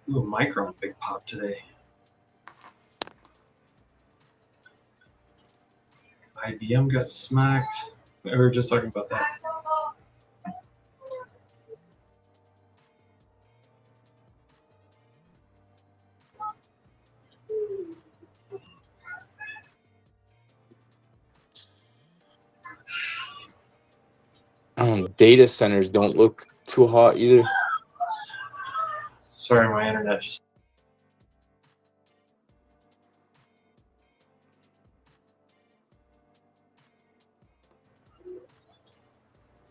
Ooh, micro big pop today. IBM got smacked. We were just talking about that. Data centers don't look too hot either. Sorry, my internet just.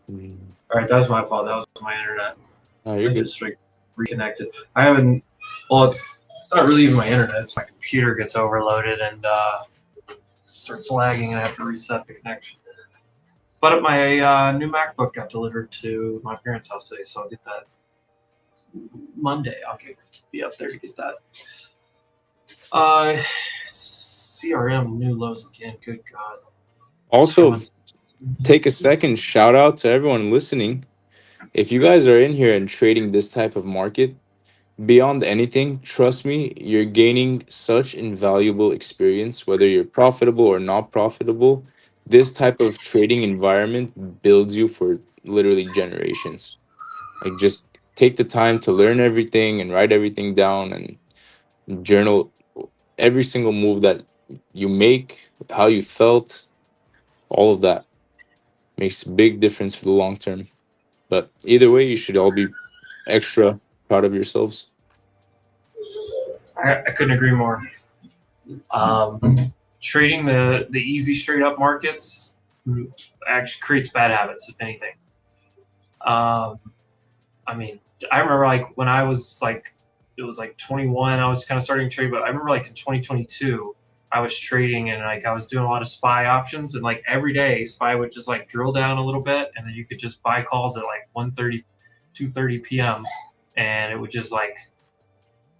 All right, that was my fault. That was my internet. Oh, you're I good. just reconnected. I haven't. Well, it's not really even my internet. It's my computer gets overloaded and starts lagging, and I have to reset the connection. But my new MacBook got delivered to my parents' house today, so I'll get that Monday. Be up there to get that. CRM new lows again. Good God. Also, take a second, shout out to everyone listening. If you guys are in here and trading this type of market, beyond anything, trust me, you're gaining such invaluable experience, whether you're profitable or not profitable. This type of trading environment builds you for literally generations. Like, just take the time to learn everything and write everything down and journal every single move that you make, how you felt, all of that makes a big difference for the long term. But either way, you should all be extra proud of yourselves. I couldn't agree more. Trading the easy straight up markets actually creates bad habits, if anything. I mean, I remember like when I was like, it was like 21, I was kind of starting to trade, but I remember like in 2022, I was trading and like I was doing a lot of SPY options, and like every day SPY would just like drill down a little bit, and then you could just buy calls at like 1:30, 2:30 p.m. and it would just like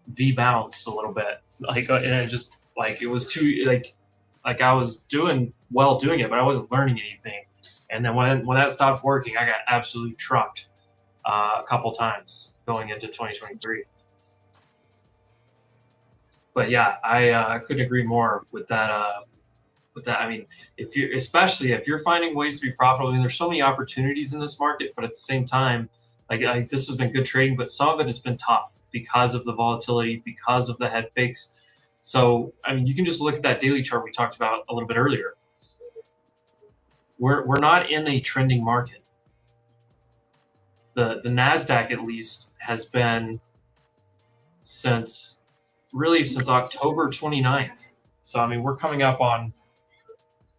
V bounce a little bit, like and it just like it was too like I was doing well doing it, but I wasn't learning anything. And then when that stopped working, I got absolutely trucked a couple times going into 2023. But yeah, I couldn't agree more with that. With that, I mean, especially if you're finding ways to be profitable, I mean, there's so many opportunities in this market, but at the same time, like this has been good trading, but some of it has been tough because of the volatility, because of the head fakes. So I mean, you can just look at that daily chart we talked about a little bit earlier. We're not in a trending market. The Nasdaq at least has been since October 29th. So I mean, we're coming up on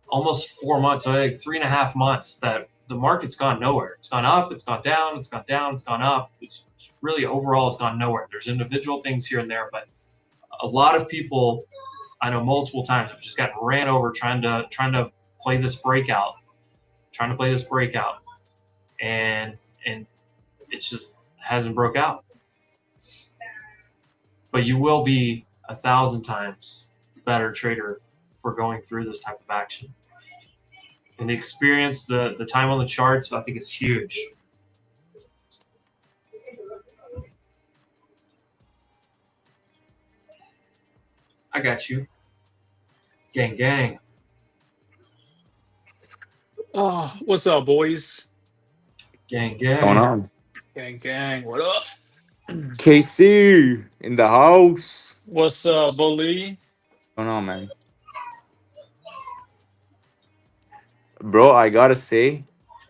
almost 4 months, so like 3.5 months that the market's gone nowhere. It's gone up, it's gone down, it's gone down, it's gone up. It's really overall, it's gone nowhere. There's individual things here and there, but a lot of people I know multiple times have just gotten ran over trying to play this breakout, and it just hasn't broke out. But you will be 1,000 times better trader for going through this type of action. And the experience, the time on the charts, I think is huge. I got you. Gang, gang. Oh, what's up, boys? Gang, What's going gang. on? Gang, gang, what up? KC in the house. What's up, bully? What's going on, man? Bro, I gotta say,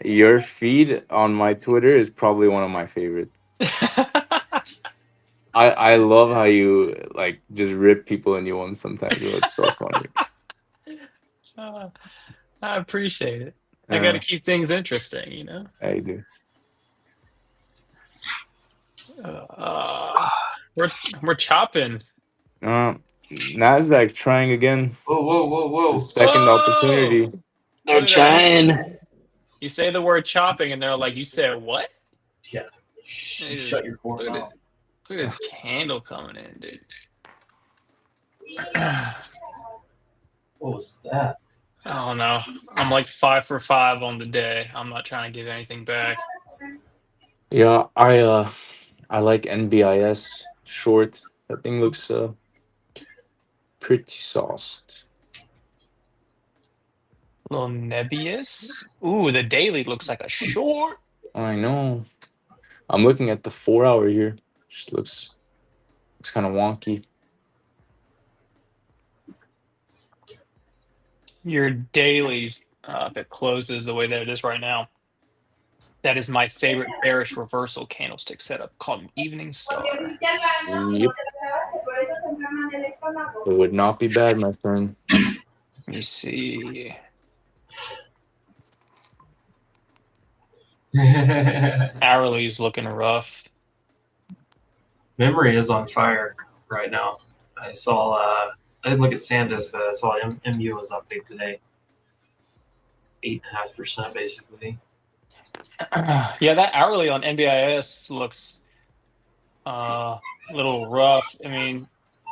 your feed on my Twitter is probably one of my favorites. I love how you like just rip people a new one sometimes. Bro. It's so funny. I appreciate it. I got to keep things interesting, you know? I do. We're chopping. Nasdaq trying again. Whoa. The second opportunity. They're trying. You say the word chopping, and they're like, "You said what?" Yeah. Shut your Look at mouth. Look at this candle coming in, dude. What was that? I don't know. I'm like 5 for 5 on the day. I'm not trying to give anything back. Yeah, I like NBIS short. That thing looks pretty sauced. Little Nebius. Ooh, the daily looks like a short. I know. I'm looking at the 4 hour here. Just looks kind of wonky. Your dailies, if it closes the way that it is right now, that is my favorite bearish reversal candlestick setup called an Evening Star. Yep. It would not be bad, my friend. Let me see. Hourly is looking rough. Memory is on fire right now. I saw. I didn't look at SanDisk, but I saw MU was up big today. 8.5% basically. Yeah, that hourly on NBIS looks a little rough. I mean,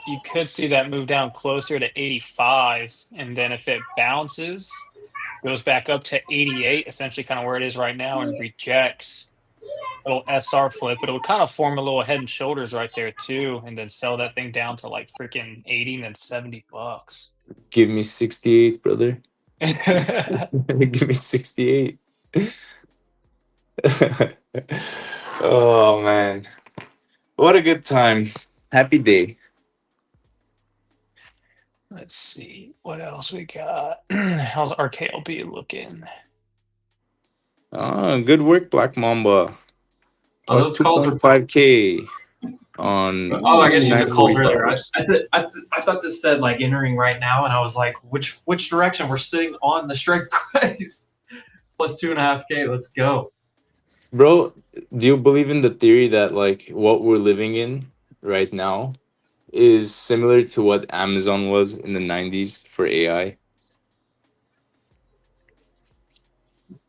you could see that move down closer to 85, and then if it bounces, goes back up to 88, essentially kind of where it is right now, and rejects a little SR flip, but it would kind of form a little head and shoulders right there too, and then sell that thing down to like freaking 80 and then $70. Give me 68, brother. Give me 68. Oh man, what a good time. Happy day. Let's see what else we got. How's RKLB looking? Good work, Black Mamba. Oh, Plus those calls are 2.5K on Oh, I guess you took calls earlier. 69.45. I thought this said like entering right now, and I was like, which direction? We're sitting on the strike price. Plus 2.5K. Let's go. Bro, do you believe in the theory that like what we're living in right now is similar to what Amazon was in the 90s for AI?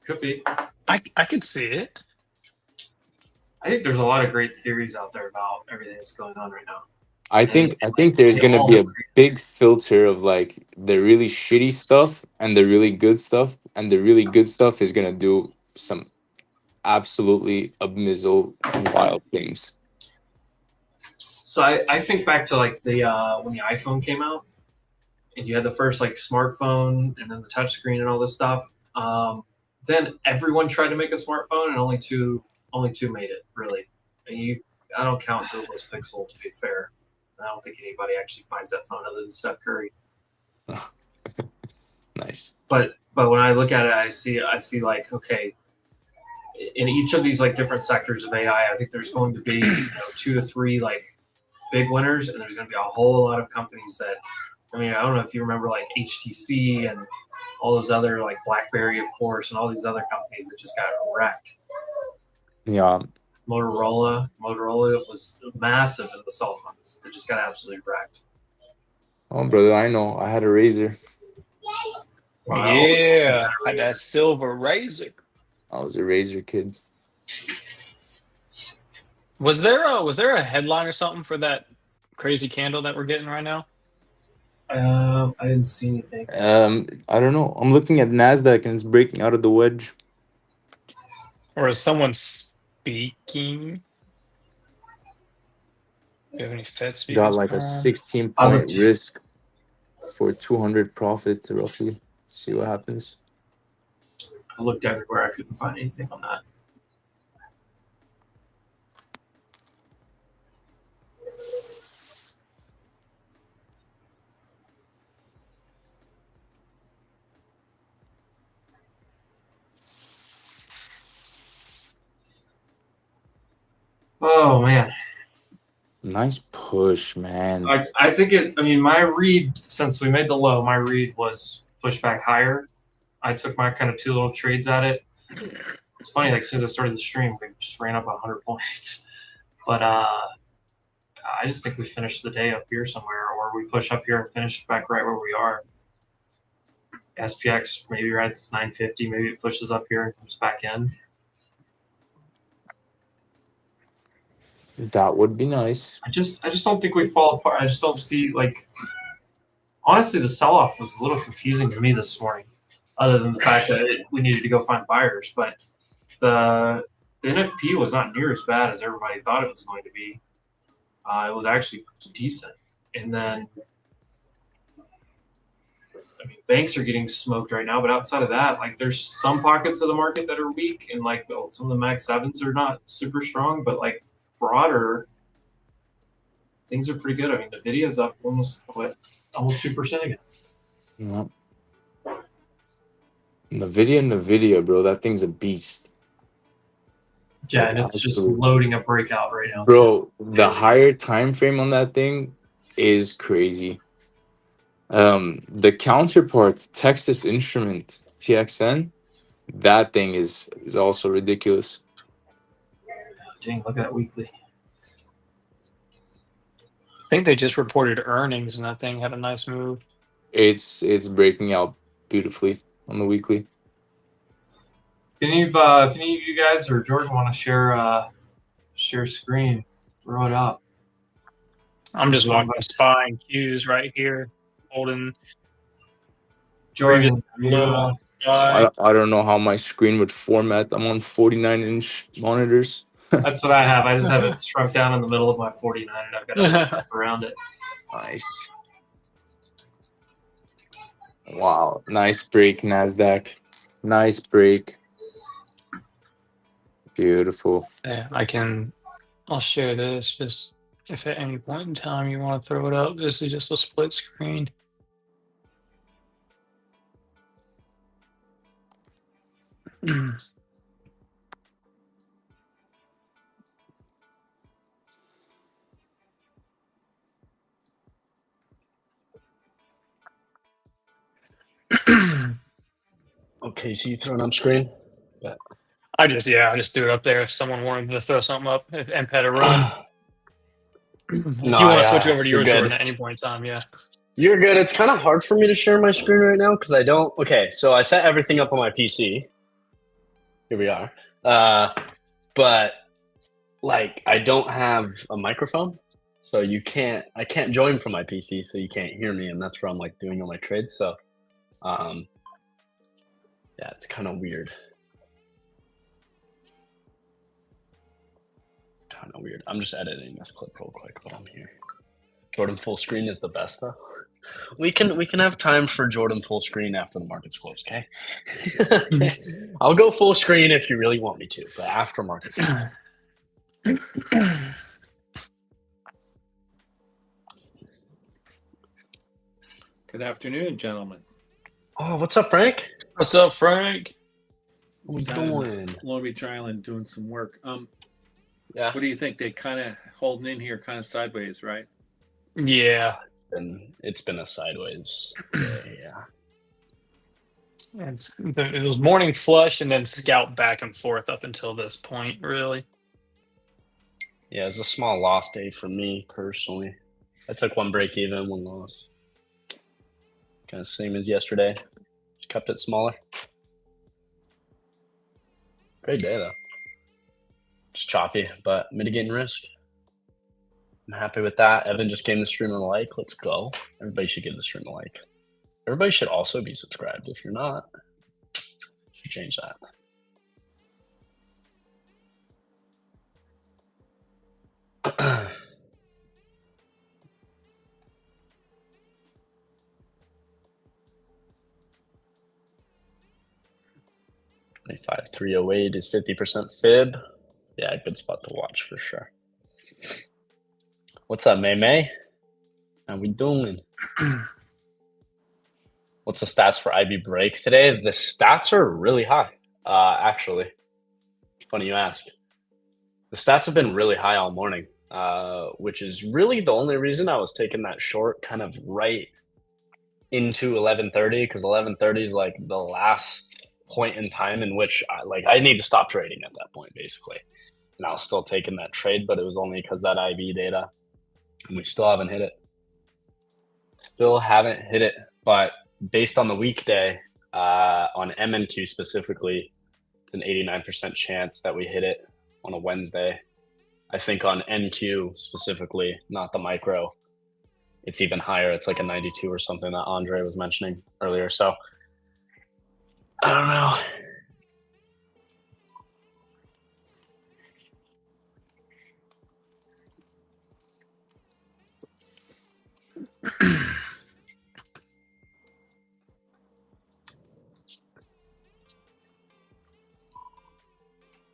Could be. I could see it. I think there's a lot of great theories out there about everything that's going on right now. I think there's gonna be a big filter of like the really shitty stuff and the really good stuff, and the really good stuff is gonna do some absolutely abysmal wild things. So I think back to like the when the iPhone came out, and you had the first like smartphone, and then the touchscreen and all this stuff. Then everyone tried to make a smartphone, and only two made it. Really, and I don't count Google's Pixel to be fair. I don't think anybody actually buys that phone other than Steph Curry. Nice. But when I look at it, I see like, okay, in each of these like different sectors of AI, I think there's going to be 2 to 3 like big winners, and there's going to be a whole lot of companies that, I mean, I don't know if you remember like HTC and all those other like BlackBerry, of course, and all these other companies that just got wrecked. Yeah. Motorola was massive in the cell phones. They just got absolutely wrecked. Oh, brother, I know. I had a razor. Wow. Yeah, had that silver razor. I was a razor kid. Was there a headline or something for that crazy candle that we're getting right now? I didn't see anything. I don't know. I'm looking at NASDAQ and it's breaking out of the wedge. Or is someone speaking? Do you have any Fed speakers? Got like a on? 16-point risk for 200 profit roughly. Let's see what happens. I looked everywhere. I couldn't find anything on that. Oh man, Nice push, man. I think it. I mean, my read since we made the low, my read was push back higher. I took my kind of 2 little trades at it. It's funny, like as soon as I started the stream, we just ran up 100 points. But I just think we finished the day up here somewhere, or we push up here and finish back right where we are. SPX maybe right at this 950. Maybe it pushes up here and comes back in. That would be nice. I just don't think we fall apart. I just don't see like. Honestly, the sell-off was a little confusing to me this morning, other than the fact that we needed to go find buyers. But the NFP was not near as bad as everybody thought it was going to be. It was actually decent. And then, I mean, banks are getting smoked right now, but outside of that, like there's some pockets of the market that are weak, and like some of the Mag 7s are not super strong, but like broader, things are pretty good. I mean, Nvidia's up almost 2% again. Yeah. Nvidia, bro, that thing's a beast. Yeah, Like, and it's just absolutely. loading a breakout right now. Bro, the Daily. higher time frame on that thing is crazy. The counterpart, Texas Instrument, TXN, that thing is also ridiculous. Dang, look at that weekly. I think they just reported earnings, and that thing had a nice move. It's breaking out beautifully on the weekly. If any of you guys or Jordan want to share screen, throw it up. I'm just watching SPY and Qs right here, holding Jordan, low I SPY. don't know how my screen would format. I'm on 49-inch monitors. that's what I have. I just have it shrunk down in the middle of my 49, and I've got other stuff around it. Nice. Wow, nice break, NASDAQ. Nice break. Beautiful. Yeah, I'll share this just if at any point in time you want to throw it up. This is just a split screen. Okay, so you throwing up screen? I just threw it up there if someone wanted to throw something up and pet a run. If No, you want to switch yeah, over to you're yours, good. Jordan, at any point in time, yeah. You're good. It's kind of hard for me to share my screen right now because I don't. Okay, so I set everything up on my PC. Here we are. But like I don't have a microphone, so I can't join from my PC, so you can't hear me, and that's where I'm like doing all my trades. So, yeah, it's kind of weird. Kind of weird. I'm just editing this clip real quick, but I'm here. Jordan full screen is the best though. We can have time for Jordan full screen after the market's closed, okay? I'll go full screen if you really want me to, but after market's closed. Good afternoon, gentlemen. Oh, what's up, Frank? What's up, Frank? What we Down in doing? Long Beach Island doing some work. Yeah. What do you think? They kind of holding in here, kind of sideways, right? Yeah. It's been a sideways day, yeah. It was morning flush and then scout back and forth up until this point, really. Yeah, it's a small loss day for me personally. I took one break even, one loss. Kind of same as yesterday. Just kept it smaller. Great day though. Just choppy, but mitigating risk. I'm happy with that. Evan just gave the stream a like. Let's go. Everybody should give the stream a like. Everybody should also be subscribed. If you're not, should change that. $25,308 is 50% fib. Yeah, good spot to watch for sure. What's up, May May? How we doing? What's the stats for IB break today? The stats are really high, actually. Funny you ask. The stats have been really high all morning, which is really the only reason I was taking that short kind of right into 11:30, because 11:30 is like the last point in time in which I need to stop trading at that point, basically. And I was still taking that trade, but it was only because that IB data, and we still haven't hit it. Still haven't hit it, but based on the weekday, on MNQ specifically, it's an 89% chance that we hit it on a Wednesday. I think on NQ specifically, not the micro, it's even higher. It's like a 92 or something that Andre was mentioning earlier. So I don't know.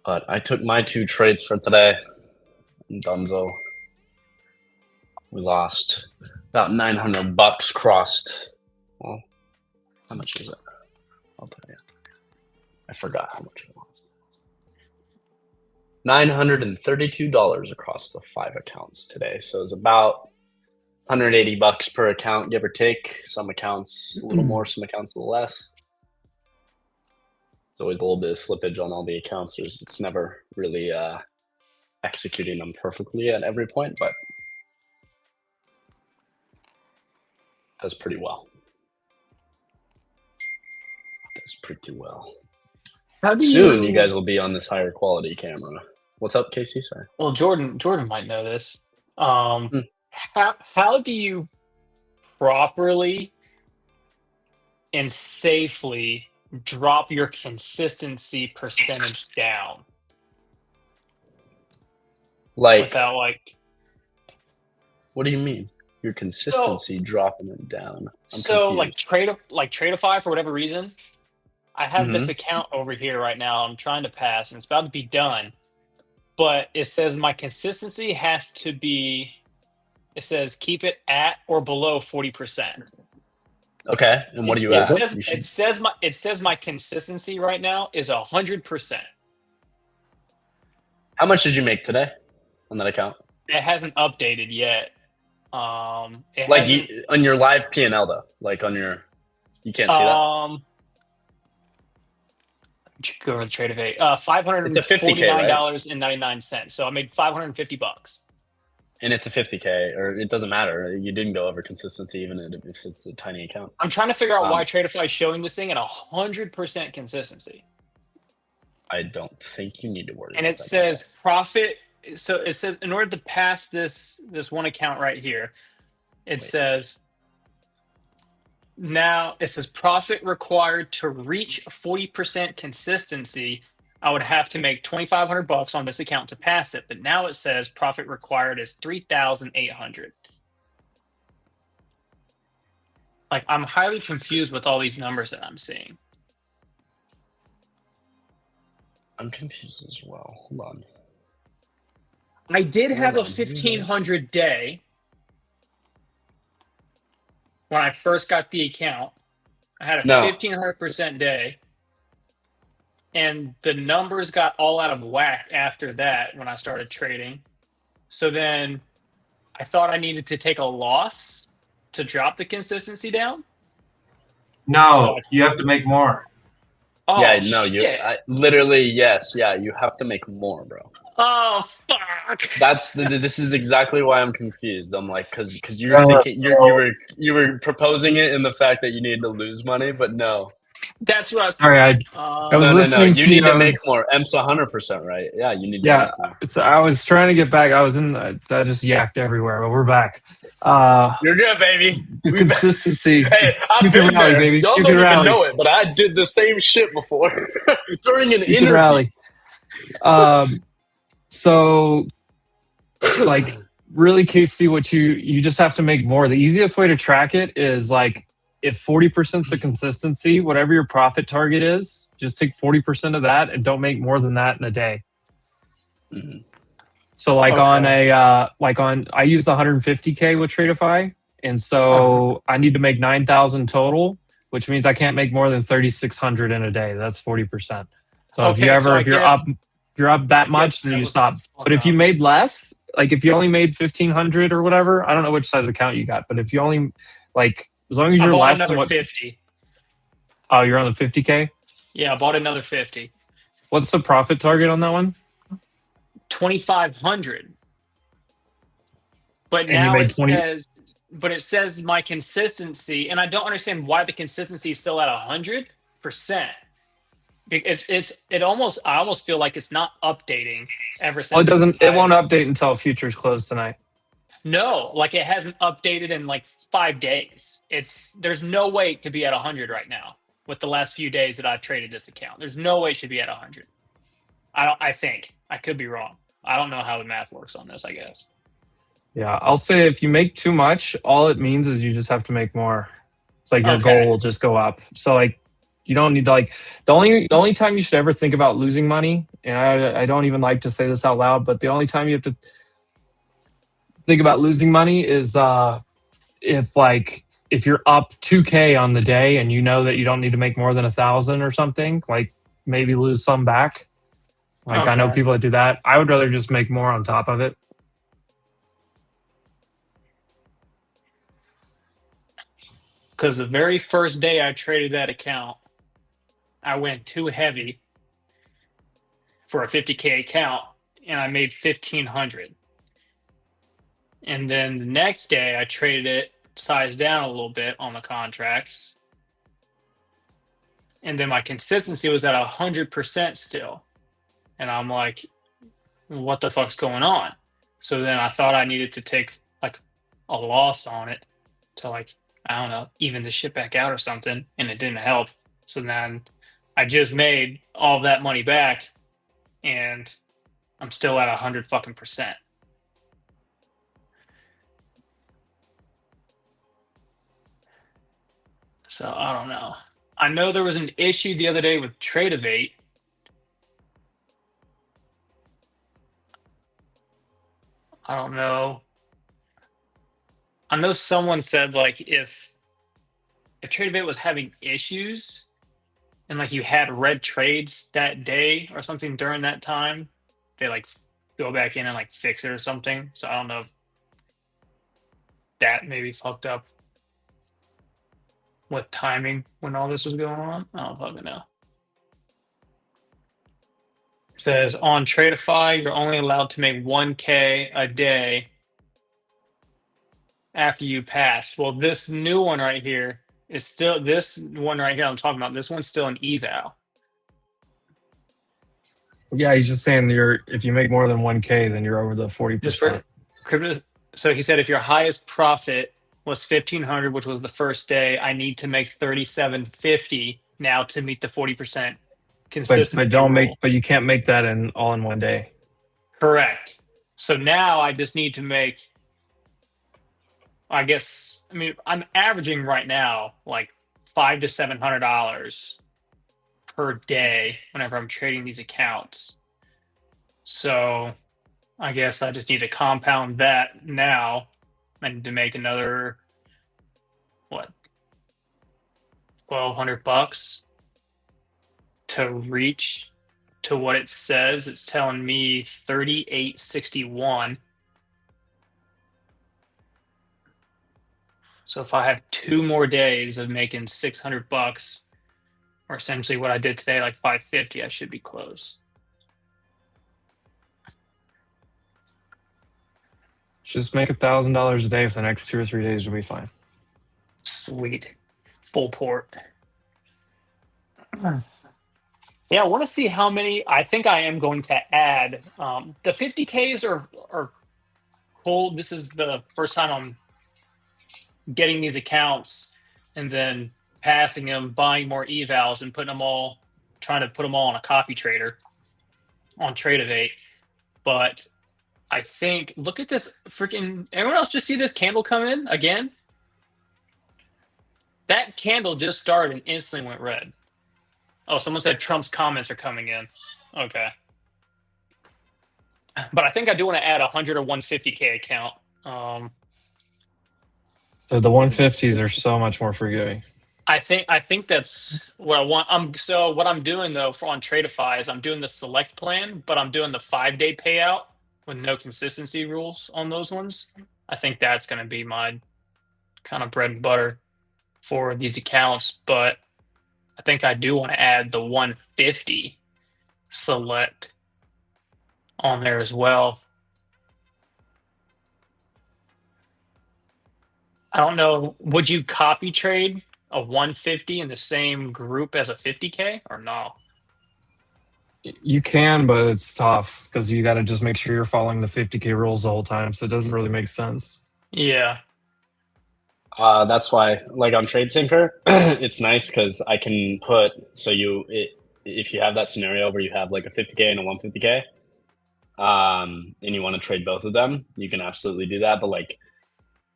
But I took my 2 trades for today. Dunzo. We lost about $900 crossed. Well, how much is it? I'll tell you. I forgot how much it was. $932 across the 5 accounts today. So it's about $180 per account, give or take. Some accounts a little more, some accounts a little less. There's always a little bit of slippage on all the accounts. It's never really executing them perfectly at every point, but does pretty well. Does pretty well. How do Soon you guys will be on this higher quality camera. What's up, Casey? Sorry. Well, Jordan might know this. How do you properly and safely drop your consistency percentage down Like, without like? what do you mean? Your consistency dropping it down. Like Tradeify for whatever reason, I have this account over here right now. I'm trying to pass, and it's about to be done. But it says my consistency has to be. It says keep it at or below 40%. Okay, and what are you at? It says my consistency right now is 100%. How much did you make today on that account? It hasn't updated yet. On your live P&L though, like on your, you can't see that. Go over the trade of eight. $549.99. So I made $550. And it's a 50K, or it doesn't matter. You didn't go over consistency, even if it's a tiny account. I'm trying to figure out why Tradeify is showing this thing at 100% consistency. I don't think you need to worry. And it says profit. So it says in order to pass this one account right here, it says profit required to reach 40% consistency. I would have to make $2,500 on this account to pass it, but now it says profit required is $3,800. Like, I'm highly confused with all these numbers that I'm seeing. I'm confused as well. Hold on. I did have a 1,500 day when I first got the account. I had a 1,500% day. And the numbers got all out of whack after that when I started trading. So then I thought I needed to take a loss to drop the consistency down. No, you have to make more. Oh, yeah, no, shit. literally, yes. Yeah, you have to make more, bro. Oh, fuck. This is exactly why I'm confused. I'm like, because you're thinking, you were proposing it in the fact that you needed to lose money, but no. That's what I was. Sorry, I was listening to you. Need to make more. M's 100%, right? Yeah, you need to make more. So I was trying to get back. I just yacked everywhere, but we're back. You're good, baby. The consistency. Hey, you can rally, baby. Y'all you don't can even know it, but I did the same shit before during an interview. Can rally. So, like, really, Casey, what you just have to make more. The easiest way to track it is like, if 40% is the consistency, whatever your profit target is, just take 40% of that and don't make more than that in a day. Mm-hmm. So I used 150K with Tradeify, and so I need to make 9,000 total, which means I can't make more than 3,600 in a day. That's 40%. So if you're up that much, then you stop. But if you made less, like if you only made 1,500 or whatever, I don't know which size account you got, but if you only as long as you're less than what 50. Oh, you're on the 50K? Yeah, I bought another 50. What's the profit target on that one? 2,500. But now it says my consistency, and I don't understand why the consistency is still at 100%. I almost feel like it's not updating ever since. Well, it won't update until futures close tonight. No, like it hasn't updated in like 5 days. There's no way it could be at 100 right now with the last few days that I've traded this account. There's no way it should be at 100. I think. I could be wrong. I don't know how the math works on this, I guess. Yeah, I'll say if you make too much, all it means is you just have to make more. It's like your Okay. goal will just go up. So like you don't need to like the only time you should ever think about losing money, and I don't even like to say this out loud, but the only time you have to think about losing money is if you're up 2K on the day and you know that you don't need to make more than 1,000 or something, like maybe lose some back. Like I know Okay. people that do that. I would rather just make more on top of it. Because the very first day I traded that account, I went too heavy for a 50K account, and I made 1,500. And then the next day, I traded it, sized down a little bit on the contracts, and then my consistency was at 100% still. And I'm like, what the fuck's going on? So then I thought I needed to take like a loss on it to like, I don't know, even the shit back out or something, and it didn't help. So then I just made all of that money back, and I'm still at 100 fucking percent. So I don't know. I know there was an issue the other day with Tradeovate. I don't know. I know someone said like if Tradeovate was having issues and like you had red trades that day or something during that time, they like go back in and like fix it or something. So I don't know if that maybe fucked up with timing when all this was going on. I don't fucking know. It says on Tradeify, you're only allowed to make 1K a day after you pass. Well, this new one right here is still this one right here I'm talking about. This one's still an eval. Yeah, he's just saying if you make more than 1K, then you're over the 40%. Crypto. So he said if your highest profit was 1,500, which was the first day, I need to make 3,750 now to meet the 40% consistency. But you can't make that all in one day. Correct. So now I just need to make, I mean, I'm averaging right now like $500 to $700 per day whenever I'm trading these accounts. So I guess I just need to compound that now. I need to make another $1,200 to reach to what it says. It's telling me 3861. So if I have 2 more days of making $600, or essentially what I did today, like 550, I should be close. Just make $1,000 a day for the next 2 or 3 days. You'll be fine. Sweet. Full port. Yeah, I want to see how many. I think I am going to add. The 50Ks are cool. This is the first time I'm getting these accounts and then passing them, buying more evals, and trying to put them all on a copy trader on Tradeovate. But I think, look at this freaking. Everyone else just see this candle come in again? That candle just started and instantly went red. Oh, someone said Trump's comments are coming in. Okay. But I think I do want to add 100 or 150K account. So the 150s are so much more forgiving. I think that's what I want. So what I'm doing though on Tradeify is I'm doing the select plan, but I'm doing the 5-day payout with no consistency rules on those ones. I think that's going to be my kind of bread and butter for these accounts, but I think I do want to add the 150 select on there as well. I don't know. Would you copy trade a 150 in the same group as a 50K or no? You can, but it's tough because you got to just make sure you're following the 50K rules the whole time. So it doesn't really make sense. Yeah. That's why, like on TradeSyncer, it's nice because I can put if you have that scenario where you have like a 50K and a 150K, and you want to trade both of them, you can absolutely do that. But like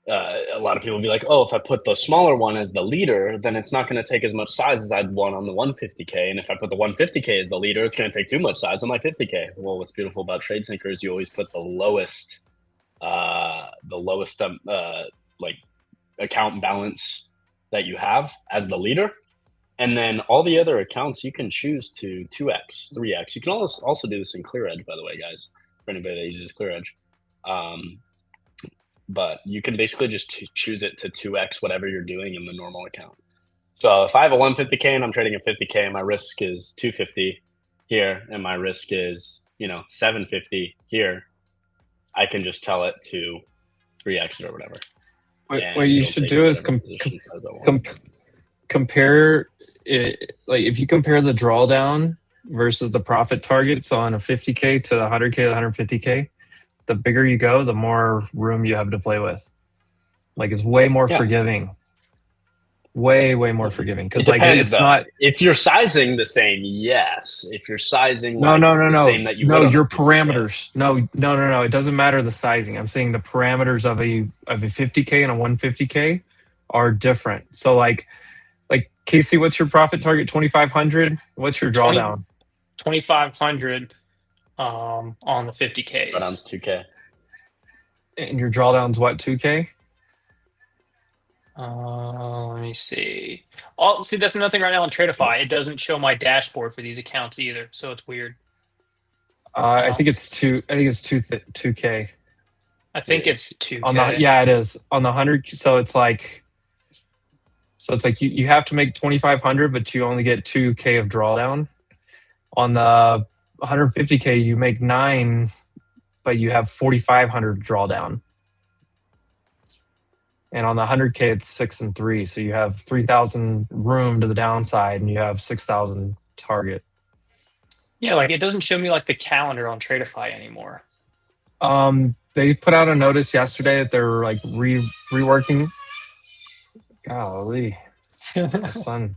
a lot of people will be like, oh, if I put the smaller one as the leader, then it's not going to take as much size as I'd want on the 150K. And if I put the 150K as the leader, it's going to take too much size on my 50K. Well, what's beautiful about Trade Syncer is you always put the lowest like account balance that you have as the leader. And then all the other accounts you can choose to 2x, 3x. You can also do this in ClearEdge, by the way, guys, for anybody that uses ClearEdge. But you can basically just choose it to 2x whatever you're doing in the normal account. So if I have a 150K and I'm trading a 50K, my risk is 250 here, and my risk is 750 here. I can just tell it to 3x or whatever. What you should do is compare it. Like if you compare the drawdown versus the profit targets on a 50K to the 100K to the 150K, the bigger you go, the more room you have to play with. Like it's way more forgiving. Way more forgiving. Because like it's not. If you're sizing the same, yes. If you're sizing no, same that you your parameters. No. It doesn't matter the sizing. I'm saying the parameters of a 50K and a 150K are different. So like Casey, what's your profit target? 2,500. What's your drawdown? 2,500 on the 50Ks. Drawdown's 2K. And your drawdown's what? 2K. Let me see. Oh, see, that's another thing right now on Tradeify. It doesn't show my dashboard for these accounts either, so it's weird. Uh-huh. I think it's 2K. I think it's 2K. Yeah, it is on the 100. So it's like you have to make 2,500, but you only get 2K of drawdown. On the 150K, you make 9, but you have 4,500 drawdown. And on the 100K, it's 6 and 3. So you have 3,000 room to the downside, and you have 6,000 target. Yeah, like it doesn't show me like the calendar on Tradeify anymore. They put out a notice yesterday that they're like reworking. Golly, my son.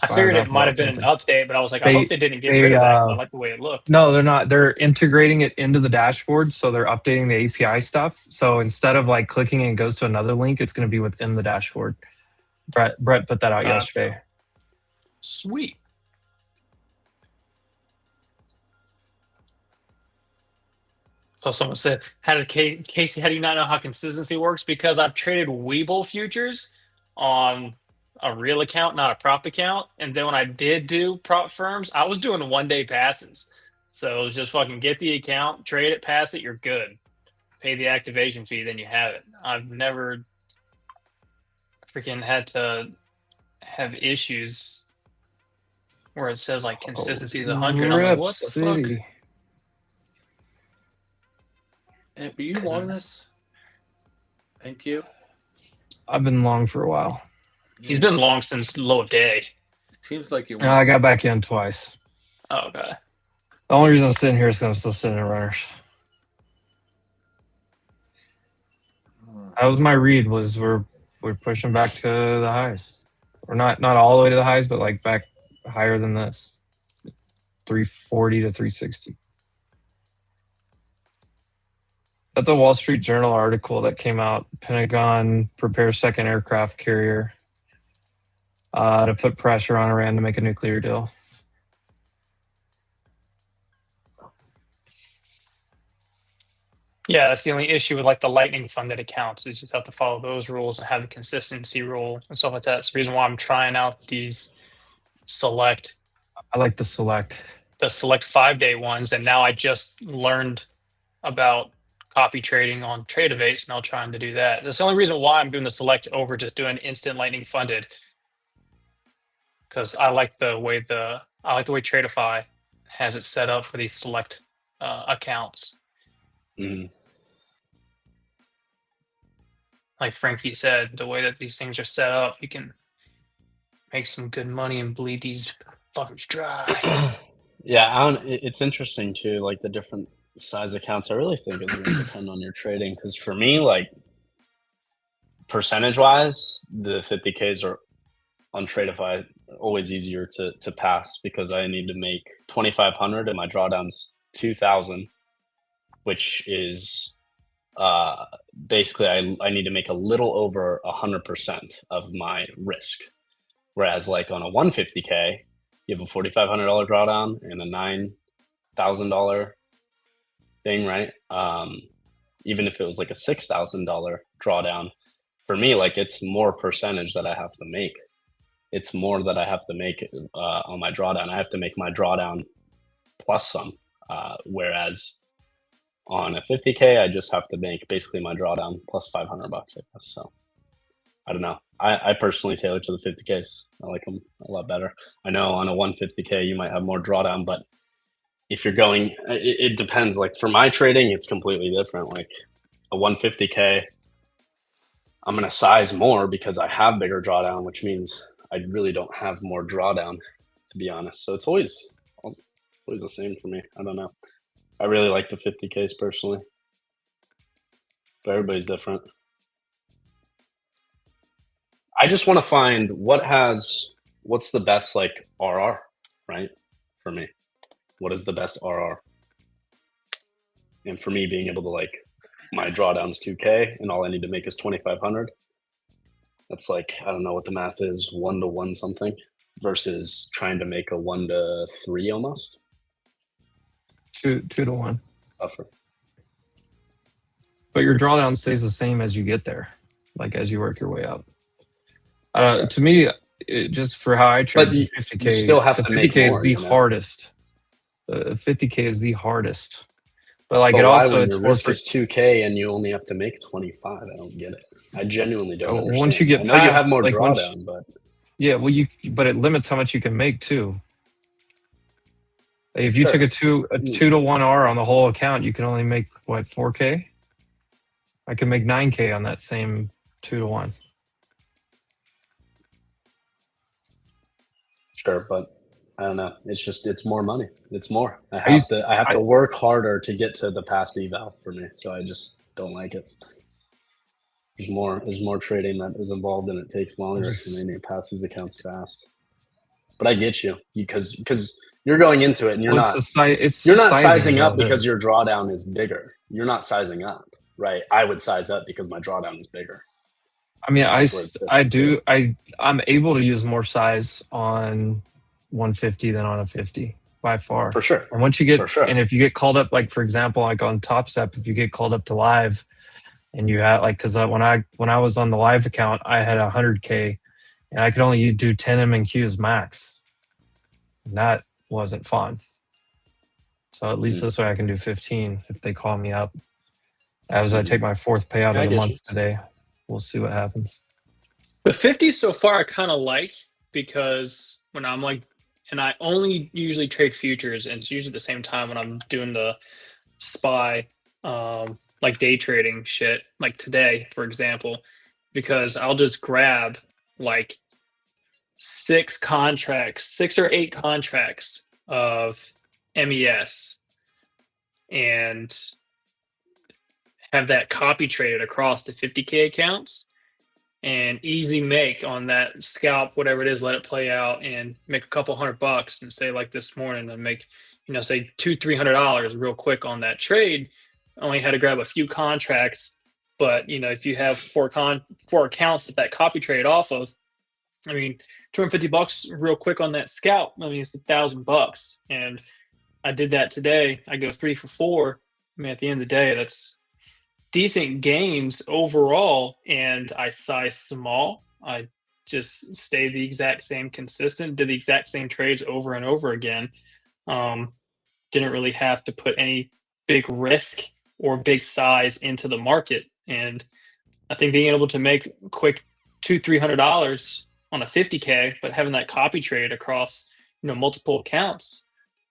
I figured it might have been an update, but I was like, I hope they didn't get rid of that. I like the way it looked. No, they're not. They're integrating it into the dashboard, so they're updating the API stuff. So instead of like clicking and it goes to another link, it's going to be within the dashboard. Brett put that out yesterday. Sweet. So someone said, Casey, how do you not know how consistency works? Because I've traded Webull futures on a real account, not a prop account. And then when I did do prop firms, I was doing 1-day passes. So it was just fucking get the account, trade it, pass it, you're good. Pay the activation fee, then you have it. I've never freaking had to have issues where it says like consistency is 100. I'm like, what the fuck? But you won this? Thank you. I've been long for a while. He's been long since low of day. Seems like it was. I got back in twice. Oh, okay. The only reason I'm sitting here is because I'm still sitting in runners. That was my read. Was we're pushing back to the highs, or not all the way to the highs, but like back higher than this, 340 to 360. That's a Wall Street Journal article that came out. Pentagon prepares second aircraft carrier to put pressure on Iran to make a nuclear deal. Yeah, that's the only issue with like the Lightning funded accounts. You just have to follow those rules and have the consistency rule and stuff like that. That's the reason why I'm trying out these select. I like the select 5-day ones, and now I just learned about copy trading on Tradeivate, and I'm trying to do that. That's the only reason why I'm doing the select over just doing instant Lightning funded, because I like the way Tradeify has it set up for these select accounts. Mm. Like Frankie said, the way that these things are set up, you can make some good money and bleed these fuckers dry. Yeah, it's interesting too, like the different size accounts. I really think it's going to depend on your trading, because for me, like percentage wise, the 50Ks are on Tradeify always easier to pass, because I need to make 2,500 and my drawdown's 2,000. which is basically I need to make a little over 100% of my risk. Whereas like on a 150K, you have a $4,500 drawdown and a $9,000 thing, right? Even if it was like a $6,000 drawdown, for me, like it's more percentage that I have to make. It's more that I have to make on my drawdown. I have to make my drawdown plus some. Whereas on a 50K, I just have to make basically my drawdown plus $500, I guess. So I don't know. I personally tailor to the 50Ks. I like them a lot better. I know on a 150K, you might have more drawdown, but if you're going, it depends. Like for my trading, it's completely different. Like a 150K, I'm going to size more because I have bigger drawdown, which means I really don't have more drawdown, to be honest. So it's always the same for me. I don't know. I really like the 50Ks personally, but everybody's different. I just want to find what's the best like RR, right? For me, what is the best RR? And for me, being able to like my drawdown's 2K and all I need to make is 2,500. That's like, I don't know what the math is, 1 to 1 something versus trying to make a 1 to 3 almost. 2 to 1. Tougher. But your drawdown stays the same as you get there, like as you work your way up. To me, just for how I trade, But the you 50K, still have the to make 50K more, is the you know? hardest. The 50K is the hardest. But like But it why also, when it's your worth risk is 2K and you only have to make 25? I don't get it. I genuinely don't understand. Once you get I know you have past, more like drawdown, but yeah, well, but it limits how much you can make too. If you Sure. took a 2 to 1 R on the whole account, you can only make what, 4K? I can make 9K on that same 2 to 1. sure, but I don't know. It's more money. It's more. I have to work harder to get to the past eval for me. So I just don't like it. There's more trading that is involved and it takes longer and then you pass these accounts fast. But I get you because you're going into it and you're not sizing up because your drawdown is bigger. You're not sizing up, right? I would size up because my drawdown is bigger. I mean, I'm able to use more size on 150 than on a 50 by far. For sure. And once you get, For sure. and if you get called up, like for example, like on Top Step, if you get called up to live, and you had like, because when I was on the live account, I had 100K, and I could only do 10 MNQs max. And that wasn't fun. So at least this way I can do 15 if they call me up. As I take my 4th payout of the month today. We'll see what happens. The 50s so far I kind of like because when I'm like, and I only usually trade futures, and it's usually the same time when I'm doing the SPY, like day trading shit, like today, for example, because I'll just grab like 6 or 8 contracts of MES and have that copy traded across the 50K accounts and easy make on that scalp, whatever it is, let it play out and make a couple $100 and say like this morning and make, say $200-$300 real quick on that trade. I only had to grab a few contracts, but if you have 4 accounts that copy trade off of, I mean, $250 real quick on that scalp. I mean, it's $1,000, and I did that today. I go 3 for 4. I mean, at the end of the day, that's decent gains overall, and I size small. I just stay the exact same consistent, did the exact same trades over and over again. Didn't really have to put any big risk or big size into the market. And I think being able to make quick $200-$300 on a 50K, but having that copy trade across multiple accounts,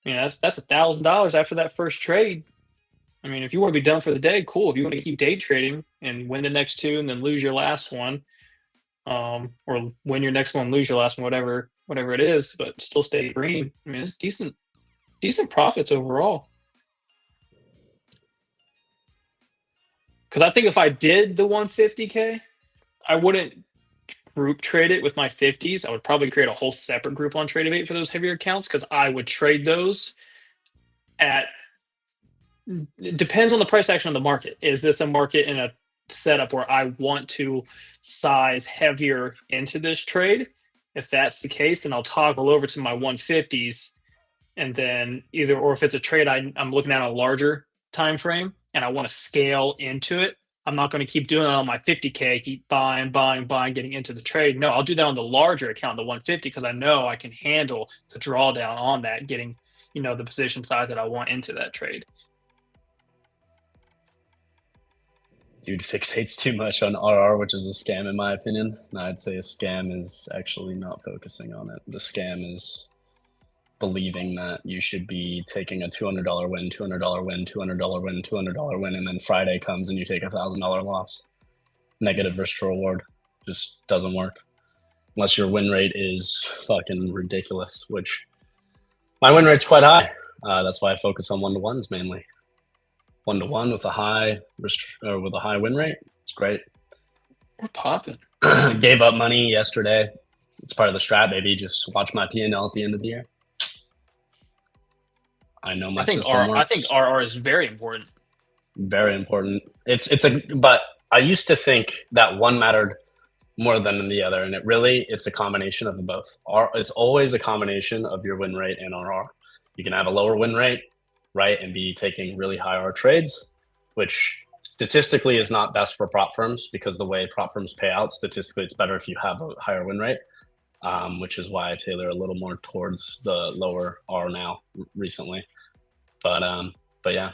that's $1,000 after that first trade. I mean, if you want to be done for the day, cool. If you want to keep day trading and win the next 2 and then lose your last one, or win your next one, lose your last one, whatever it is, but still stay green. I mean, it's decent profits overall. Because I think if I did the 150K, I wouldn't group trade it with my 50s. I would probably create a whole separate group on Tradebait for those heavier accounts because I would trade those at It depends on the price action of the market. Is this a market in a setup where I want to size heavier into this trade? If that's the case, then I'll toggle over to my 150s, and then or if it's a trade I'm looking at a larger time frame and I want to scale into it, I'm not going to keep doing it on my 50K, keep buying, getting into the trade. No, I'll do that on the larger account, the 150, because I know I can handle the drawdown on that, getting the position size that I want into that trade. Dude fixates too much on RR, which is a scam in my opinion. And I'd say a scam is actually not focusing on it. The scam is believing that you should be taking a $200 win, $200 win, $200 win, $200 win, and then Friday comes and you take $1,000 loss. Negative risk to reward just doesn't work unless your win rate is fucking ridiculous. Which my win rate's quite high. That's why I focus on 1-to-1s mainly. 1-to-1 with a high win rate. It's great. We're popping. Gave up money yesterday. It's part of the strat, baby. Just watch my P&L at the end of the year. I know my system works. I think RR is very important. Very important. But I used to think that one mattered more than the other, and it's a combination of the both. It's always a combination of your win rate and RR. You can have a lower win rate, right, and be taking really high R trades, which statistically is not best for prop firms because the way prop firms pay out, statistically it's better if you have a higher win rate, which is why I tailor a little more towards the lower R now recently. But yeah,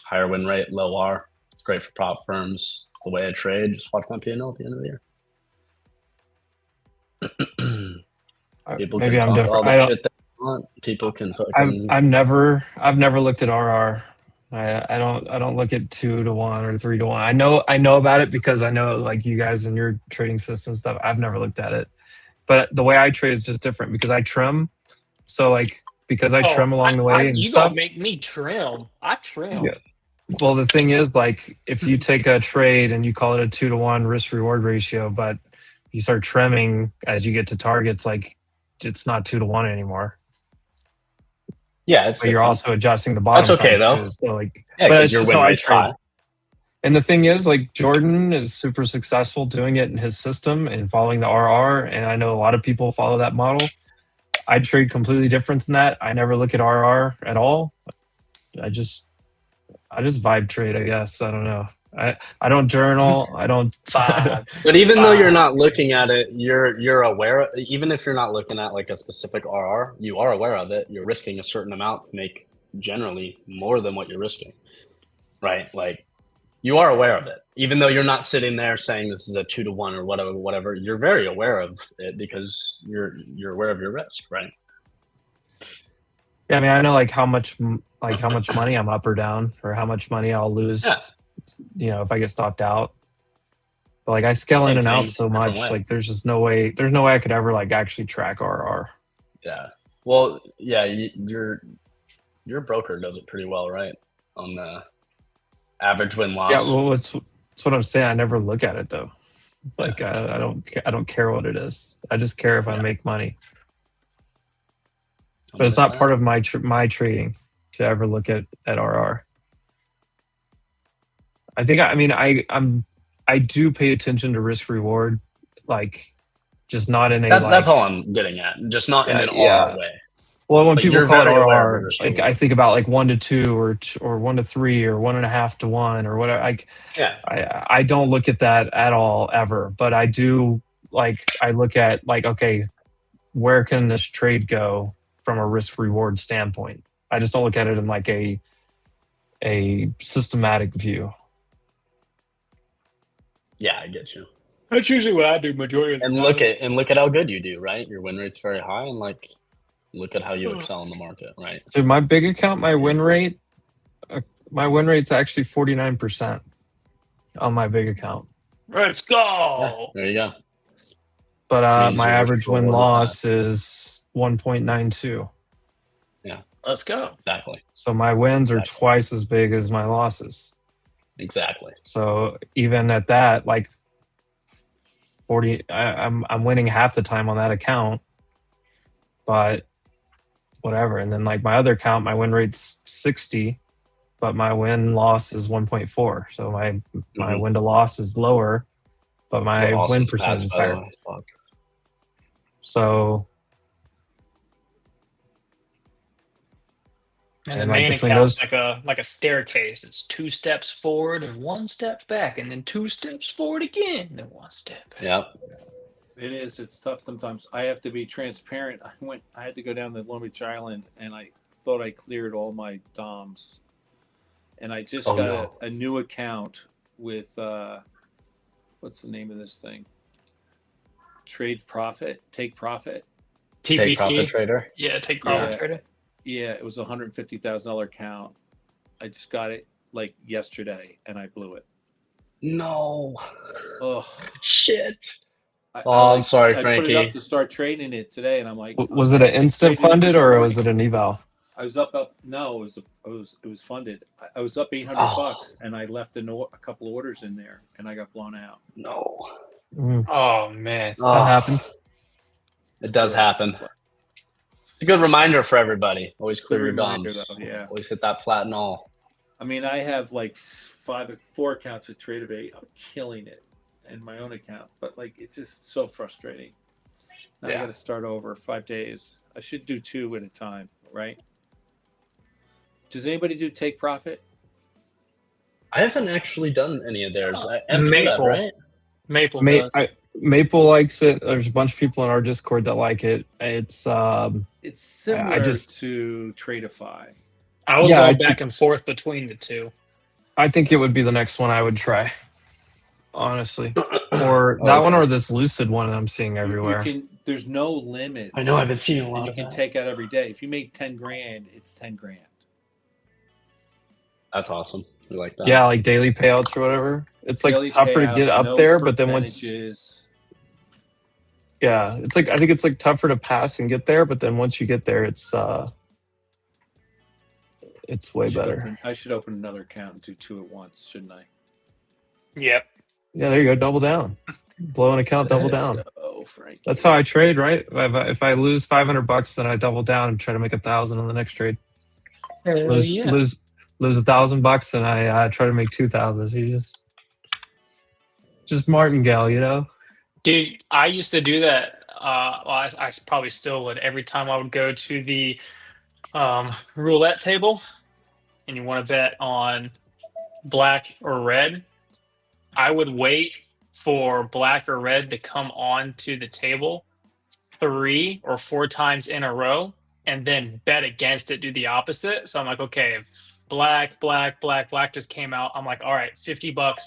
higher win rate, low R. It's great for prop firms. It's the way I trade. Just watch my P&L at the end of the year. People Maybe can I'm talk different. all I the don't. shit they want. People can fucking. I've never looked at RR. I don't look at 2-to-1 or 3-to-1. I know about it because I know like you guys in your trading system stuff. I've never looked at it, but the way I trade is just different because I trim. So like because I trim along the way and you stuff. gonna make me trim? I trim. Yeah. Well, the thing is, like, if you take a trade and you call it a 2-to-1 risk reward ratio, but you start trimming as you get to targets, like it's not 2-to-1 anymore. Yeah, it's. But you're also adjusting the bottom. That's okay side though. Too, so like, Yeah, but it's your just win how I rate's trade. high. And the thing is, like, Jordan is super successful doing it in his system and following the RR. And I know a lot of people follow that model. I trade completely different than that. I never look at RR at all. I just vibe trade, I guess. I don't know. I don't journal. I don't. But even though you're not looking at it, you're aware. Even if you're not looking at like a specific RR, you are aware of it. You're risking a certain amount to make generally more than what you're risking, right? Like you are aware of it, even though you're not sitting there saying this is a 2-to-1 or whatever. You're very aware of it because you're aware of your risk, right? Yeah, I mean, I know like how much money I'm up or down, or how much money I'll lose. Yeah. You know, if I get stopped out. But like I scale in and out so much, like there's just no way. There's no way I could ever like actually track RR. Yeah. Well, yeah, your broker does it pretty well, right? On the average win loss. Yeah, well, that's what I'm saying. I never look at it though. Like I don't care what it is. I just care if I make money. But it's not part of my trading to ever look at RR. I think I do pay attention to risk reward, like just not in a that's all I'm getting at. Just not in an RR way. Well, when people call it RR, like I think about like 1-to-2 or 1-to-3 or 1.5-to-1 or whatever. I don't look at that at all ever, but I do I look at like, okay, where can this trade go from a risk reward standpoint? I just don't look at it in like a systematic view. Yeah, I get you. That's usually what I do majority of the time. Look at how good you do, right? Your win rate's very high, and like look at how you excel in the market, right? So my big account, my win rate's actually 49% on my big account. Let's go. Yeah, there you go. But my average win loss is 1.92. Yeah. Let's go. Exactly. So my wins are twice as big as my losses. Exactly. So even at that, like 40, I'm winning half the time on that account, but whatever. And then like my other account, my win rate's 60, but my win loss is 1.4. So my Mhm. win to loss is lower, but my Awesome win percentage stats, is by the higher. way. Fuck. So And the and, like, main between account's those, like a staircase. It's 2 steps forward and 1 step back, and then 2 steps forward again, and then 1 step back. Yeah. It is. It's tough sometimes. I have to be transparent. I had to go down to Long Beach Island, and I thought I cleared all my DOMs, and I just Oh, got no. a new account with what's the name of this thing? Take Profit. Take profit TPT. trader. Yeah, take profit Yeah. trader. Yeah, it was a $150,000 account. I just got it like yesterday, and I blew it. No. Oh, Shit. I I'm sorry, I put it up Frankie. to start trading it today, and I'm like, was it an instant traded it funded this or morning. was it an eval? I was up. No, it was funded. I was up $800 Oh. and I left a couple of orders in there, and I got blown out. No. Mm, Oh man. that Oh, happens. It does Yeah. happen. It's a good reminder for everybody. Always clear Good your reminder, DOMs. though, yeah. Always hit that flat and all. I mean, I have like 4 accounts at Tradeovate. I'm killing it in my own account, but like it's just so frustrating. Now I Yeah. got to start over 5 days. I should do 2 at a time, right? Does anybody do Take Profit? I haven't actually done any of theirs. I do that, Maple. right? Maple Ma- does. Maple likes it. There's a bunch of people in our Discord that like it. It's It's similar just- to Tradeify. I was Yeah, going I- back and forth between the two. I think it would be the next one I would try, honestly. Or that one, or this Lucid one that I'm seeing everywhere. There's no limit. I know I've been seeing a And lot you of can that. take out every day. If you make 10 grand, it's 10 grand. That's awesome. We like that. Yeah, like daily payouts or whatever. It's like Daily tougher to get payouts, up no there, but then once percentages. yeah, it's like I think it's like tougher to pass and get there, but then once you get there, it's way better. I should open another account and do 2 at once, shouldn't I? Yep. Yeah, there you go, double down. Blow an account, double down. Oh, Frankie. That's how I trade, right? If I lose $500, then I double down and try to make 1,000 on the next trade. Lose $1,000, and I try to make 2,000. So you just martingale, you know. Dude, I used to do that. Well, I probably still would every time I would go to the roulette table, and you want to bet on black or red. I would wait for black or red to come on to the table 3 or 4 times in a row, and then bet against it, do the opposite. So I'm like, okay, if black just came out, I'm like, all right, $50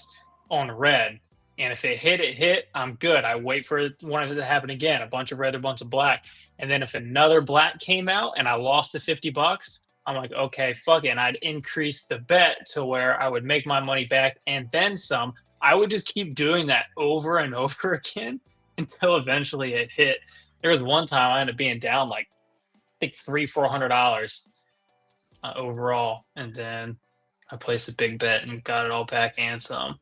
on red. And if it hit, I'm good. I wait for one of it to happen again, a bunch of red, a bunch of black. And then if another black came out and I lost the $50, I'm like, okay, fuck it. And I'd increase the bet to where I would make my money back and then some. I would just keep doing that over and over again until eventually it hit. There was one time I ended up being down like I think $300-400 overall, and then I placed a big bet and got it all back and some.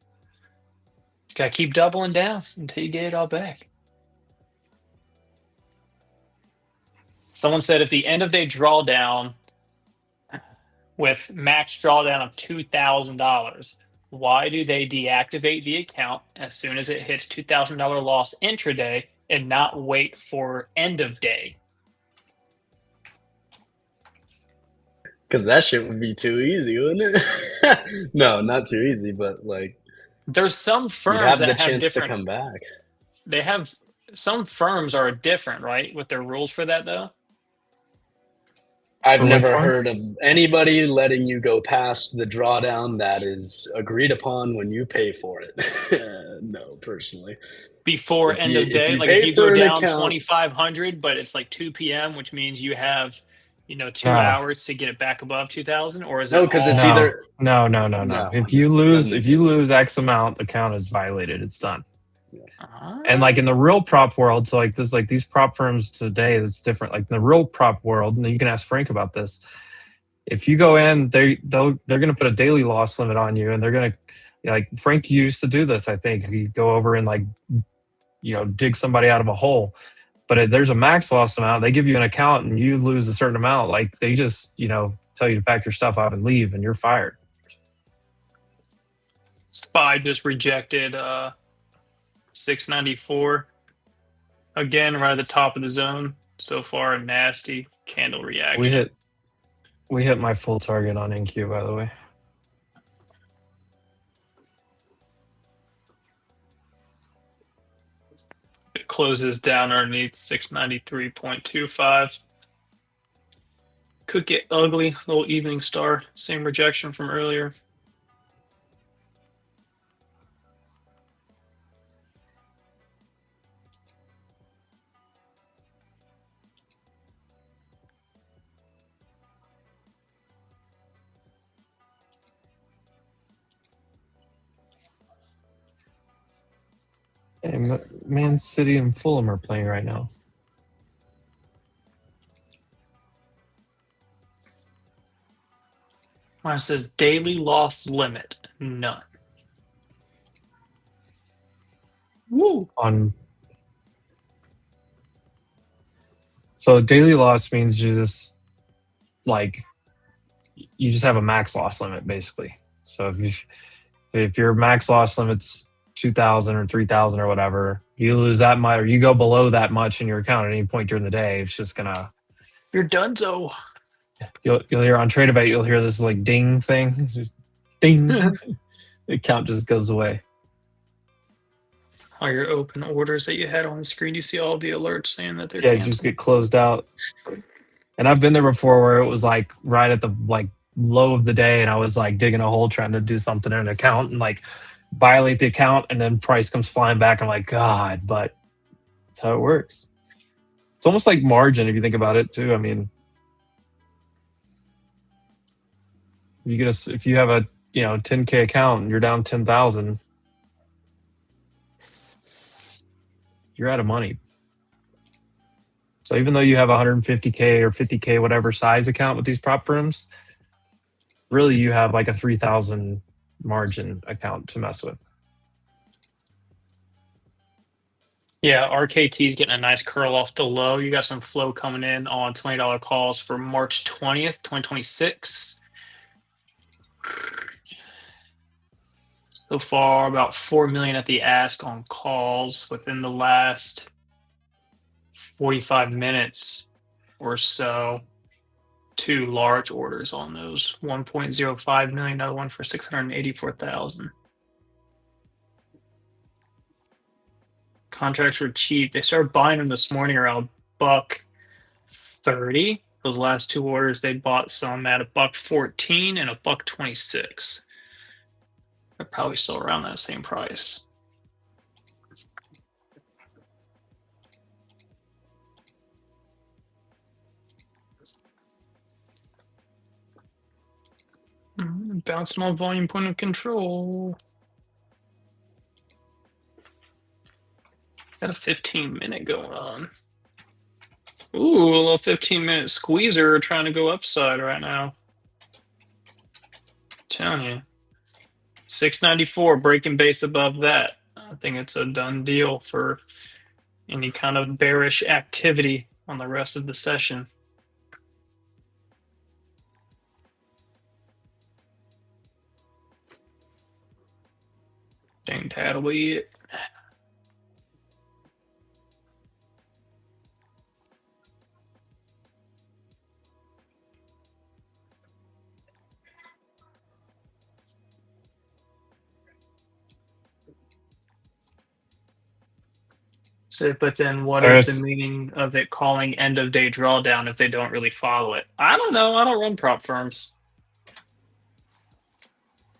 Just gotta keep doubling down until you get it all back. Someone said if the end of day drawdown with max drawdown of $2,000, why do they deactivate the account as soon as it hits $2,000 loss intraday and not wait for end of day? Because that shit would be too easy, wouldn't it? No, not too easy, but like There's some you firms have the that have chance to different. come back. They have some firms are different, right, with their rules for that though. I've For which never one? heard of anybody letting you go past the drawdown that is agreed upon when you pay for it. No, personally. Before If end you- of if day, you like pay if you for go an down account- 2,500, but it's like 2 p.m., which means you have 2 No. hours to get it back above 2,000, or is No, it because it's all- either No. No, If you doesn't lose X amount, the count is violated. It's done. Ah. And like in the real prop world, so like this, like these prop firms today, it's different. Like in the real prop world, and you can ask Frank about this. If you go in, they're going to put a daily loss limit on you, and they're going to, like Frank used to do this. I think you go over and like, dig somebody out of a hole. But if there's a max loss amount, they give you an account, and you lose a certain amount. Like they just, tell you to pack your stuff up and leave, and you're fired. SPY just rejected 694 again, right at the top of the zone. So far, a nasty candle reaction. We hit my full target on NQ, by the way. It closes down underneath 693.25. Could get ugly. Little evening star. Same rejection from earlier. Hey, Man City and Fulham are playing right now. Mine says daily loss limit. None. Woo. So daily loss means you just have a max loss limit, basically. So if your max loss limit's 2,000 or 3,000 or whatever, you lose that much or you go below that much in your account at any point during the day, it's just gonna. You're donezo. You'll hear on Tradeovate, you'll hear this like ding thing, just ding. The account just goes away. All your open orders that you had on the screen, you see all the alerts saying that they're Yeah, you canceled. just get closed out. And I've been there before where it was like right at the low of the day, and I was like digging a hole trying to do something in an account and like violate the account, and then price comes flying back. I'm like, God, but that's how it works. It's almost like margin if you think about it too. I mean, if you have a 10K account and you're down 10,000, you're out of money. So even though you have 150K or 50K, whatever size account with these prop firms, really you have like a 3,000 margin account to mess with. Yeah, RKT's getting a nice curl off the low. You got some flow coming in on $20 calls for March 20th, 2026. So far, about 4 million at the ask on calls within the last 45 minutes or so. 2 large orders on those. $1.05 million, another one for 684,000. Contracts were cheap. They started buying them this morning around $1.30. Those last 2 orders, they bought some at $1.14 and $1.26. They're probably still around that same price. Bouncing on volume point of control. Got a 15-minute going on. Ooh, a little 15-minute squeezer trying to go upside right now. Telling you. 694 breaking base above that. I think it's a done deal for any kind of bearish activity on the rest of the session. Think that'll be it. So, but then what is the meaning of it calling end of day drawdown if they don't really follow it? I don't know. I don't run prop firms.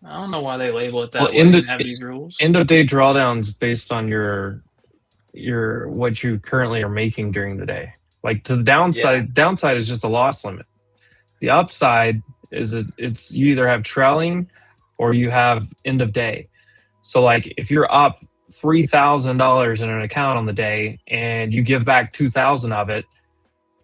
I don't know why they label it that way and have these rules. End of day drawdowns based on your what you currently are making during the day. Like to the downside, Yeah. downside is just a loss limit. The upside is it's you either have trailing or you have end of day. So like if you're up $3,000 in an account on the day and you give back 2,000 of it,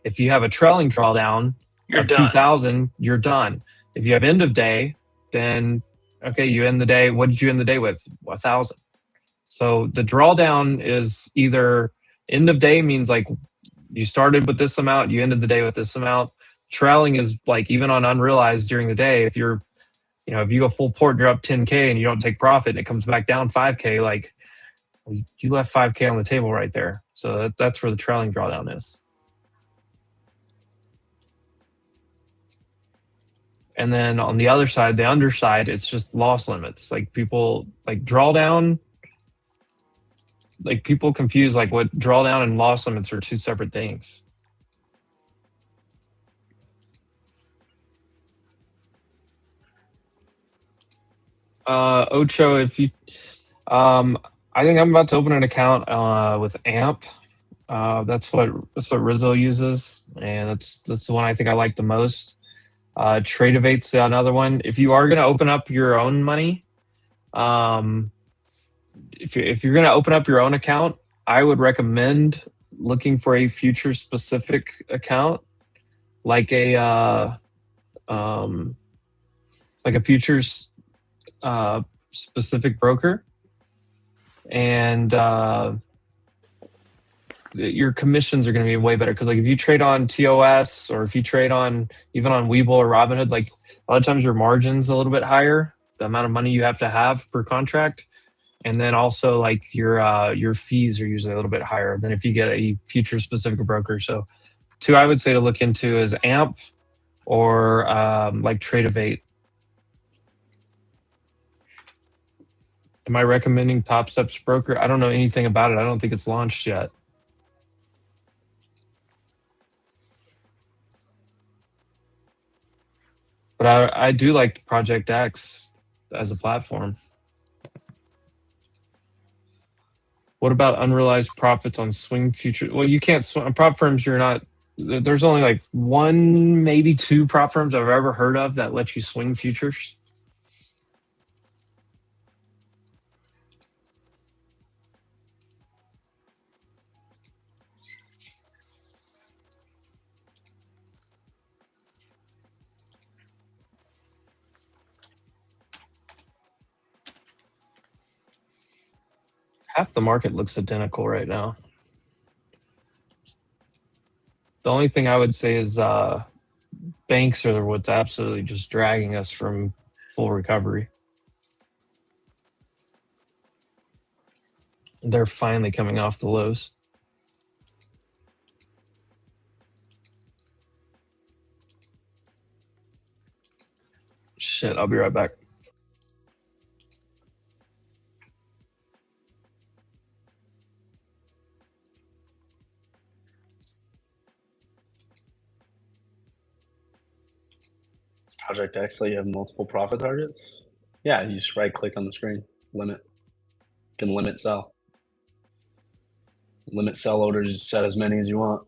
if you have a trailing drawdown of 2,000, you're done. If you have end of day, then okay, you end the day. What did you end the day with? 1,000. So the drawdown is either end of day means like you started with this amount, you ended the day with this amount. Trailing is like even on unrealized during the day, if you're You know, if you go full port, you're up 10K and you don't take profit and it comes back down 5K, like you left 5K on the table right there. So that's where the trailing drawdown is. And then on the other side, the underside, it's just loss limits. Like people like drawdown, like people confuse like what drawdown and loss limits are two separate things. Ocho, if you, I think I'm about to open an account with AMP. That's what Rizzo uses, and that's the one I think I like the most. Tradeovate's another one. If you are going to open up your own money, if you're going to open up your own account, I would recommend looking for a future specific account, like a futures specific broker, and your commissions are going to be way better. Because like if you trade on TOS or if you trade on even on Webull or Robinhood, like a lot of times your margin's a little bit higher, the amount of money you have to have per contract, and then also like your fees are usually a little bit higher than if you get a future specific broker. So two I would say to look into is AMP or like Tradeovate. Am I recommending Top Steps Broker? I don't know anything about it. I don't think it's launched yet. But I do like Project X as a platform. What about unrealized profits on swing futures? Well, you can't swing prop firms. You're not. There's only like one, maybe two prop firms I've ever heard of that let you swing futures. Half the market looks identical right now. The only thing I would say is banks are what's absolutely just dragging us from full recovery. They're finally coming off the lows. Shit, I'll be right back. Project X, you have multiple profit targets? Yeah, you just right click on the screen, limit. You can limit sell. Limit sell orders, set as many as you want.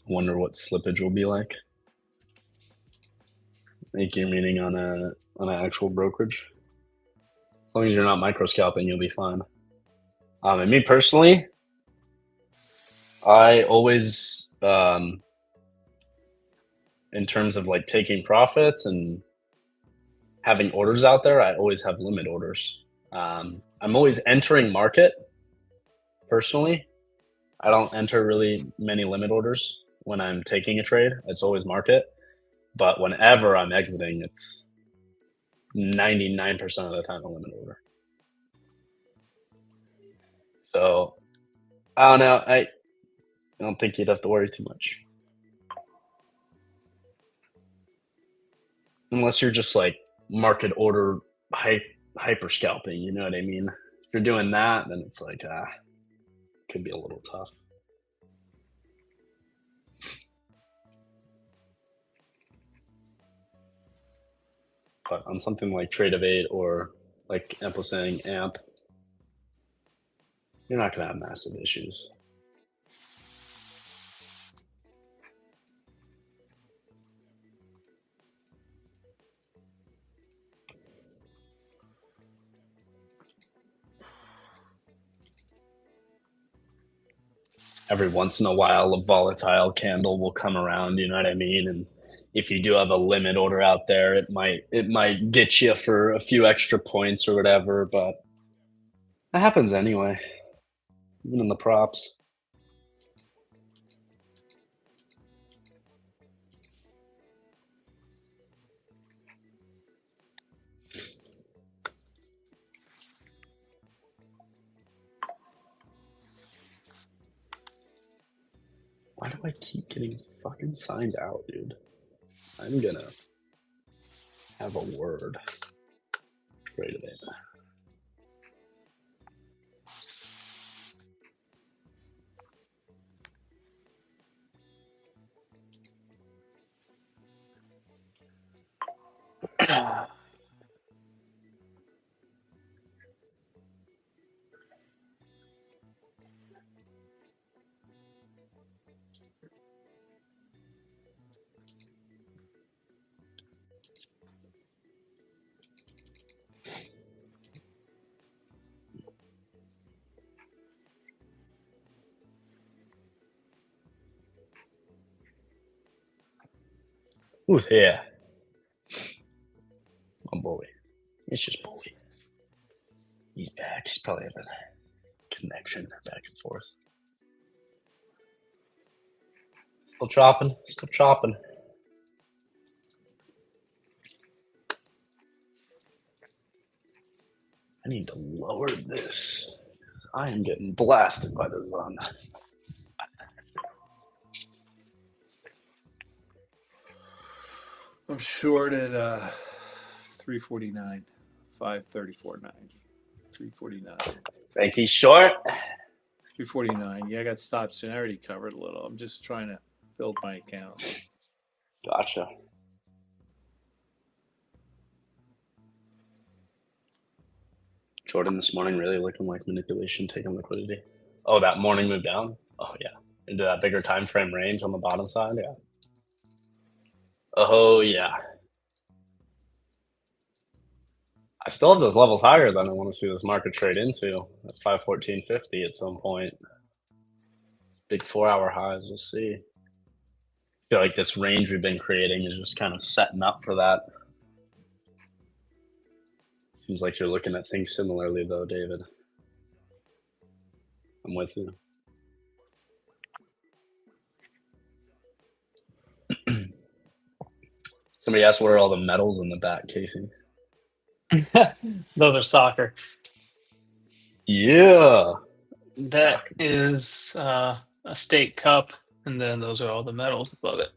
Wonder what slippage will be like. I think you're meaning on an actual brokerage. As long as you're not micro scalping, you'll be fine. And me personally, I always, in terms of like taking profits and having orders out there, I always have limit orders. I'm always entering market. Personally, I don't enter really many limit orders when I'm taking a trade. It's always market. But whenever I'm exiting, it's 99% of the time a limit order. So I don't know. I don't think you'd have to worry too much. Unless you're just like market order hyper scalping, you know what I mean? If you're doing that, then it's like, could be a little tough. But on something like Tradeovate or like Amp was saying, AMP, you're not going to have massive issues. every once in a while, a volatile candle will come around. You know what I mean? And if you do have a limit order out there, it might get you for a few extra points or whatever. But that happens anyway, even in the props. Why do I keep getting fucking signed out, dude? I'm gonna have a word. Wait a minute. Who's here? My boy. It's just bully. He's back. He's probably having a connection back and forth. Still chopping. Still chopping. I need to lower this. I am getting blasted by the sun. I'm short at 349, 534.90, 349, Think he's short? 349. Yeah, I got stops and I already covered a little. I'm just trying to build my account. Gotcha. Jordan this morning really looking like manipulation, taking liquidity. Oh, that morning move down? Oh, yeah. Into that bigger time frame range on the bottom side? Yeah. Oh, yeah. I still have those levels higher than I want to see this market trade into at 514.50 at some point. Big 4-hour highs, we'll see. I feel like this range we've been creating is just kind of setting up for that. Seems like you're looking at things similarly, though, David. I'm with you. Somebody asked where are all the medals in the back, Casey? Those are soccer. Yeah. That is a state cup, and then those are all the medals above it.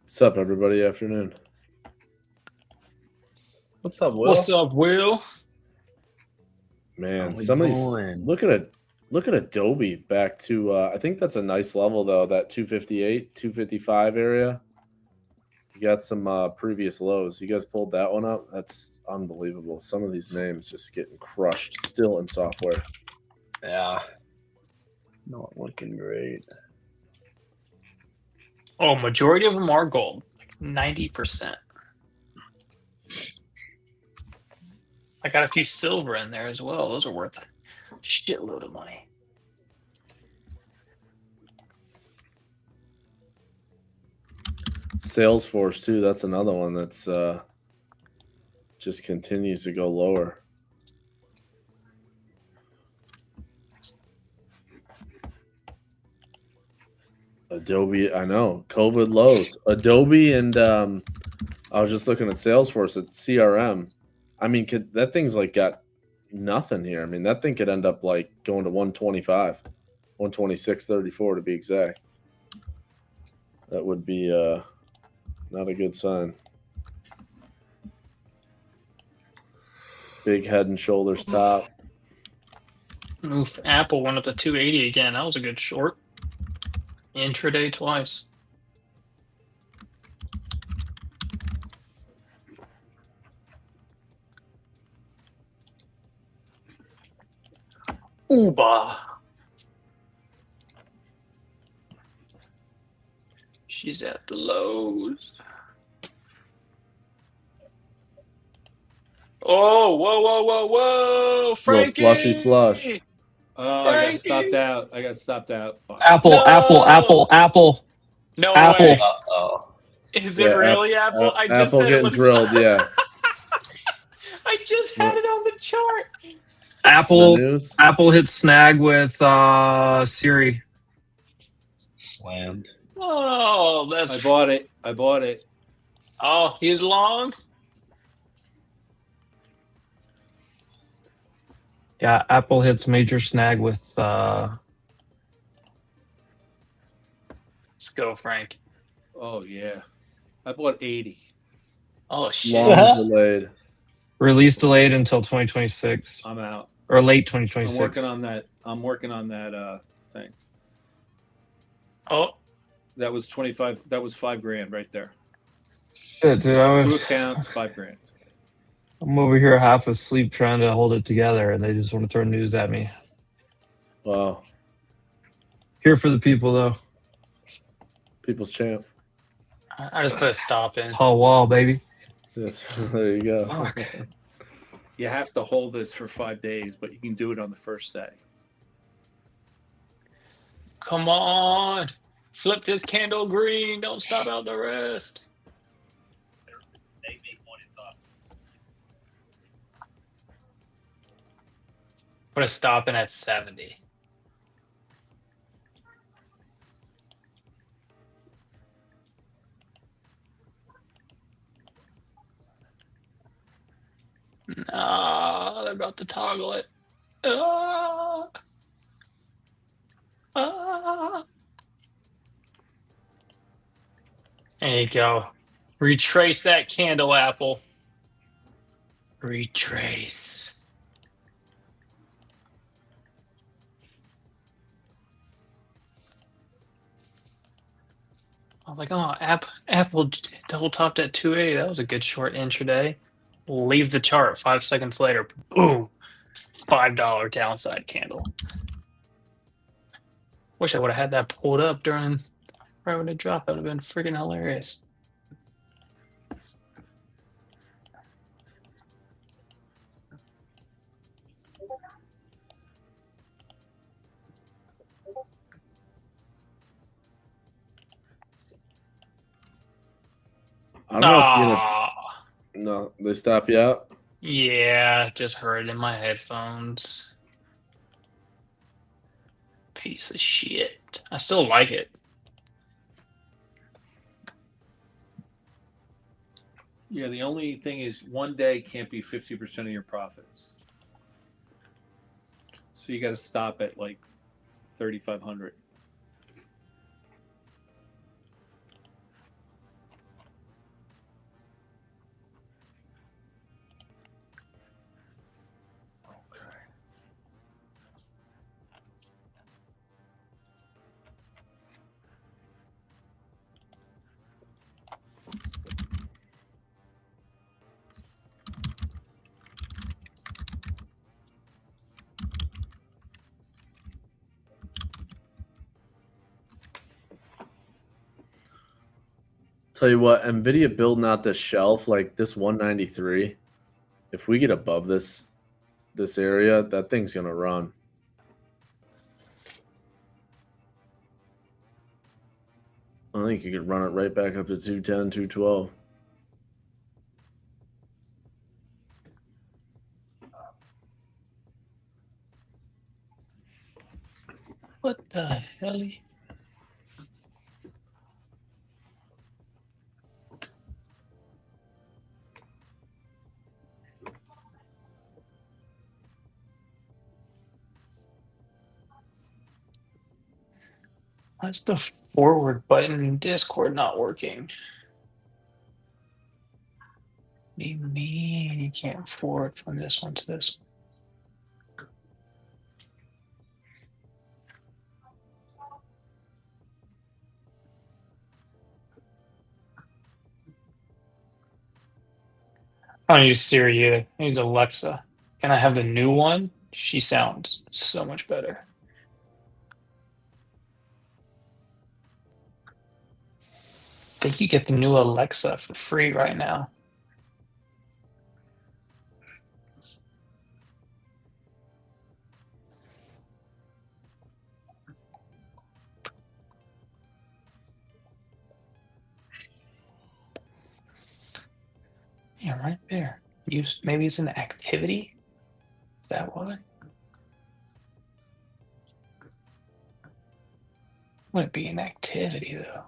What's up, everybody? Afternoon. What's up, Will? What's up, Will? Man, How we some of these doing? look at Adobe back to I think that's a nice level though, that 258, 255 area. You got some previous lows. You guys pulled that one up. That's unbelievable. Some of these names just getting crushed still in software. Yeah. Not looking great. Oh, majority of them are gold, like 90%. I got a few silver in there as well. Those are worth a shitload of money. Salesforce too. That's another one that's just continues to go lower. Adobe, I know, COVID lows. Adobe and I was just looking at Salesforce at CRM. I mean, that thing's like got nothing here. I mean, that thing could end up like going to 125, 126.34 to be exact. That would be not a good sign. Big head and shoulders top. Oof, Apple went up to 280 again. That was a good short. Intraday twice. Uba. She's at the lows. Oh, whoa, whoa, whoa, whoa, Frankie! flushy flush. Oh, I got Frankie! stopped out. I got stopped out. Fuck. Apple, apple, No! apple, apple, No apple. way. Oh, Is it Yeah, really Apple? I just Apple said it getting looks. drilled. Yeah. I just had it on the chart. The Apple, news. Apple hit snag with Siri. slammed. Oh, that's. I bought it. I bought it. Oh, he's long. Yeah, Apple hits major snag with Let's go, Frank. Oh yeah. I bought 80. Oh shit. Long delayed. release delayed until 2026 I'm out. or late I'm 2026. working on that. I'm working on that thing. Oh, That was 25. That was $5,000 right there. Shit, dude, Two accounts, $5,000. I'm over here half asleep trying to hold it together, and they just want to throw news at me. Wow. Here for the people, though. People's champ. I just put a stop in. Paul Wall, baby. Yes. There you go. Fuck. You have to hold this for 5 days, but you can do it on the first day. Come on. Flip this candle green. Don't stop out the rest. Put a stop in at 70. No, they're about to toggle it. Ah. Ah. There you go. Retrace that candle, Apple. Retrace. I was like, oh, Apple double topped at 280. That was a good short intraday. Leave the chart 5 seconds later. Boom. $5 downside candle. Wish I would have had that pulled up during right when it dropped. That would have been freaking hilarious. I don't know if you're gonna. Ah, No, they stop you out. yeah, just heard it in my headphones. Piece of shit. I still like it. Yeah, the only thing is one day can't be 50% of your profits. So you got to stop at like 3,500. Tell you what, Nvidia building out this shelf like this 193. If we get above this area, that thing's gonna run. I think you could run it right back up to 210, 212. What the hell? Why's the forward button in Discord not working? What do you mean you can't forward from this one to this one? I don't use Siri either. I use Alexa. Can I have the new one? She sounds So much better. I think you get the new Alexa for free right now. Yeah, right there. Maybe it's an activity. Is that why? Would it be an activity though?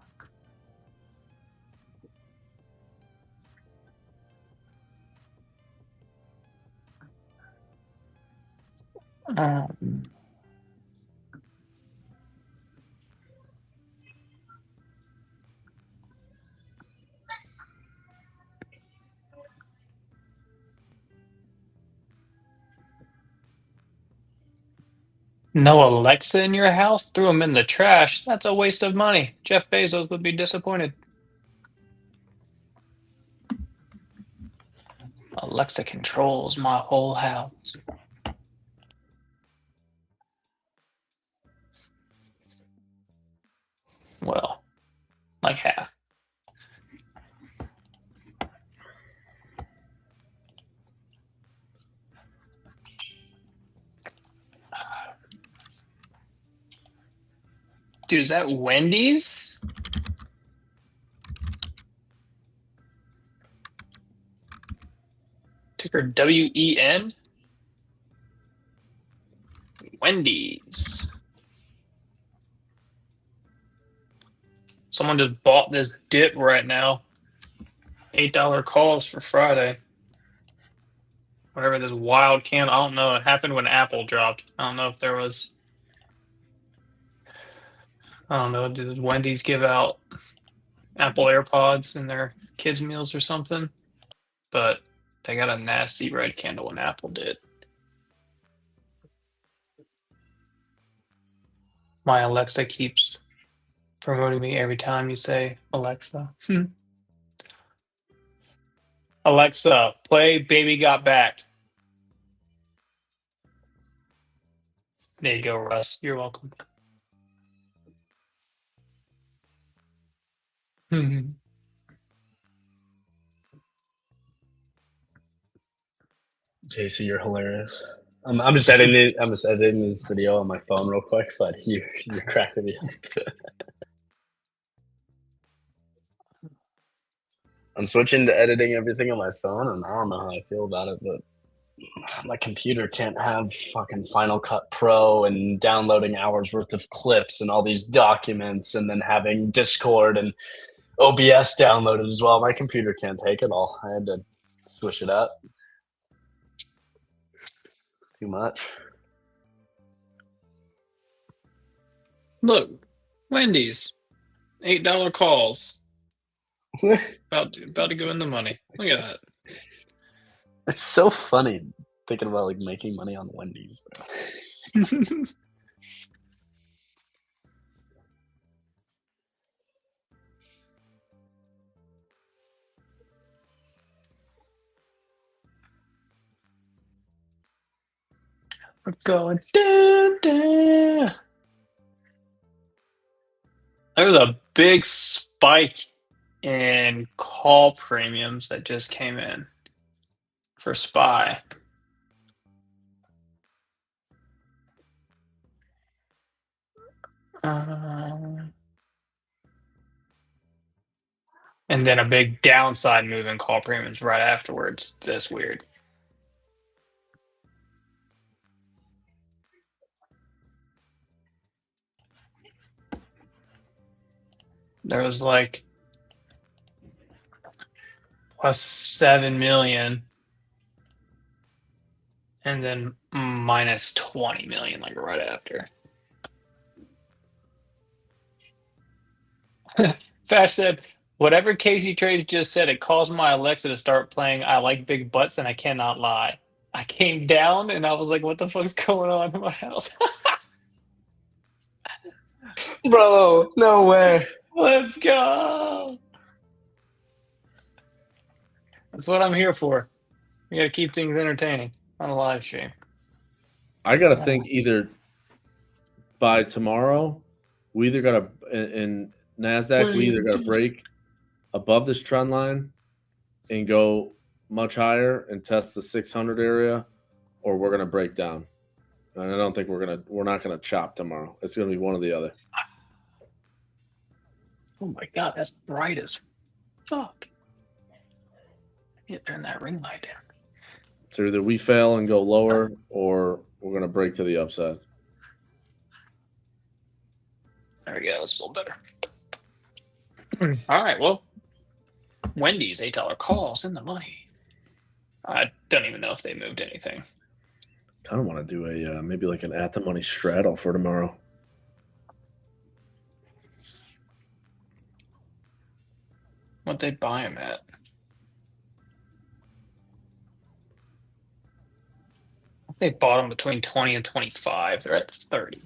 Um, No Alexa in your house? Threw them in the trash. That's a waste of money. Jeff Bezos would be disappointed. Alexa controls my whole house. Well, like half. Dude, is that Wendy's? Ticker WEN? Wendy's. Someone just bought this dip right now. $8 calls for Friday. Whatever this wild can, I don't know. It happened when Apple dropped. I don't know if there was. I don't know. Did Wendy's give out Apple AirPods in their kids' meals or something? But they got a nasty red candle when Apple did. My Alexa keeps promoting me every time you say Alexa. Alexa, play Baby Got Back. There you go, Russ. You're welcome. Casey, you're hilarious. I'm just editing. I'm just editing this video on my phone real quick, but you're cracking me up. I'm switching to editing everything on my phone, and I don't know how I feel about it, but my computer can't have fucking Final Cut Pro and downloading hours worth of clips and all these documents, and then having Discord and OBS downloaded as well. My computer can't take it all. I had to switch it up. Too much. Look, Wendy's, $8 calls. about to go in the money. Look at that. It's so funny thinking about like making money on Wendy's, bro. We're going dun, dun. There was a big spike in call premiums that just came in for SPY. And then a big downside move in call premiums right afterwards. That's weird. There was like plus 7 million and then minus 20 million like right after. Fash said, whatever Casey Trades just said, it caused my Alexa to start playing I Like Big Butts, and I cannot lie. I came down and I was like, what the fuck's going on in my house? Bro, no way. Let's go. That's what I'm here for. We got to keep things entertaining on a live stream. I gotta think either by tomorrow, we either gotta in Nasdaq, we either gotta break above this trend line and go much higher and test the 600 area, or we're gonna break down. And I don't think we're not gonna chop tomorrow. It's gonna be one or the other. Oh my god, that's bright as fuck. I need to turn that ring light down. So either we fail and go lower, or we're gonna break to the upside. There we go. It's a little better. All right. Well, Wendy's $8 calls in the money. I don't even know if they moved anything. Kind of want to do a maybe like an at the money straddle for tomorrow. What'd they buy them at? They bought them between 20 and 25. They're at 30.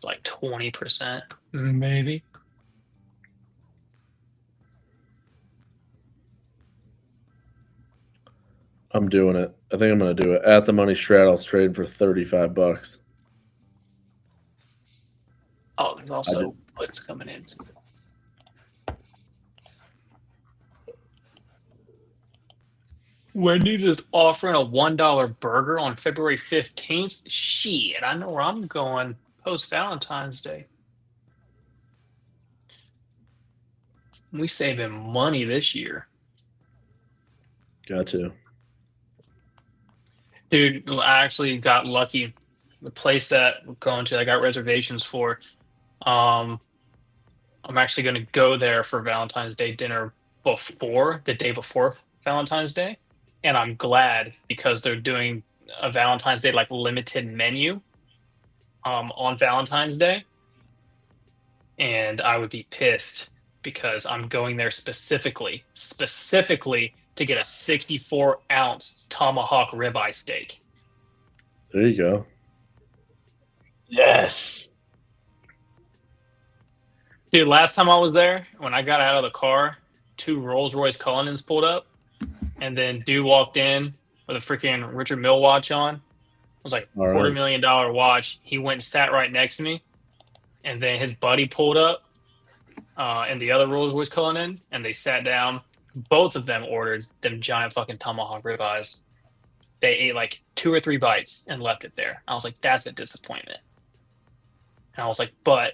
Like 20%, maybe. I'm doing it. I think I'm gonna do it. At the money straddles trade for $35. Oh, there's also puts coming in. Wendy's is offering a $1 burger on February 15th. Shit, I know where I'm going post Valentine's Day. We saving money this year. Got to. Dude, I actually got lucky. The place that we're going to, I got reservations for. I'm actually going to go there for Valentine's Day dinner the day before Valentine's Day. And I'm glad because they're doing a Valentine's Day like limited menu on Valentine's Day. And I would be pissed because I'm going there specifically to get a 64-ounce tomahawk ribeye steak. There you go. Yes. Dude, last time I was there, when I got out of the car, 2 Rolls-Royce Cullinans pulled up, and then dude walked in with a freaking Richard Mille watch on. It was like All right. $250,000 watch. He went and sat right next to me, and then his buddy pulled up and the other Rolls-Royce Cullinan, and they sat down. Both of them ordered them giant fucking tomahawk ribeyes. They ate like 2 or 3 bites and left it there. I was like, that's a disappointment. And I was like, but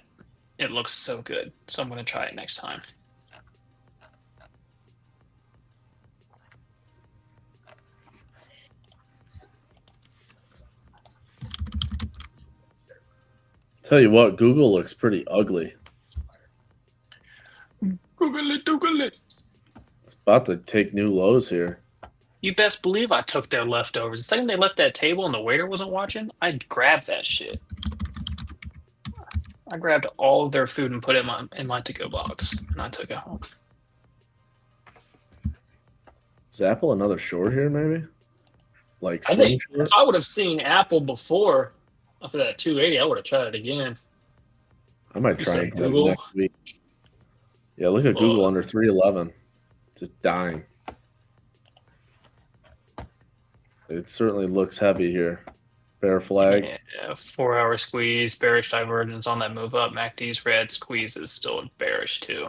it looks so good, so I'm going to try it next time. Tell you what, Google looks pretty ugly. Google it. It's about to take new lows here. You best believe I took their leftovers. The second they left that table and the waiter wasn't watching, I grabbed that shit. I grabbed all of their food and put it in my to-go box, and I took it home. Is Apple another short here, maybe? Like I swing think short? if I would have seen Apple before up at that 280, I would have tried it again. I might try say it Google? next week. Yeah, look at Google under 311. Just dying. It certainly looks heavy here. Bear flag. Yeah, 4-hour squeeze, bearish divergence on that move up. MACD's red squeeze is still bearish too.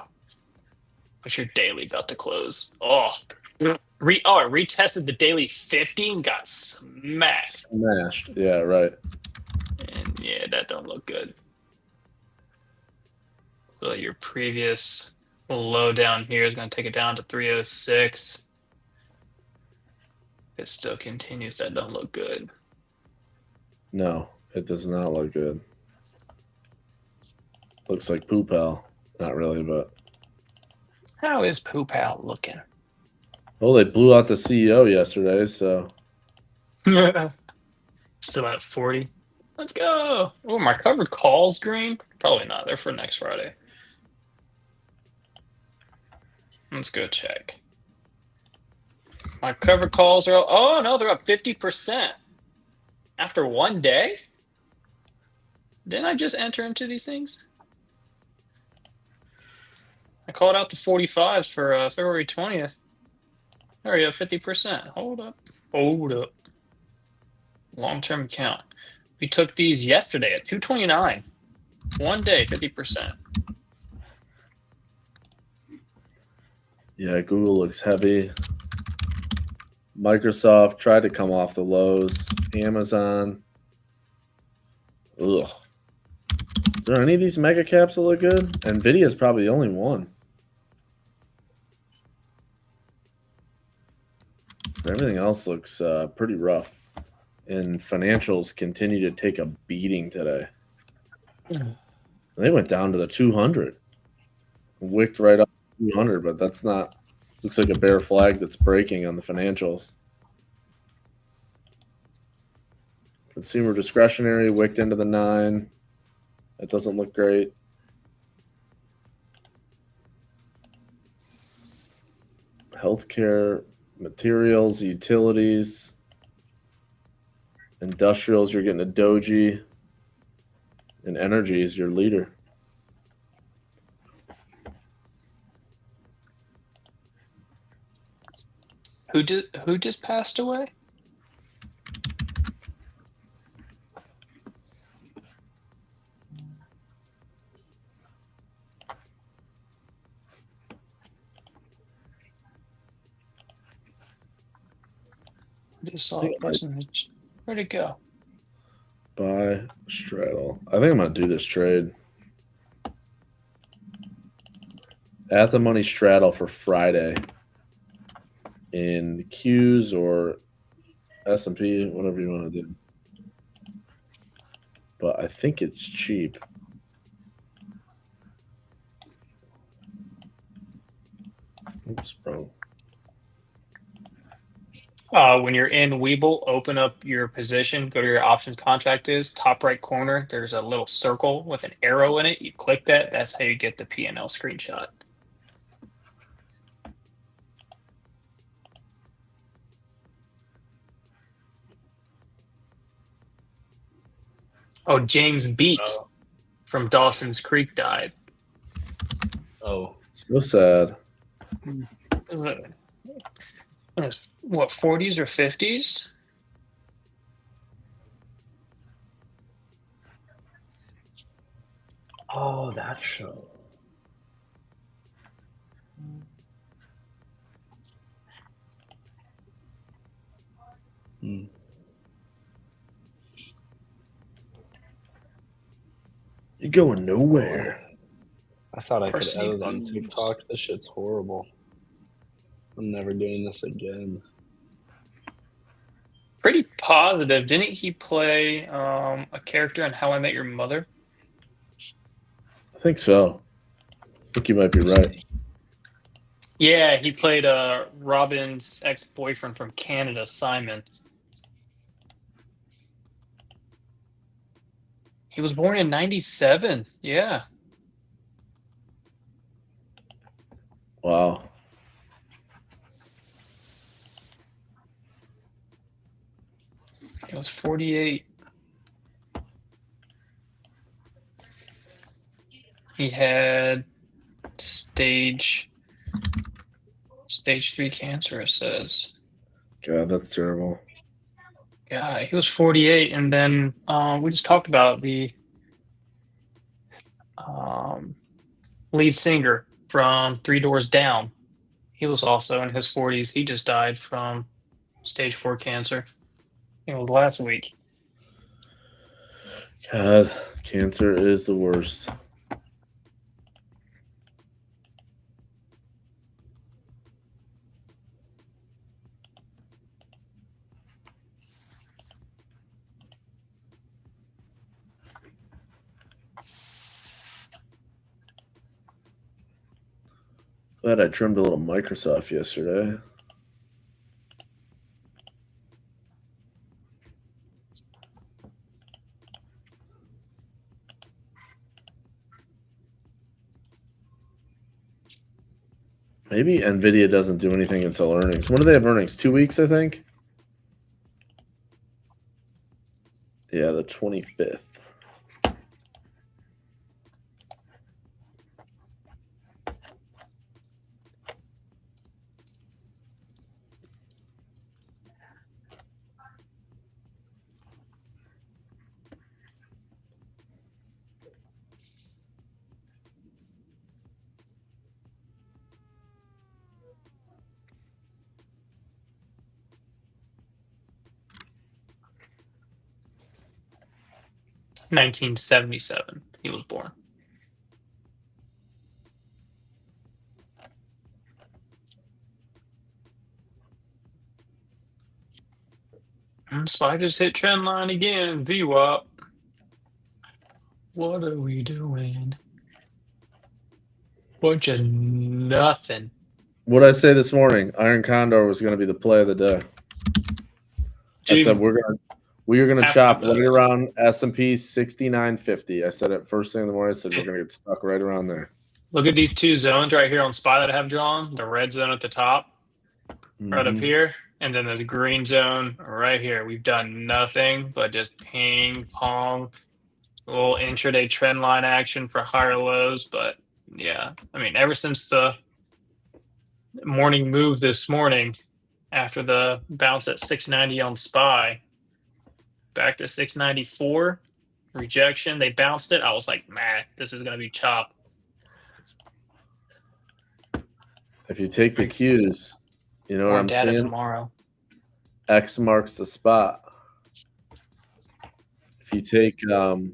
What's your daily about to close? It retested the daily 50 and got smacked. Smashed. Yeah, right. And yeah, that don't look good. So your previous low down here is going to take it down to 306. It still continues. That don't look good. No, it does not look good. Looks like poop hell. Not really, but. How is Poop Out looking? Oh, they blew out the CEO yesterday, so. Still at 40. Let's go. Oh, my covered calls green? Probably not. They're for next Friday. Let's go check. My covered calls are up. Oh, no, they're up 50%. After one day? Didn't I just enter into these things? I called out the 45s for February 20th. There you go, 50%. Hold up. long-term account. We took these yesterday at 229. 1 day, 50%. Yeah, Google looks heavy. Microsoft tried to come off the lows. Amazon. Ugh. Are there any of these mega caps that look good? Nvidia is probably the only one. Everything else looks pretty rough. And financials continue to take a beating today. They went down to the 200. Wicked right up 200, but that's not. Looks like a bear flag that's breaking on the financials. Consumer discretionary wicked into the 9. That doesn't look great. Healthcare, materials, utilities, industrials, you're getting a doji, and energy is your leader. Who just passed away? I just saw a person. Where'd it go? Buy straddle. I think I'm gonna do this trade. At the money straddle for Friday in the Qs or S&P, whatever you want to do. But I think it's cheap. Oops, bro. When you're in Webull, open up your position, go to your options contract is, top right corner, there's a little circle with an arrow in it. You click that, that's how you get the P&L screenshot. Oh, James Beak from Dawson's Creek died. Oh, So sad. What, 40s or 50s? oh, that show. Hmm. You're going nowhere. I thought I could Varsity edit on Blues. TikTok. This shit's horrible. I'm never doing this again. Pretty positive. Didn't he play a character in How I Met Your Mother? I think so. I think you might be right. Yeah, he played Robin's ex-boyfriend from Canada, Simon. He was born in 97. Yeah. Wow. He was 48. He had stage 3 cancer, it says. God, that's terrible. Yeah, he was 48, and then we just talked about the lead singer from Three Doors Down. He was also in his 40s. He just died from stage 4 cancer. It was last week. God, cancer is the worst. Glad I trimmed a little Microsoft yesterday. Maybe Nvidia doesn't do anything until earnings. When do they have earnings? 2 weeks, I think. Yeah, the 25th. 1977. He was born. And SPY just hit trend line again. VWAP. What are we doing? Bunch of nothing. What did I say this morning? Iron Condor was going to be the play of the day. I said we are gonna chop right around S&P 6950. I said it first thing in the morning. I said we're gonna get stuck right around there. Look at these two zones right here on SPY that I have drawn. The red zone at the top, right up here, and then the green zone right here. We've done nothing but just ping pong, a little intraday trend line action for higher lows. But yeah, I mean, ever since the morning move this morning, after the bounce at 690 on SPY, back to 694, rejection. They bounced it. I was like, man, this is gonna be chop. If you take the cues, you know what I'm saying? Tomorrow. X marks the spot. If you take hold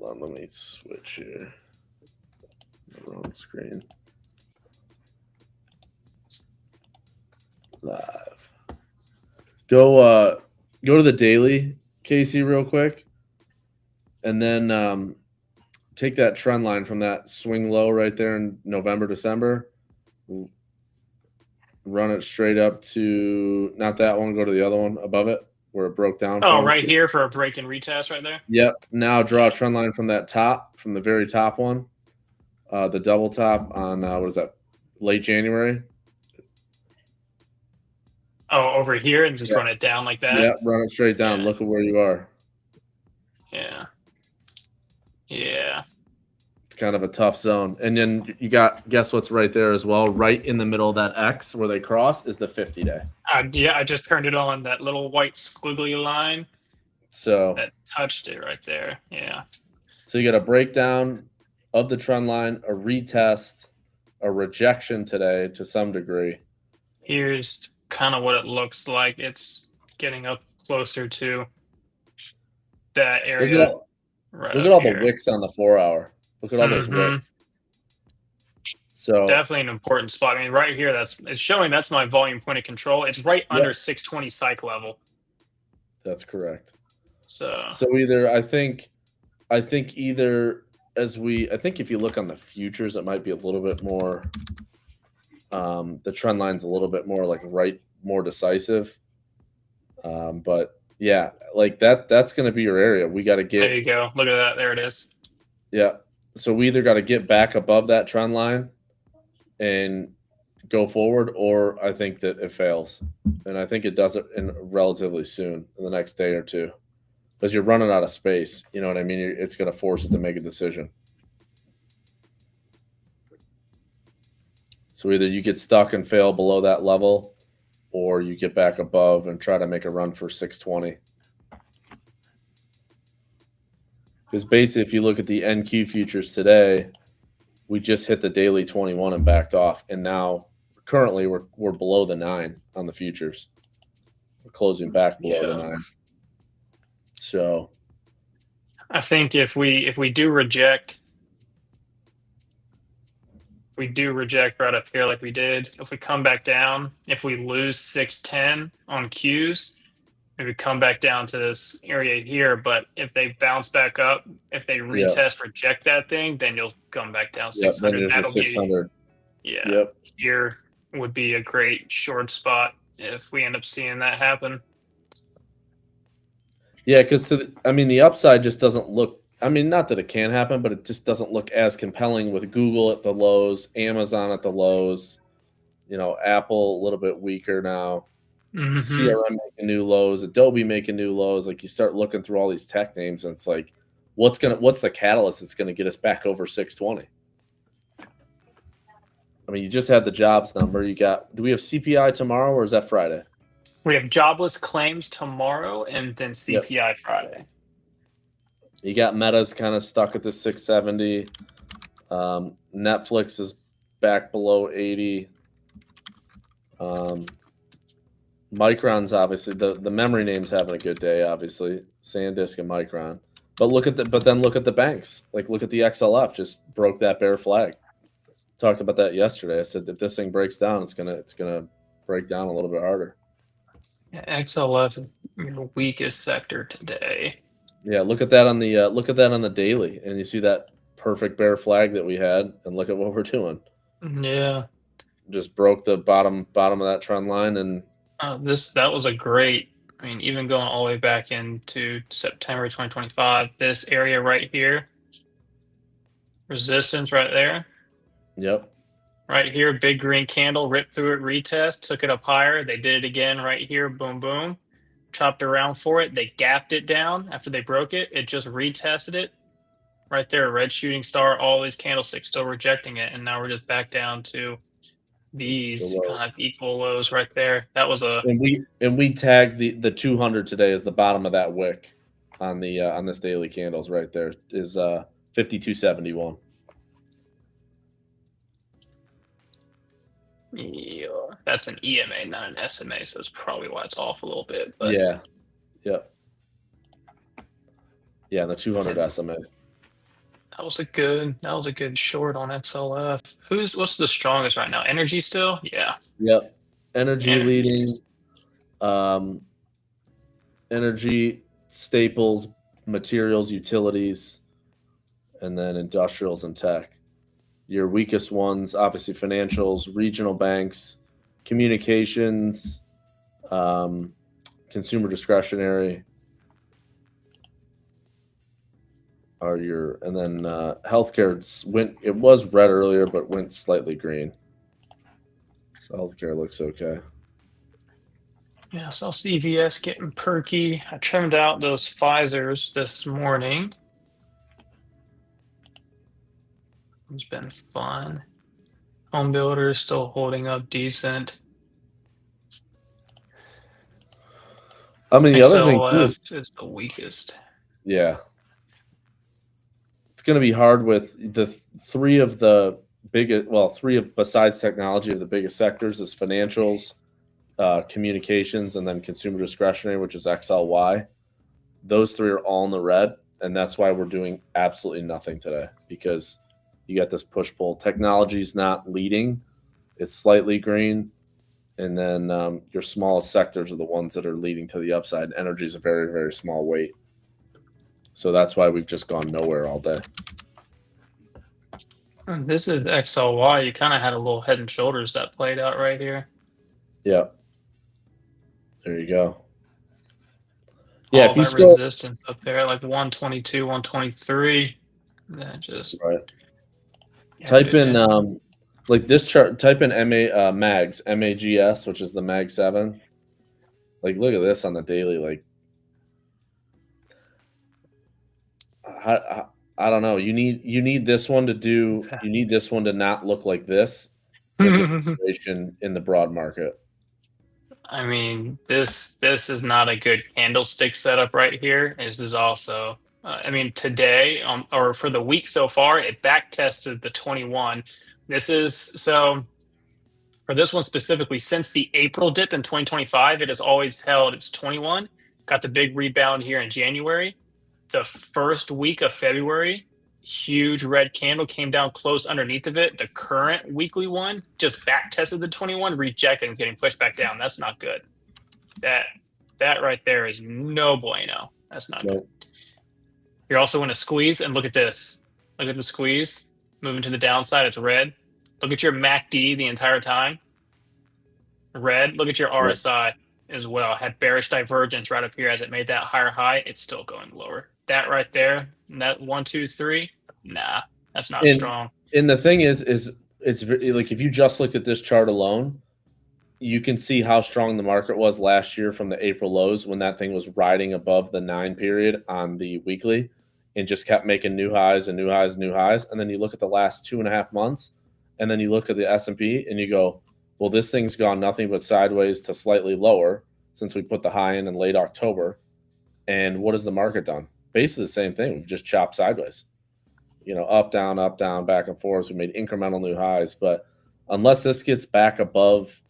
on, let me switch here. The wrong screen. Live. Go to the daily, Casey, real quick. And then take that trend line from that swing low right there in November, December. Run it straight up to not that one, go to the other one above it where it broke down. Oh, right here for a break and retest right there? Yep. Now draw a trend line from that top, from the very top one. The double top on what is that? Late January. Oh, over here and just run it down like that? Yeah, run it straight down. Yeah. Look at where you are. Yeah. Yeah. It's kind of a tough zone. And then you got, guess what's right there as well? Right in the middle of that X where they cross is the 50-day. Yeah, I just turned it on, that little white squiggly line. So that touched it right there. Yeah. So you got a breakdown of the trend line, a retest, a rejection today to some degree. Here's kind of what it looks like. It's getting up closer to that area. Look at all the wicks on the 4 hour. Look at all those wicks. So definitely an important spot. I mean, right here, it's showing that's my volume point of control. It's right under 620 psych level. That's correct. So either I think either I think if you look on the futures, it might be a little bit more. The trend line's a little bit more more decisive. But yeah, like that's going to be your area. We got to get. There you go. Look at that. There it is. Yeah. So we either got to get back above that trend line and go forward, or I think that it fails. And I think it does it relatively soon, in the next day or two, because you're running out of space. You know what I mean? It's going to force it to make a decision. So either you get stuck and fail below that level, or you get back above and try to make a run for 620. Because basically, if you look at the NQ futures today, we just hit the daily 21 and backed off. And now, currently, we're below the 9 on the futures. We're closing back below the 9. So I think if we do reject, right up here like we did. If we come back down, if we lose 610 on Qs, maybe come back down to this area here. But if they bounce back up, if they retest, reject that thing, then you'll come back down 600. That'll 600. Here would be a great short spot if we end up seeing that happen. Yeah, because the upside just doesn't look. I mean, not that it can happen, but it just doesn't look as compelling with Google at the lows, Amazon at the lows. Apple a little bit weaker now. CRM making new lows, Adobe making new lows. Like, you start looking through all these tech names, and it's like, what's the catalyst that's gonna get us back over 620? I mean, you just had the jobs number. Do we have CPI tomorrow, or is that Friday? We have jobless claims tomorrow, and then CPI Friday. You got Meta's kind of stuck at the 670. Netflix is back below 80. Micron's obviously the memory name's having a good day. Obviously, SanDisk and Micron. But then look at the banks. Like look at the XLF. Just broke that bear flag. Talked about that yesterday. I said if this thing breaks down, it's gonna break down a little bit harder. Yeah, XLF is your weakest sector today. Yeah, look at that on the daily, and you see that perfect bear flag that we had, and look at what we're doing. Yeah. Just broke the bottom of that trend line, and That was a great. I mean, even going all the way back into September 2025, this area right here, resistance right there, yep, right here, big green candle, ripped through it, retest, took it up higher. They did it again right here, boom, boom, chopped around for it. They gapped it down after they broke it. It just retested it right there, red shooting star, all these candlesticks still rejecting it. And now we're just back down to these kind of equal lows right there. That was a and we tagged the 200 today as the bottom of that wick on the on this daily candles right there is 5271. yeah, that's an EMA, not an SMA, so that's probably why it's off a little bit. But Yeah, yep, yeah, the 200 SMA. that was a good short on XLF. What's the strongest right now? Energy still? Yeah. Yep, energy Energy. leading, energy, staples, materials, utilities, and then industrials and tech. Your weakest ones, obviously, financials, regional banks, communications, consumer discretionary are your, and then healthcare went. It was red earlier, but went slightly green. So healthcare looks okay. Yeah, so CVS getting perky. I trimmed out those Pfizers this morning. It's been fun. Home builders still holding up decent. I mean, the other thing too is the weakest. Yeah, it's going to be hard with the three of the biggest. Well, three of besides technology of the biggest sectors is financials, communications, and then consumer discretionary, which is XLY. Those three are all in the red, and that's why we're doing absolutely nothing today because you got this push pull. Technology's not leading; it's slightly green, and then your smallest sectors are the ones that are leading to the upside. Energy is a very, very small weight, so that's why we've just gone nowhere all day. This is XLY. You kind of had a little head and shoulders that played out right here. Yeah. There you go. Yeah, All if you that still resistance up there at like 122, 123, that just right. Type in like this chart. Type in mags MAGS, which is the Mag 7. Like, look at this on the daily. Like, I don't know. You need this one to do. You need this one to not look like this. Look at the situation in the broad market. I mean, this is not a good candlestick setup right here. This is also, I mean, today or for the week so far, it back tested the 21. This is so for this one specifically, since the April dip in 2025, it has always held its 21. Got the big rebound here in January. The first week of February, huge red candle came down close underneath of it. The current weekly one just back tested the 21, rejected and getting pushed back down. That's not good. That right there is no bueno. That's not good. You're also in a squeeze, and look at this. Look at the squeeze. Moving to the downside, it's red. Look at your MACD the entire time. Red. Look at your RSI as well. Had bearish divergence right up here as it made that higher high. It's still going lower. That right there, that 1, 2, 3, nah, that's not strong. And the thing is it's like if you just looked at this chart alone, you can see how strong the market was last year from the April lows when that thing was riding above the 9 period on the weekly and just kept making new highs and new highs and new highs. And then you look at the last 2.5 months, and then you look at the S&P and you go, well, this thing's gone nothing but sideways to slightly lower since we put the high in late October. And what has the market done? Basically the same thing. We've just chopped sideways. Up, down, back and forth. We made incremental new highs. But unless this gets back above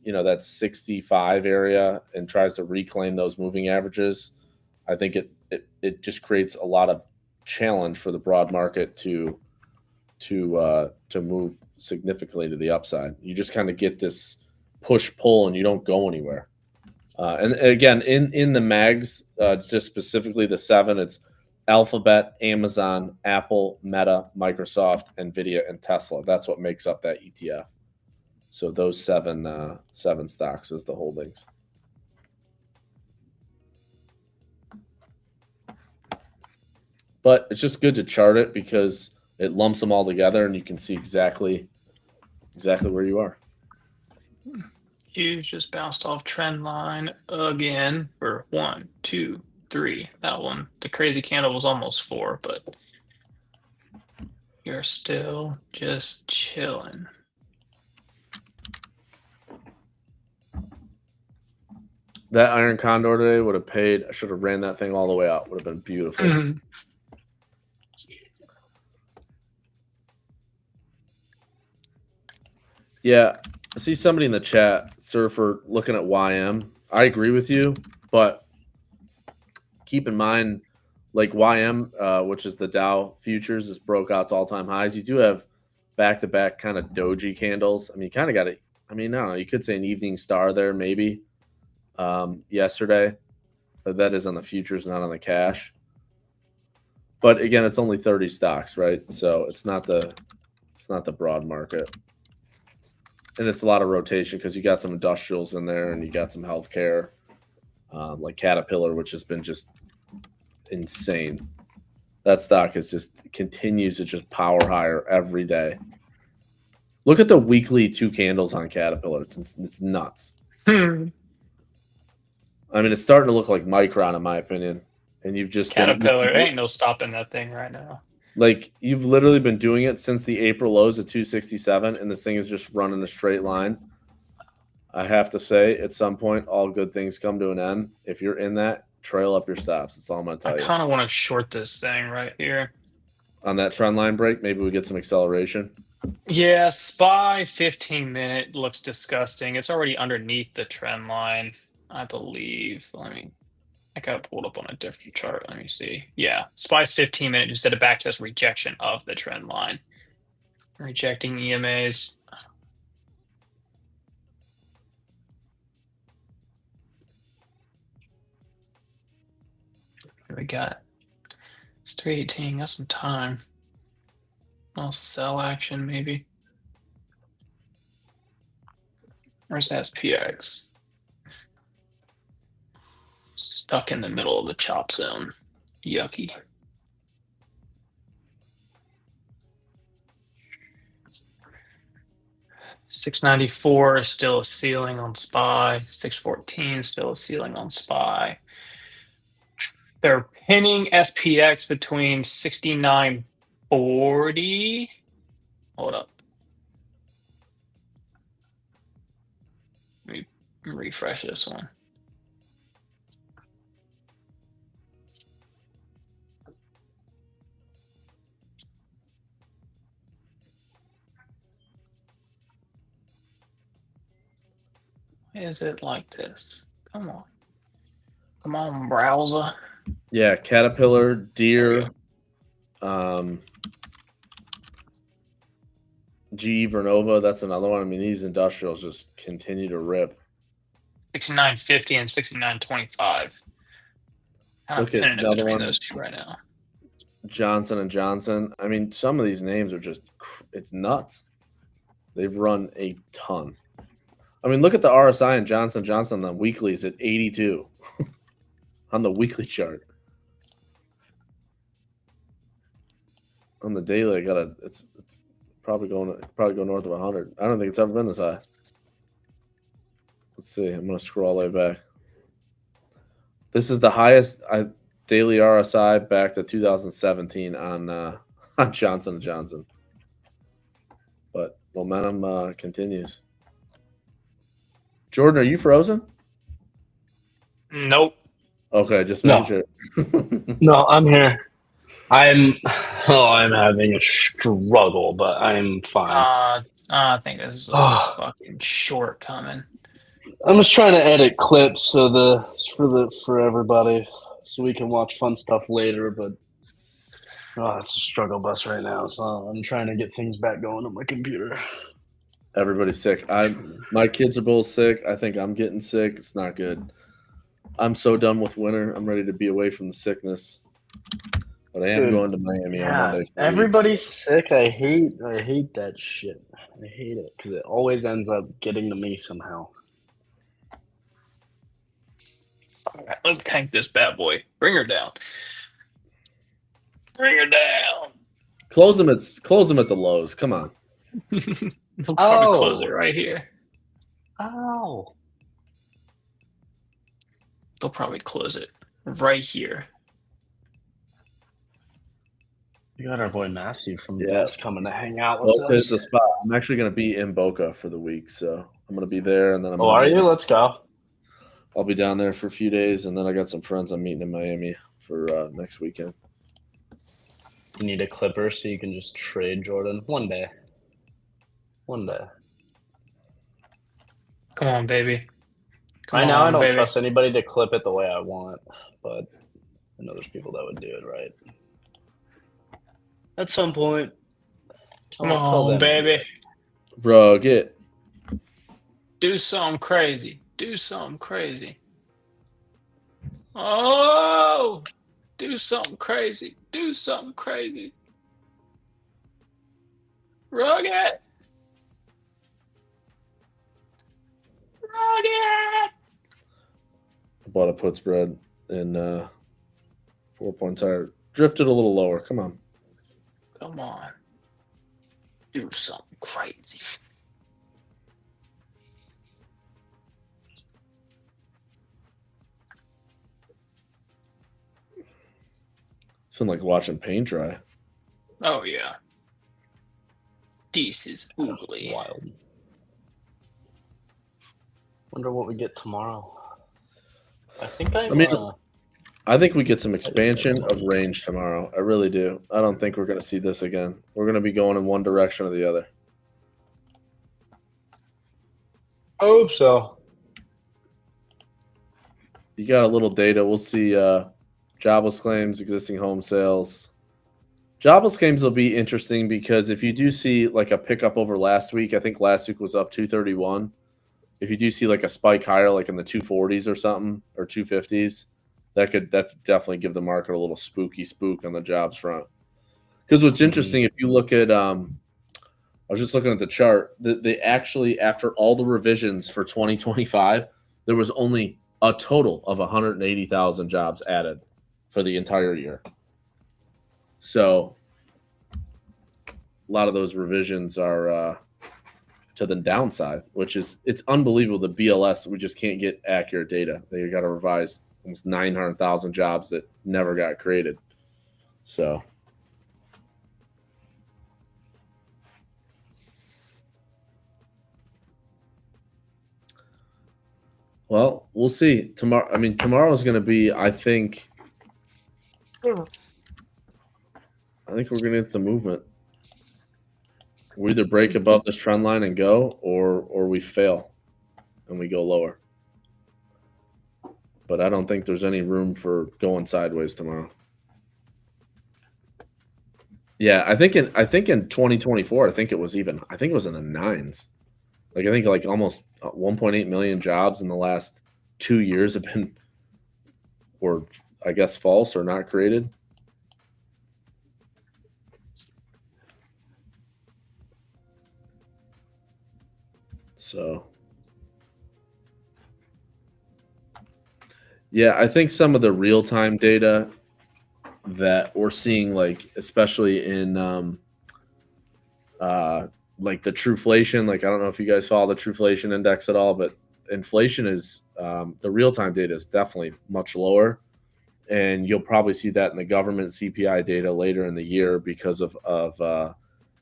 that 65 area and tries to reclaim those moving averages, I think it just creates a lot of challenge for the broad market to move significantly to the upside. You just kind of get this push pull and you don't go anywhere. And again, in the mags, just specifically the 7, it's Alphabet, Amazon, Apple, Meta, Microsoft, Nvidia, and Tesla. That's what makes up that ETF. So those seven stocks is the holdings. But it's just good to chart it because it lumps them all together and you can see exactly where you are. Hughes just bounced off trend line again for 1, 2, 3. That one, the crazy candle was almost 4, but you're still just chilling. That iron condor today would have paid. I should have ran that thing all the way out. Would have been beautiful. Mm-hmm. Yeah, I see somebody in the chat, Surfer, looking at YM. I agree with you, but keep in mind, like YM, which is the Dow futures, is broke out to all-time highs. You do have back-to-back kind of doji candles. I mean, you kind of got it. I mean, I don't know. You could say an evening star there maybe yesterday, but that is on the futures, not on the cash. But again, it's only 30 stocks, right? So it's not the broad market. And it's a lot of rotation because you got some industrials in there and you got some healthcare, like Caterpillar, which has been just insane. That stock is just continues to just power higher every day. Look at the weekly 2 candles on Caterpillar. It's nuts. I mean, it's starting to look like Micron, in my opinion. And you've just Caterpillar. Ain't no stopping that thing right now. Like, you've literally been doing it since the April lows at 267, and this thing is just running a straight line. I have to say, at some point, all good things come to an end. If you're in that, trail up your stops. That's all I'm going to tell you. I kind of want to short this thing right here. On that trend line break, maybe we get some acceleration. Yeah, SPY 15-minute looks disgusting. It's already underneath the trend line, I believe. I got it pulled up on a different chart. Let me see. Yeah, SPY's 15-minute just did a backtest rejection of the trend line. Rejecting EMAs. What do we got? It's 318. Got some time. I'll sell action maybe. Where's SPX? Stuck in the middle of the chop zone. Yucky. $694 is still a ceiling on SPY. 614 still a ceiling on SPY. They're pinning SPX between 69.40. Hold up. Let me refresh this one. Why is it like this? Come on. Come on, browser. Yeah, Caterpillar, Deere, GE Vernova, that's another one. I mean, these industrials just continue to rip. 69.50 and 69.25. Kind of Look at pinning it another between one. those two right now. Johnson & Johnson. I mean, some of these names are just, it's nuts. They've run a ton. I mean, look at the RSI and Johnson & Johnson on the weeklies at 82 on the weekly chart. On the daily, it's probably go north of 100. I don't think it's ever been this high. Let's see. I'm going to scroll all the way back. This is the highest daily RSI back to 2017 on Johnson & Johnson. But momentum continues. Jordan, are you frozen? Nope. Okay, just making sure. No, I'm here. I'm having a struggle, but I'm fine. I think this is a fucking short coming. I'm just trying to edit clips for everybody, so we can watch fun stuff later. But it's a struggle bus right now, so I'm trying to get things back going on my computer. Everybody's sick. My kids are both sick. I think I'm getting sick. It's not good. I'm so done with winter. I'm ready to be away from the sickness. But I am Dude, going to Miami on Monday. Everybody's sick. I hate that shit. I hate it because it always ends up getting to me somehow. All right, let's tank this bad boy. Bring her down. Bring her down. Close them at the lows. Come on. They'll probably close it right here. Oh. They'll probably close it right here. You got our boy Matthew from Vest coming to hang out with Boca is us. the spot. I'm actually going to be in Boca for the week, so I'm going to be there, and then I'm. Oh, are you? Let's go. I'll be down there for a few days, and then I got some friends I'm meeting in Miami for next weekend. You need a clipper so you can just trade Jordan one day. One day. Come on, baby. I don't trust anybody to clip it the way I want, but I know there's people that would do it right. At some point. Come on, baby. Bro, do something crazy. Do something crazy. Oh, do something crazy. Do something crazy. Rugged. I bought a put spread in 4 points higher. Drifted a little lower. Come on. Come on. Do something crazy. It's been like watching paint dry. Oh, yeah. This is ugly. Wild. Wonder what we get tomorrow. I think I think we get some expansion of range tomorrow. I really do. I don't think we're going to see this again. We're going to be going in one direction or the other. I hope so. You got a little data. We'll see jobless claims, existing home sales. Jobless claims will be interesting because if you do see like a pickup over last week, I think last week was up 231. If you do see like a spike higher, like in the 240s or something, or 250s, that could definitely give the market a little spook on the jobs front. Because what's interesting, if you look at, I was just looking at the chart, they actually, after all the revisions for 2025, there was only a total of 180,000 jobs added for the entire year. So a lot of those revisions are to the downside, which is, it's unbelievable. The BLS, we just can't get accurate data. They got to revise almost 900,000 jobs that never got created. So well, we'll see tomorrow. I mean, tomorrow's going to be, I think we're going to get some movement. We either break above this trend line and go, or we fail and we go lower. But I don't think there's any room for going sideways tomorrow. Yeah, I think in 2024, I think it was in the nines. Like I think like almost 1.8 million jobs in the last 2 years have been, or I guess false or not created. So, yeah, I think some of the real-time data that we're seeing, like especially in like the Truflation, like I don't know if you guys follow the Truflation index at all, but inflation is the real-time data is definitely much lower, and you'll probably see that in the government CPI data later in the year because of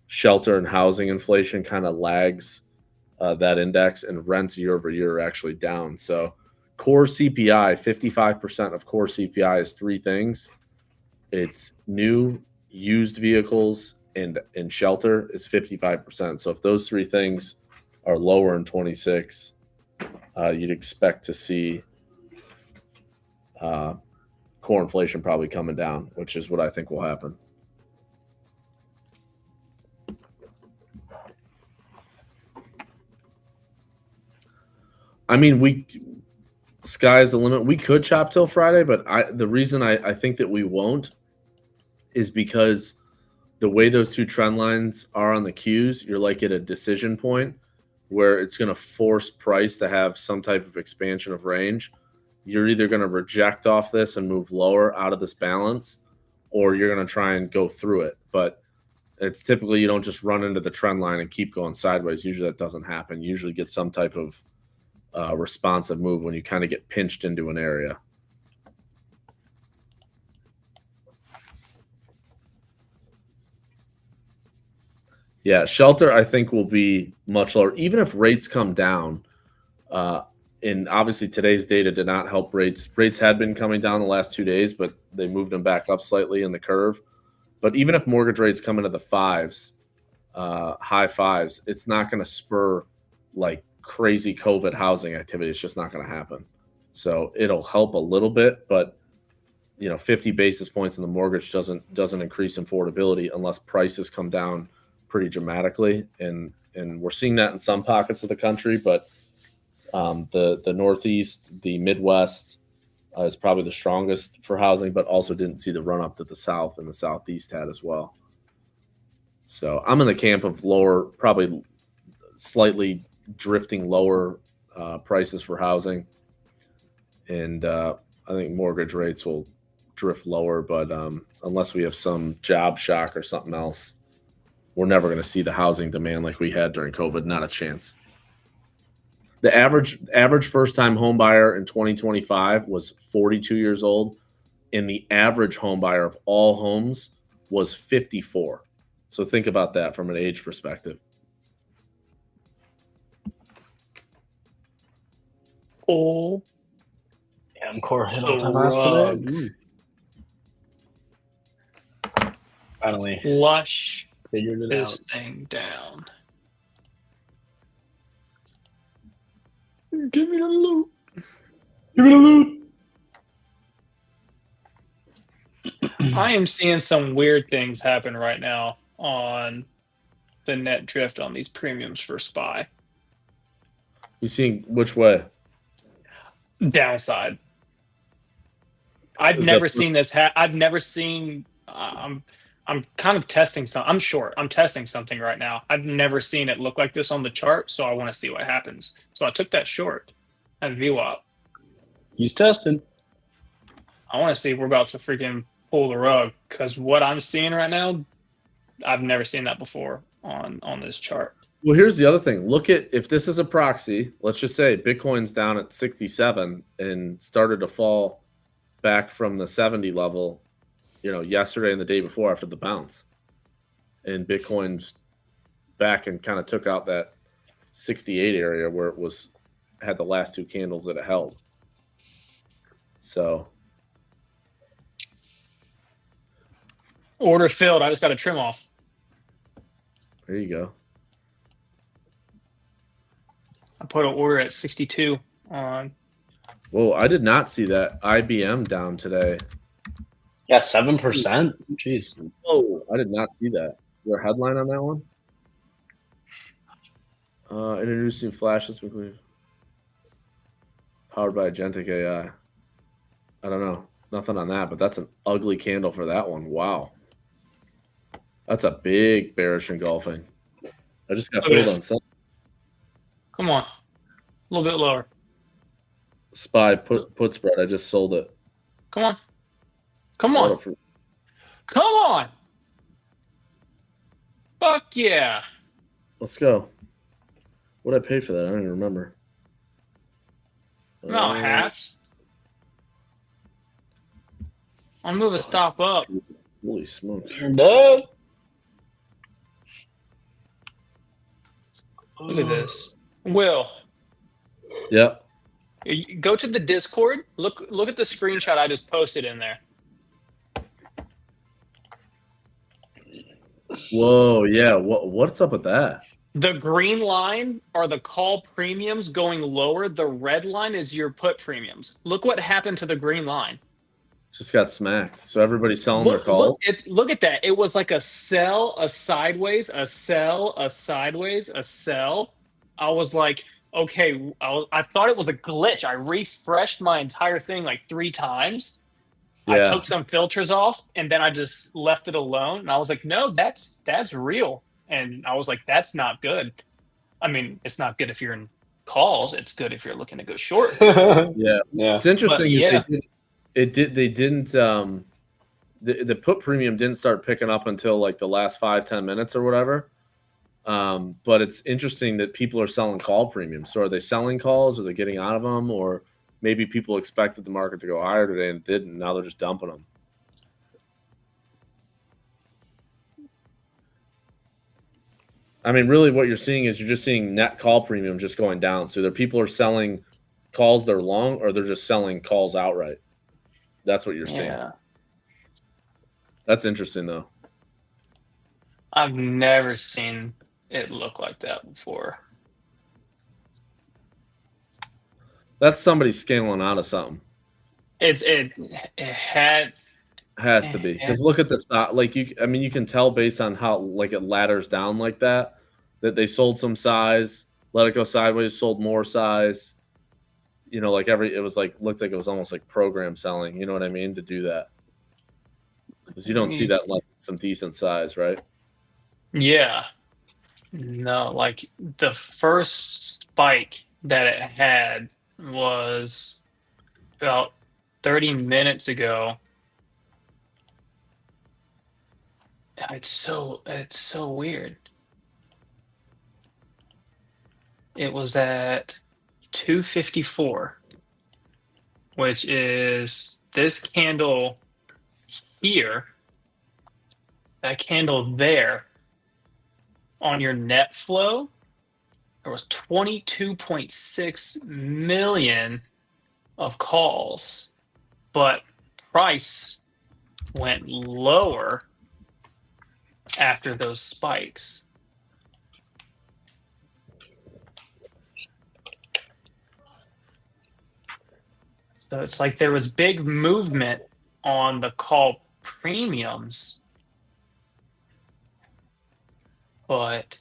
shelter and housing inflation kind of lags that index, and rents year over year are actually down. So core CPI, 55% of core CPI is three things. It's new, used vehicles, and shelter is 55%. So if those three things are lower in 26, you'd expect to see core inflation probably coming down, which is what I think will happen. I mean, sky's the limit. We could chop till Friday, but the reason I think that we won't is because the way those two trend lines are on the Qs, you're like at a decision point where it's going to force price to have some type of expansion of range. You're either going to reject off this and move lower out of this balance, or you're going to try and go through it. But it's typically you don't just run into the trend line and keep going sideways. Usually that doesn't happen. You usually get some type of responsive move when you kind of get pinched into an area. Yeah, shelter I think will be much lower, even if rates come down. And obviously today's data did not help rates. Rates had been coming down the last 2 days, but they moved them back up slightly in the curve. But even if mortgage rates come into the fives, high fives, it's not going to spur like crazy COVID housing activity. It's just not going to happen. So it'll help a little bit, but 50 basis points in the mortgage doesn't increase affordability unless prices come down pretty dramatically. And we're seeing that in some pockets of the country, but the Northeast, the Midwest is probably the strongest for housing, but also didn't see the run up that the South and the Southeast had as well. So I'm in the camp of lower, probably slightly drifting lower prices for housing. And I think mortgage rates will drift lower, but unless we have some job shock or something else, we're never going to see the housing demand like we had during COVID. Not a chance. The average first-time home buyer in 2025 was 42 years old, and the average home buyer of all homes was 54. So think about that from an age perspective. Oh, Amcor hit the all-time highs rug. today. Finally Flush figured it this out. thing down. Give me the loot. Give me the loot. I am seeing some weird things happen right now on the net drift on these premiums for SPY. You seeing which way? Downside. I've never seen this. I've never seen. I'm kind of testing some. I'm short. I'm testing something right now. I've never seen it look like this on the chart, so I want to see what happens. So I took that short at VWAP. He's testing. I want to see if we're about to freaking pull the rug, because what I'm seeing right now, I've never seen that before on this chart. Well, here's the other thing. Look at, if this is a proxy, let's just say Bitcoin's down at 67 and started to fall back from the 70 level, yesterday and the day before after the bounce. And Bitcoin's back and kind of took out that 68 area where it had the last two candles that it held. So Order filled. I just got a trim off. there you go. I put an order at 62 on. Whoa, I did not see that IBM down today. Yeah, 7%. Jeez. Whoa, I did not see that. Is there a headline on that one? Introducing flashes powered by agentic AI. I don't know. Nothing on that, but that's an ugly candle for that one. Wow. That's a big bearish engulfing. I just got filled on something. Come on. A little bit lower. SPY put spread. I just sold it. Come on. Come on. Come on. Fuck yeah. Let's go. What did I pay for that? I don't even remember. No, halves. I'll move a stop up. Holy smokes. No. Look at this. Will. Yep. Go to the Discord. Look at the screenshot I just posted in there. Whoa, yeah. What's up with that? The green line are the call premiums going lower. The red line is your put premiums. Look what happened to the green line. Just got smacked. So everybody's selling their Look, calls. look at that. It was like a sell, a sideways, a sell, a sideways, a sell. I was like, okay, I thought it was a glitch. I refreshed my entire thing like 3 times. I Yeah. took some filters off and then I just left it alone. And I was like, no, that's real. And I was like, that's not good. I mean, it's not good if you're in calls. It's good if you're looking to go short. Yeah. Yeah. It's interesting But, is yeah. they didn't the put premium didn't start picking up until like the last 5-10 minutes or whatever. But it's interesting that people are selling call premiums. So are they selling calls? Are they getting out of them? Or maybe people expected the market to go higher today and it didn't. Now they're just dumping them. I mean, really what you're seeing is you're just seeing net call premium just going down. So either people are selling calls they're long or they're just selling calls outright. That's what you're seeing. Yeah. That's interesting, though. I've never seen it look like that before. That's somebody scaling out of something. It had Has to be, because look at the stock. Like I mean, you can tell based on how like it ladders down like that they sold some size, let it go sideways, sold more size. You know, like it was like looked like it was almost like program selling. You know what I mean? To do that, because you don't see that unless it's some decent size, right? Yeah. No, like the first spike that it had was about 30 minutes ago. It's so weird. It was at 254, which is this candle here, that candle there. On your net flow, there was 22.6 million of calls, but price went lower after those spikes. So it's like there was big movement on the call premiums, but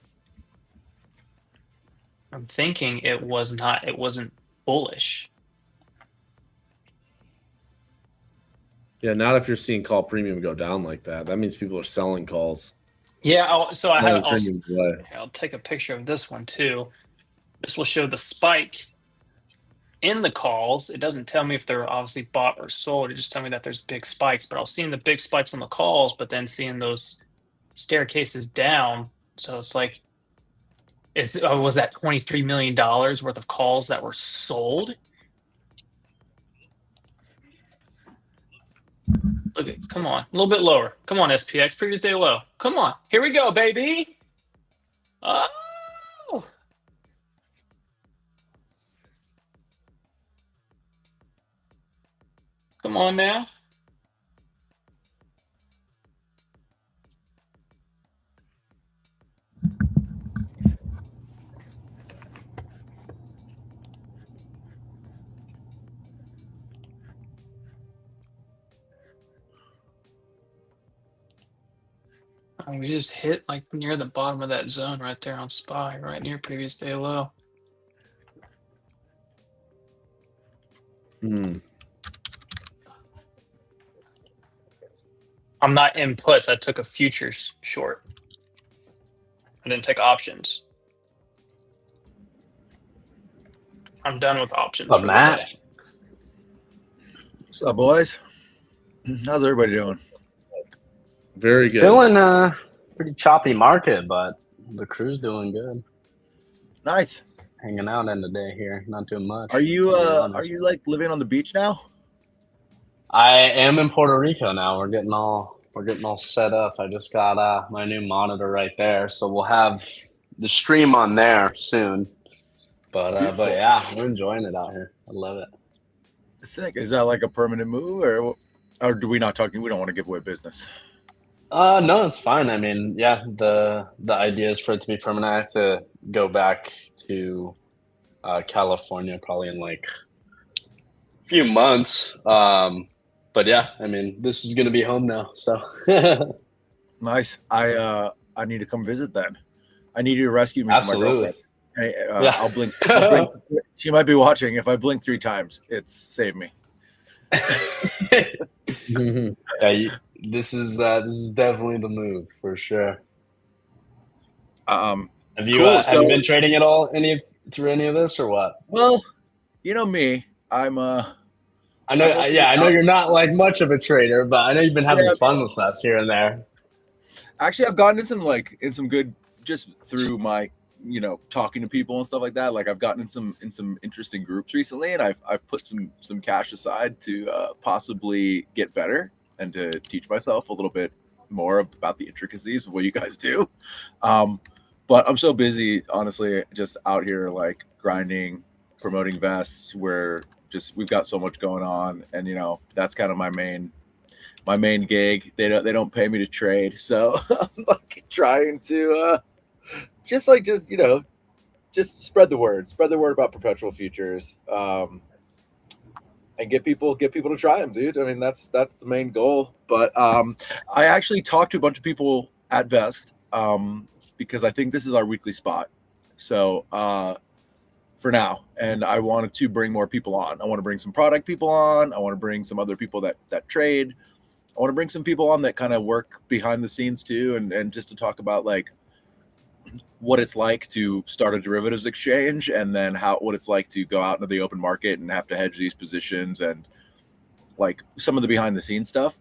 I'm thinking it wasn't bullish. Yeah, not if you're seeing call premium go down like that. That means people are selling calls. Yeah, Premiums away. I'll take a picture of this one too. This will show the spike in the calls. It doesn't tell me if they're obviously bought or sold. It just tells me that there's big spikes, but I'll see the big spikes on the calls, but then seeing those staircases down. So it's like, was that $23 million worth of calls that were sold? Look at, come on, a little bit lower. Come on, SPX, previous day low. Come on, here we go, baby. Oh. Come on now. And we just hit like near the bottom of that zone right there on SPY, right near previous day low. Hmm. I'm not in puts. I took a futures short. I didn't take options. I'm done with options for the day. What's up, boys? How's everybody doing? Very good. Feeling pretty choppy market, but the crew's doing good. Nice. Hanging out in the day here, not too much. Are you like living on the beach now? I am in Puerto Rico now. We're getting all set up. I just got my new monitor right there, so we'll have the stream on there soon. But yeah, we're enjoying it out here. I love it. Sick. Is that like a permanent move, or do we not talking? We don't want to give away business. No, it's fine. I mean, yeah, the idea is for it to be permanent. I have to go back to California probably in like a few months. But yeah, I mean, this is gonna be home now. So Nice. I need to come visit then. I need you to rescue me from my absolutely, girlfriend. Hey, yeah. I'll blink. I'll blink. She might be watching. If I blink 3 times, it's save me. Yeah, this is definitely the move for sure. Have you Cool. have you been trading at all through any of this or what? Well, you know me. I'm I know, I know you're not like much of a trader, but I know you've been having Yeah, fun with us here and there. actually I've gotten in some good just through my talking to people and stuff like that. Like I've gotten in some interesting groups recently, and I've put some cash aside to possibly get better and to teach myself a little bit more about the intricacies of what you guys do. But I'm so busy, honestly, just out here like grinding, promoting vests. Where we've got so much going on, and that's kind of my main gig. They don't pay me to trade, so I'm like trying to just spread the word about perpetual futures, and get people to try them, dude. I mean, that's the main goal. But I actually talked to a bunch of people at Vest, because I think this is our weekly spot. So for now, and I wanted to bring more people on. I want to bring some product people on. I want to bring some other people that trade. I want to bring some people on that kind of work behind the scenes too, and just to talk about like what it's like to start a derivatives exchange, and then what it's like to go out into the open market and have to hedge these positions, and like some of the behind the scenes stuff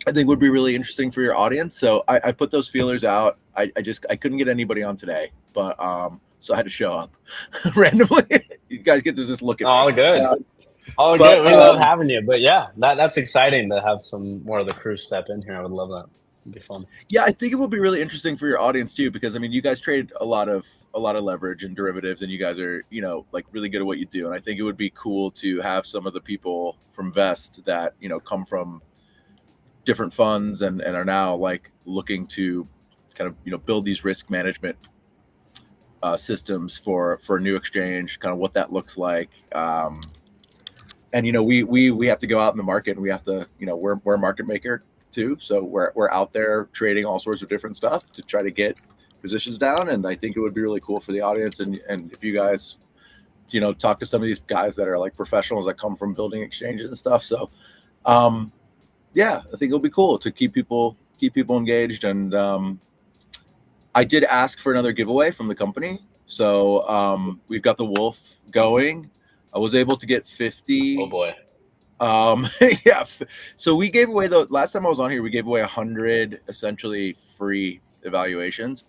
I think would be really interesting for your audience. So I put those feelers out. I couldn't get anybody on today, but so I had to show up randomly. You guys get to just look at all me. good. All good. We love having you. But yeah, that's exciting to have some more of the crew step in here. I would love that. It'd be fun. Yeah, I think it will be really interesting for your audience too, because I mean, you guys trade a lot of leverage and derivatives, and you guys are like really good at what you do. And I think it would be cool to have some of the people from Vest that come from different funds and are now like looking to kind of build these risk management systems for a new exchange, kind of what that looks like. And we have to go out in the market, and we have to we're a market maker too, so we're out there trading all sorts of different stuff to try to get positions down. And I think it would be really cool for the audience, and if you guys talk to some of these guys that are like professionals that come from building exchanges and stuff. So yeah, I think it'll be cool to keep people engaged. And I did ask for another giveaway from the company, so we've got the Wolf going. I was able to get 50. Oh boy. Yeah. So we gave away last time I was on here, we gave away 100 essentially free evaluations.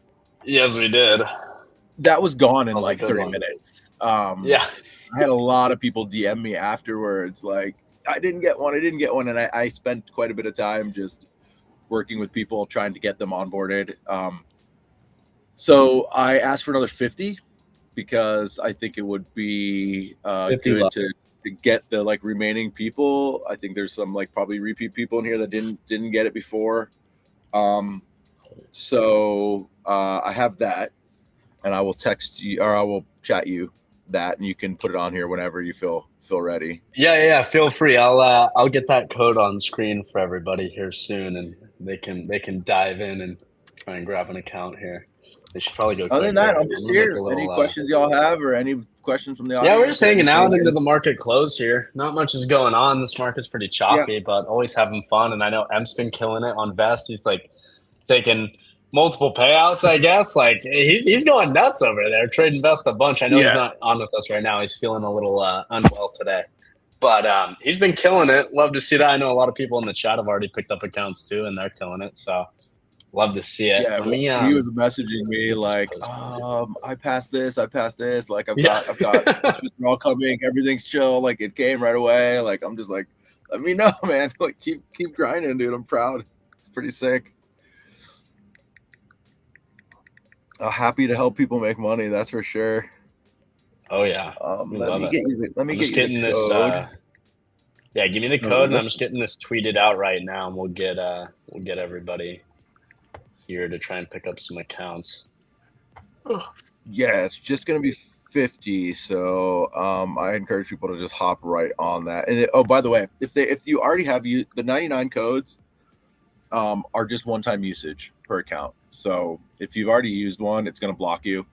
Yes, we did. That was gone in like 30 minutes. Yeah. I had a lot of people DM me afterwards, like, I didn't get one. And I spent quite a bit of time just working with people, trying to get them onboarded. So I asked for another 50 because I think it would be good to get the like remaining people. I think there's some like probably repeat people in here that didn't get it before. So I have that, and I will text you, or I will chat you that, and you can put it on here whenever you feel ready. Yeah. Feel free. I'll get that code on screen for everybody here soon, and they can dive in and try and grab an account here. They should probably go. Other than that, I'm just here. Any questions y'all have, or any questions from the audience? Yeah, we're just hanging out into the market close here. Not much is going on. This market's pretty choppy, but always having fun. And I know M's been killing it on Vest. He's like taking multiple payouts, I guess. Like he's going nuts over there, trading Vest a bunch. I know he's not on with us right now. He's feeling a little unwell today, but he's been killing it. Love to see that. I know a lot of people in the chat have already picked up accounts too, and they're killing it. So love to see it. Yeah, he was messaging me like, I passed this. Like I've got this withdrawal coming. Everything's chill. Like it came right away. Like I'm just like, let me know, man. Like keep grinding, dude. I'm proud. It's pretty sick. Happy to help people make money. That's for sure. Oh yeah. Let me get you the code. Yeah, give me the code, and I'm just getting this tweeted out right now, and we'll get everybody here to try and pick up some accounts. Yeah, it's just going to be 50. So I encourage people to just hop right on that. And oh, by the way, if you already have the 99 codes are just one-time usage per account. So if you've already used one, it's going to block you.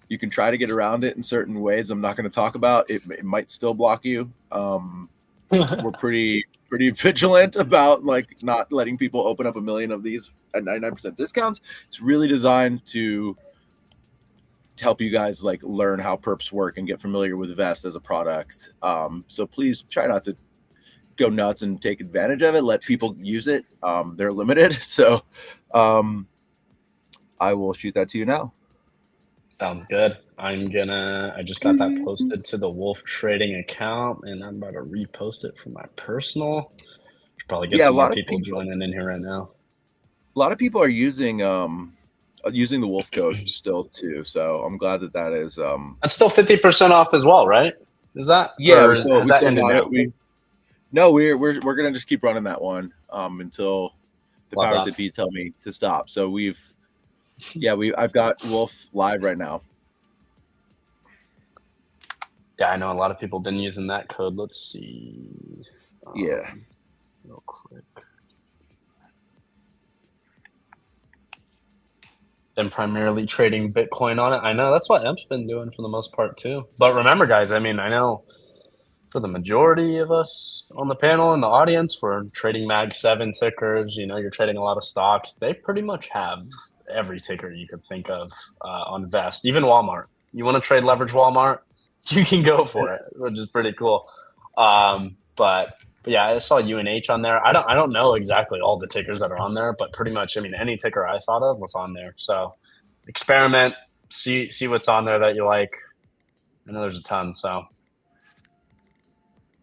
You can try to get around it in certain ways I'm not going to talk about. It might still block you. We're pretty vigilant about like not letting people open up 1 million of these at 99% discounts. It's really designed to help you guys like learn how perps work and get familiar with Vest as a product. So please try not to go nuts and take advantage of it. Let people use it. They're limited. So I will shoot that to you now. Sounds good. I just got that posted to the Wolf Trading account, and I'm about to repost it from my personal. Should probably get some more people joining in here right now. A lot of people are using the Wolf code still too, so I'm glad that is. That's still 50% off as well, right? Is that? Yeah, we still got it. We're gonna just keep running that one until the powers that be tell me to stop. So I've got Wolf live right now. Yeah, I know a lot of people have been using that code. Let's see. Real quick. Been primarily trading Bitcoin on it. I know that's what Emp's been doing for the most part too. But remember, guys, I mean, I know for the majority of us on the panel and the audience, we're trading Mag 7 tickers. You know, you're trading a lot of stocks. They pretty much have every ticker you could think of on Vest, even Walmart. You want to trade leverage Walmart? You can go for it, which is pretty cool. But yeah, I saw UNH on there. I don't know exactly all the tickers that are on there, but pretty much, I mean, any ticker I thought of was on there. So experiment, see what's on there that you like. I know there's a ton, so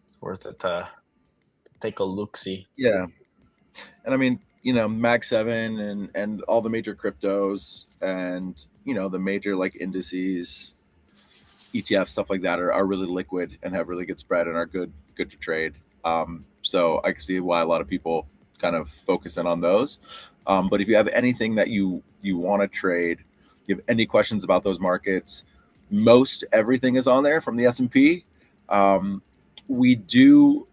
it's worth it to take a look-see. Yeah. And I mean, you know, Mag 7 and all the major cryptos and, you know, the major like indices, ETF, stuff like that are really liquid and have really good spread and are good to trade. So I can see why a lot of people kind of focus in on those. But if you have anything that you want to trade, you have any questions about those markets, most everything is on there from the S&P. We do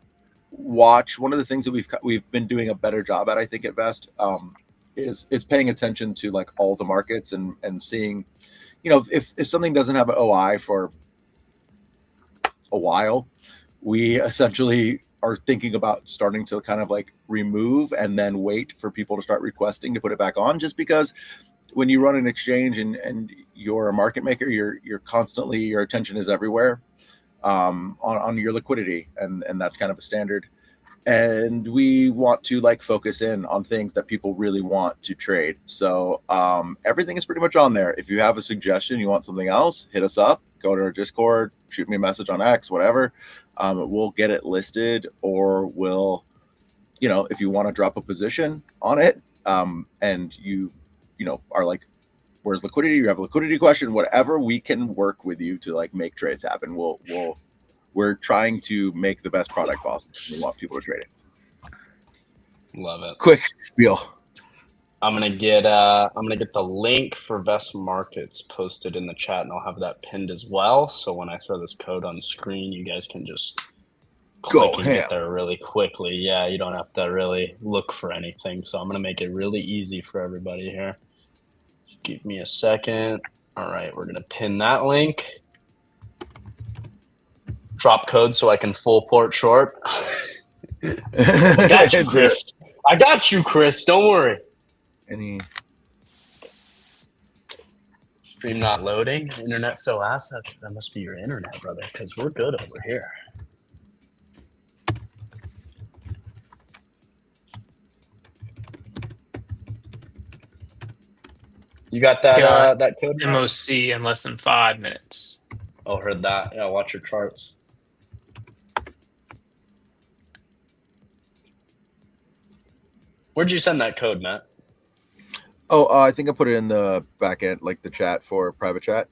watch. One of the things that we've been doing a better job at, I think, at Vest, is paying attention to like all the markets and seeing, you know, if something doesn't have an OI for a while, we essentially are thinking about starting to kind of like remove and then wait for people to start requesting to put it back on, just because when you run an exchange and you're a market maker, you're constantly, your attention is everywhere on your liquidity, and that's kind of a standard. And we want to like focus in on things that people really want to trade. So everything is pretty much on there. If you have a suggestion, you want something else, hit us up, go to our Discord, shoot me a message on X, whatever. We'll get it listed, or we'll, you know, if you want to drop a position on it and you know, are like, where's liquidity? You have a liquidity question, whatever, we can work with you to like make trades happen. We're trying to make the best product possible. We want people to trade it. Love it. Quick spiel. I'm gonna get the link for Vest Markets posted in the chat, and I'll have that pinned as well. So when I throw this code on screen, you guys can just click and get there really quickly. Yeah, you don't have to really look for anything. So I'm gonna make it really easy for everybody here. Just give me a second. All right, we're gonna pin that link. Drop code so I can full port short. I got you, Chris. I got you, Chris. Don't worry. Any stream not loading? Internet so ass. That must be your internet, brother, because we're good over here. You got that that code? MOC in less than 5 minutes. Oh, heard that. Yeah, watch your charts. Where'd you send that code, Matt? Oh, I think I put it in the back end, like the chat for private chat.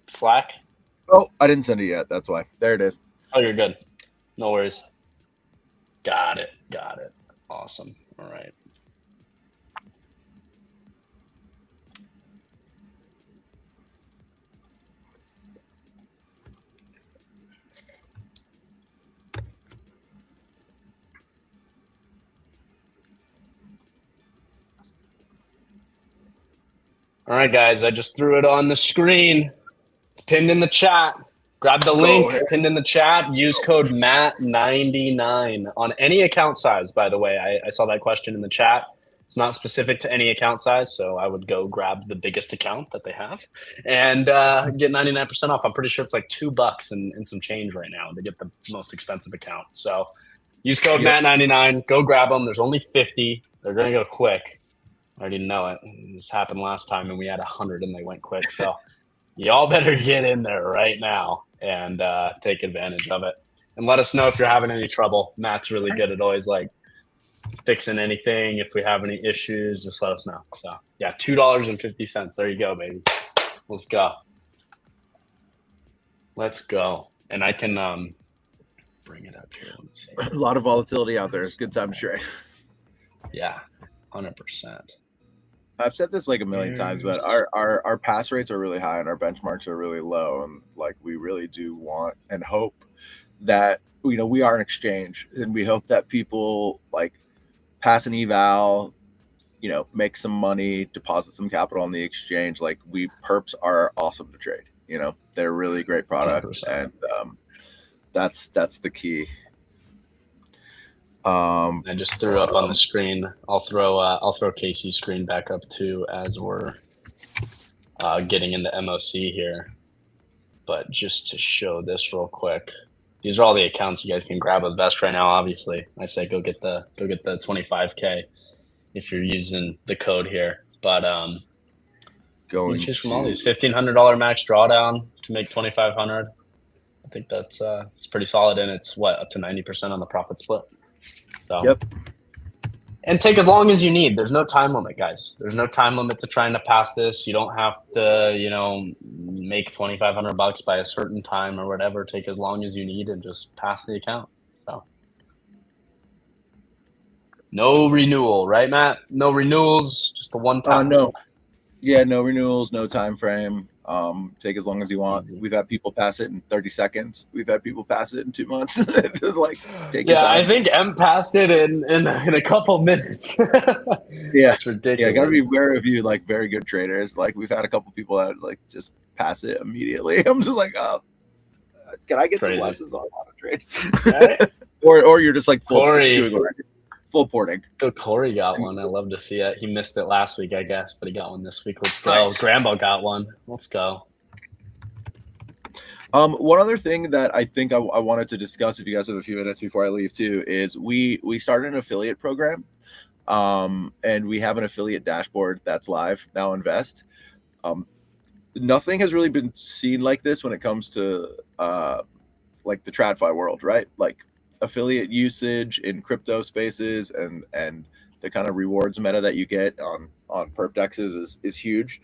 Slack? Oh, I didn't send it yet. That's why. There it is. Oh, you're good. No worries. Got it. Awesome. All right. All right, guys, I just threw it on the screen. It's pinned in the chat. Grab the link pinned in the chat. Use code MATT99 on any account size, by the way. I saw that question in the chat. It's not specific to any account size, so I would go grab the biggest account that they have and get 99% off. I'm pretty sure it's like $2 and some change right now to get the most expensive account. So use code MATT99. Go grab them. There's only 50. They're going to go quick. I already know it. This happened last time, and we had 100, and they went quick. So y'all better get in there right now and take advantage of it. And let us know if you're having any trouble. Matt's really good at always like fixing anything. If we have any issues, just let us know. So yeah, $2.50. There you go, baby. Let's go. Let's go. And I can bring it up here. A lot of volatility out there. It's a good time to trade. Yeah, 100%. I've said this like a million times, but our pass rates are really high and our benchmarks are really low. And like, we really do want and hope that, you know, we are an exchange, and we hope that people like pass an eval, you know, make some money, deposit some capital on the exchange. Like, perps are awesome to trade. You know, they're really great products, 100%. And that's the key. I just threw up on the screen. I'll throw Casey's screen back up too as we're getting into MOC here. But just to show this real quick, these are all the accounts you guys can grab with Vest right now. Obviously, I say go get the 25K if you're using the code here. But going choose from all these $1,500 max drawdown to make 2,500. I think that's it's pretty solid, and it's up to 90% on the profit split. So, yep. And take as long as you need. There's no time limit, guys. There's no time limit to trying to pass this. You don't have to, you know, make $2,500 by a certain time or whatever. Take as long as you need and just pass the account. So, no renewal, right, Matt? No renewals, just the one time. No. Yeah, no renewals, no time frame. Take as long as you want. We've had people pass it in 30 seconds. We've had people pass it in 2 months. It's just like, take your time. I think M passed it in a couple minutes. Yeah, it's ridiculous. Yeah, gotta be wary of you, like very good traders. Like, we've had a couple people that like just pass it immediately. I'm just like, oh, can I get some lessons on how to trade? Right. or you're just like full porting. Go, Corey got one. I love to see it. He missed it last week, I guess, but he got one this week. Let's go. Nice. Grambo got one. Let's go. One other thing that I think I wanted to discuss, if you guys have a few minutes before I leave too, is we started an affiliate program, and we have an affiliate dashboard that's live now on Vest. Nothing has really been seen like this when it comes to like the TradFi world, right? Like, affiliate usage in crypto spaces and the kind of rewards meta that you get on perp dexes is huge.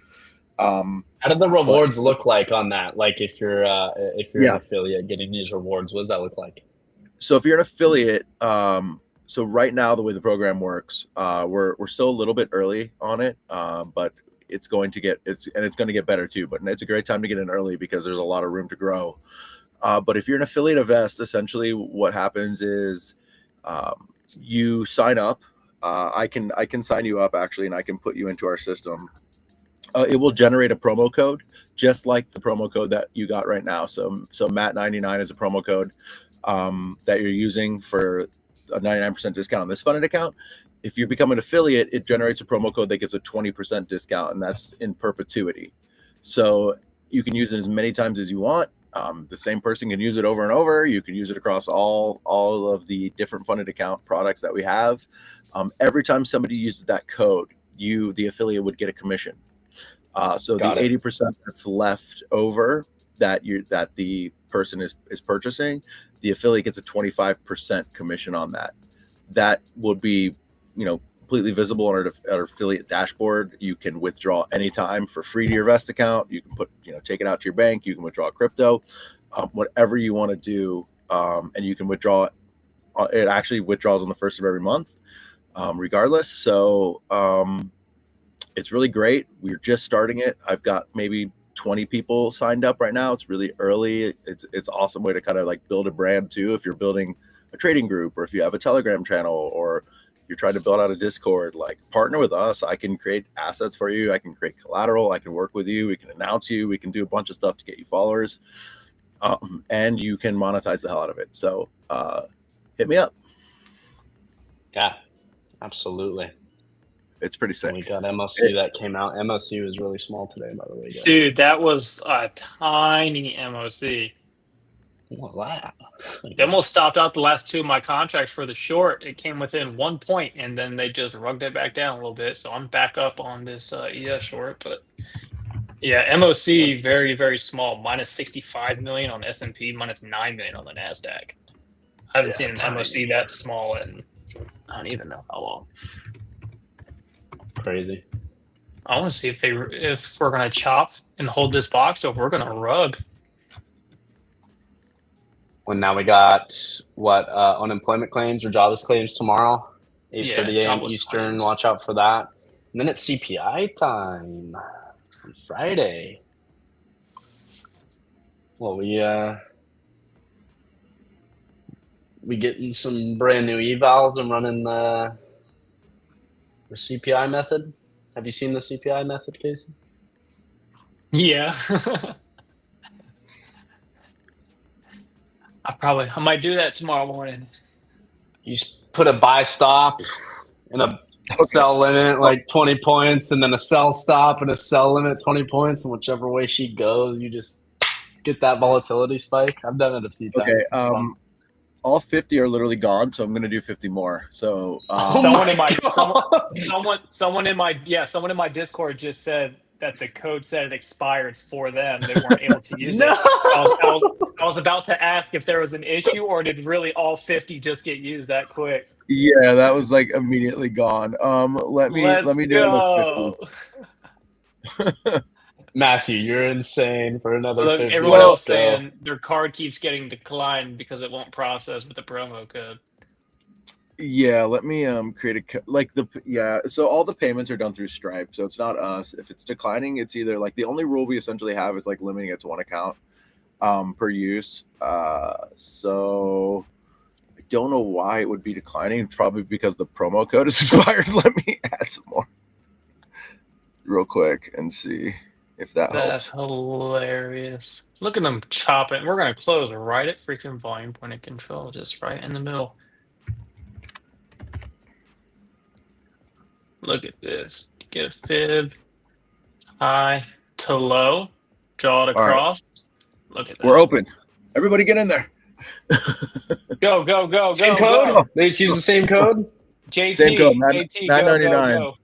How do the rewards look like on that? Like, if you're an affiliate getting these rewards, what does that look like? So if you're an affiliate, so right now the way the program works, we're still a little bit early on it, but it's going to get better too. But it's a great time to get in early because there's a lot of room to grow. But if you're an affiliate of Vest, essentially what happens is you sign up. I can sign you up actually, and I can put you into our system. It will generate a promo code just like the promo code that you got right now. So MATT99 is a promo code that you're using for a 99% discount on this funded account. If you become an affiliate, it generates a promo code that gets a 20% discount, and that's in perpetuity. So you can use it as many times as you want. The same person can use it over and over. You can use it across all of the different funded account products that we have. Every time somebody uses that code, the affiliate would get a commission. So the 80% that's left over that the person is purchasing, the affiliate gets a 25% commission on that. That would be, you know, completely visible on our affiliate dashboard. You can withdraw anytime for free to your Vest account. You can take it out to your bank. You can withdraw crypto, whatever you want to do. And you can withdraw. It actually withdraws on the first of every month, regardless. So it's really great. We're just starting it. I've got maybe 20 people signed up right now. It's really early. It's an awesome way to kind of like build a brand too. If you're building a trading group, or if you have a Telegram channel, or you're trying to build out a Discord, like partner with us. I can create assets for you. I can create collateral. I can work with you. We can announce you. We can do a bunch of stuff to get you followers. And you can monetize the hell out of it. So hit me up. Yeah, absolutely. It's pretty sick. And we got MOC that came out. MOC was really small today, by the way, guys. Dude, that was a tiny MOC. Wow. They almost stopped out the last 2 of my contracts for the short. It came within 1 point, and then they just rugged it back down a little bit. So I'm back up on this ES short. But yeah, MOC very, very small. Minus 65 million on S&P, minus 9 million on the NASDAQ. I haven't seen an MOC that small in I don't even know how long. Crazy. I want to see if we're gonna chop and hold this box, or if we're gonna rug. Well, now we got what unemployment claims or jobless claims tomorrow, 8:30 a.m. jobless Eastern. claims. Watch out for that. And then it's CPI time on Friday. Well, we getting some brand new evals and running the CPI method. Have you seen the CPI method, Casey? Yeah. I might do that tomorrow morning. You put a buy stop and a sell limit like 20 points, and then a sell stop and a sell limit 20 points, and whichever way she goes, you just get that volatility spike. I've done it a few times. Okay. It's fun. All 50 are literally gone, so I'm gonna do 50 more. So someone in my Discord just said that the code said it expired for them. They weren't able to use it. I was about to ask if there was an issue, or did really all 50 just get used that quick? yeah, that was like immediately gone. Let me do go. 50. Matthew, you're insane for another Look, 50. everyone else saying their card keeps getting declined because it won't process with the promo code. Yeah, let me create so all the payments are done through Stripe, so it's not us. If it's declining, it's either like the only rule we essentially have is like limiting it to one account per use. So I don't know why it would be declining. It's probably because the promo code is expired. Let me add some more real quick and see if that That's helps. hilarious. Look at them chopping. We're gonna close right at freaking volume point of control, just right in the middle. Look at this. Get a fib, high to low, draw it All right. across. Look at that. We're open. Everybody get in there. Go, go, go, Same go, code? go. They just use the same code? JT, Same code, JT, Matt go, 99. go, go.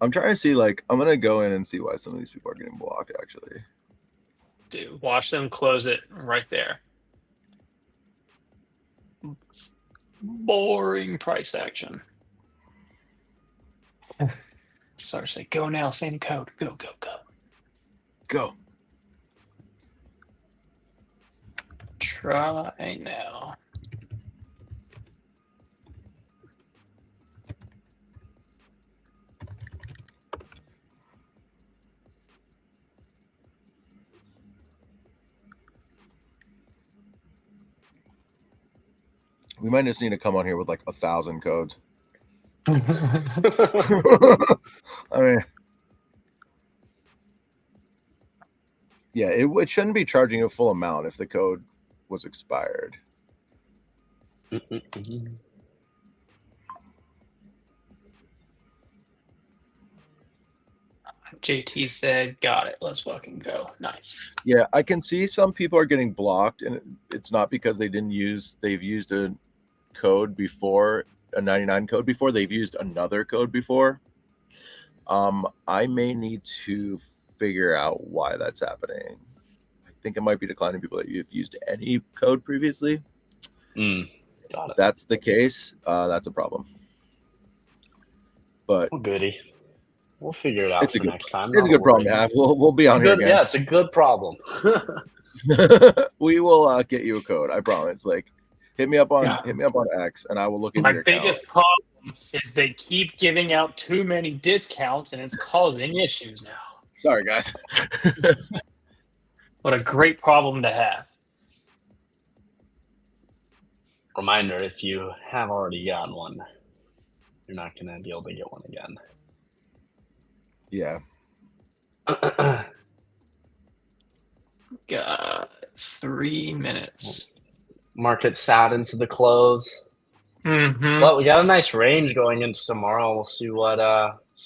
I'm trying to see, like, I'm gonna go in and see why some of these people are getting blocked, actually. Dude, watch them close it right there. Boring price action. Sorry, say go now, same code. Go, go, go. Go. Try now. We might just need to come on here with like 1,000 codes. I mean, yeah, it shouldn't be charging a full amount if the code was expired. JT said, got it. Let's fucking go. Nice. Yeah, I can see some people are getting blocked, and it's not because they've used a code before, a 99 code before. They've used another code before. I may need to figure out why that's happening. I think it might be declining people that you've used any code previously. Got it. If that's the case, that's a problem. But well, goody. We'll figure it out for next time. It's a good problem to have. We'll be on here again. Yeah, it's a good problem. We will get you a code. I promise. Like, hit me up on X, and I will look into your account. My biggest problem is they keep giving out too many discounts, and it's causing issues now. Sorry, guys. What a great problem to have. Reminder, if you have already gotten one, you're not going to be able to get one again. Yeah. Got 3 minutes. Market sat into the close. Mm-hmm. But we got a nice range going into tomorrow. We'll see what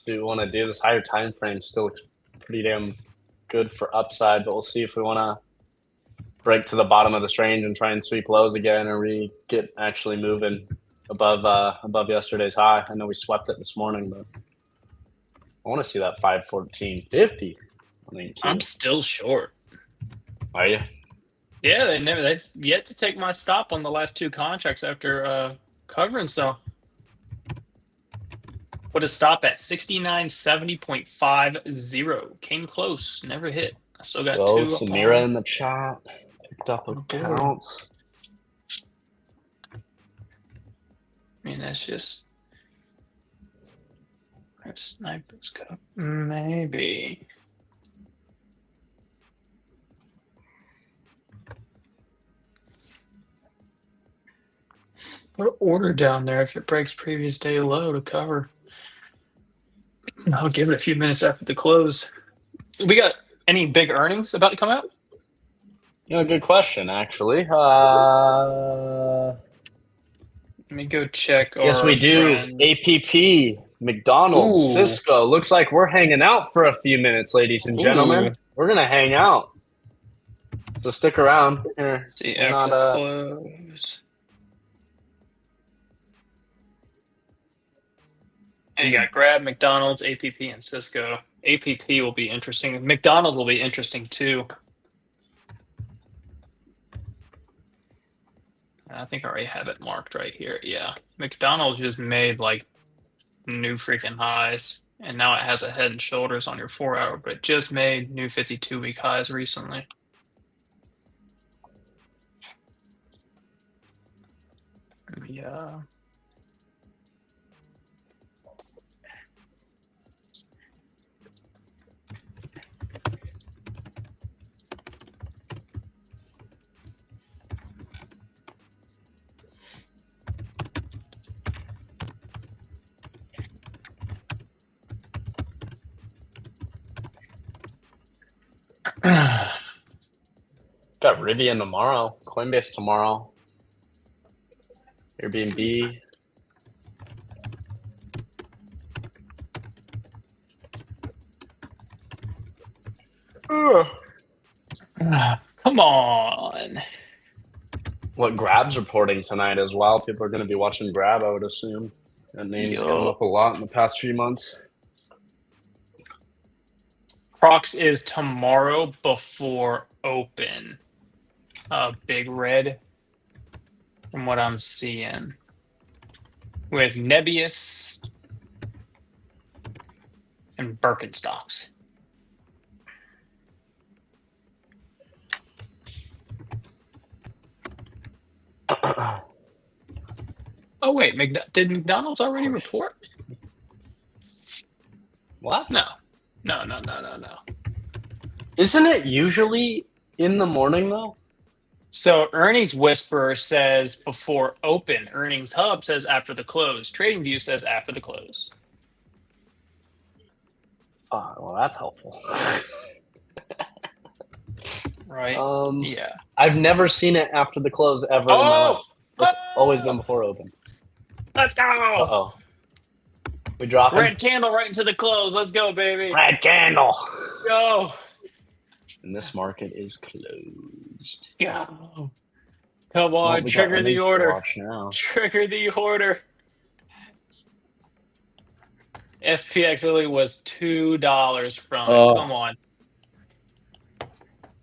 we want to do. This higher time frame still looks pretty damn good for upside, but we'll see if we want to break to the bottom of this range and try and sweep lows again, or we get actually moving above yesterday's high. I know we swept it this morning, but I want to see that 514.50. I'm still short. Are you? Yeah, they've yet to take my stop on the last 2 contracts after covering, so put a stop at 6970.50. Came close, never hit. I still got 2 up Samira on. in the chat picked up a count. I mean, that's just a sniper's cup. Maybe. Put an order down there if it breaks previous day low to cover. I'll give it a few minutes after the close. We got any big earnings about to come out? Good question, actually. Let me go check. Yes, we do. APP, McDonald's, Ooh. Cisco. Looks like we're hanging out for a few minutes, ladies and gentlemen. Ooh. We're going to hang out. So stick around. Here. See, after the close. And you got Grab, McDonald's, APP, and Cisco. APP will be interesting. McDonald's will be interesting too. I think I already have it marked right here. Yeah. McDonald's just made like new freaking highs. And now it has a head and shoulders on your 4-hour, but it just made new 52-week highs recently. Yeah. Got Rivian tomorrow. Coinbase tomorrow. Airbnb. Come on. What Grab's reporting tonight as well. People are going to be watching Grab, I would assume. That name's come up a lot in the past few months. Crocs is tomorrow before open. Big red from what I'm seeing. With Nebius and Birkenstocks. Oh wait, did McDonald's already report? What? No. Isn't it usually in the morning though? So Earnings Whisperer says before open. Earnings Hub says after the close. TradingView says after the close. Oh, well, that's helpful. Right? Yeah. I've never seen it after the close ever in my life. It's always been before open. Let's go! Uh-oh. We dropping? Red candle right into the close. Let's go, baby. Red candle. Go. And this market is closed. Go. Come on, Well, we trigger got the earnings to order. watch now. Trigger the order. SPX really was $2 from it. Come on.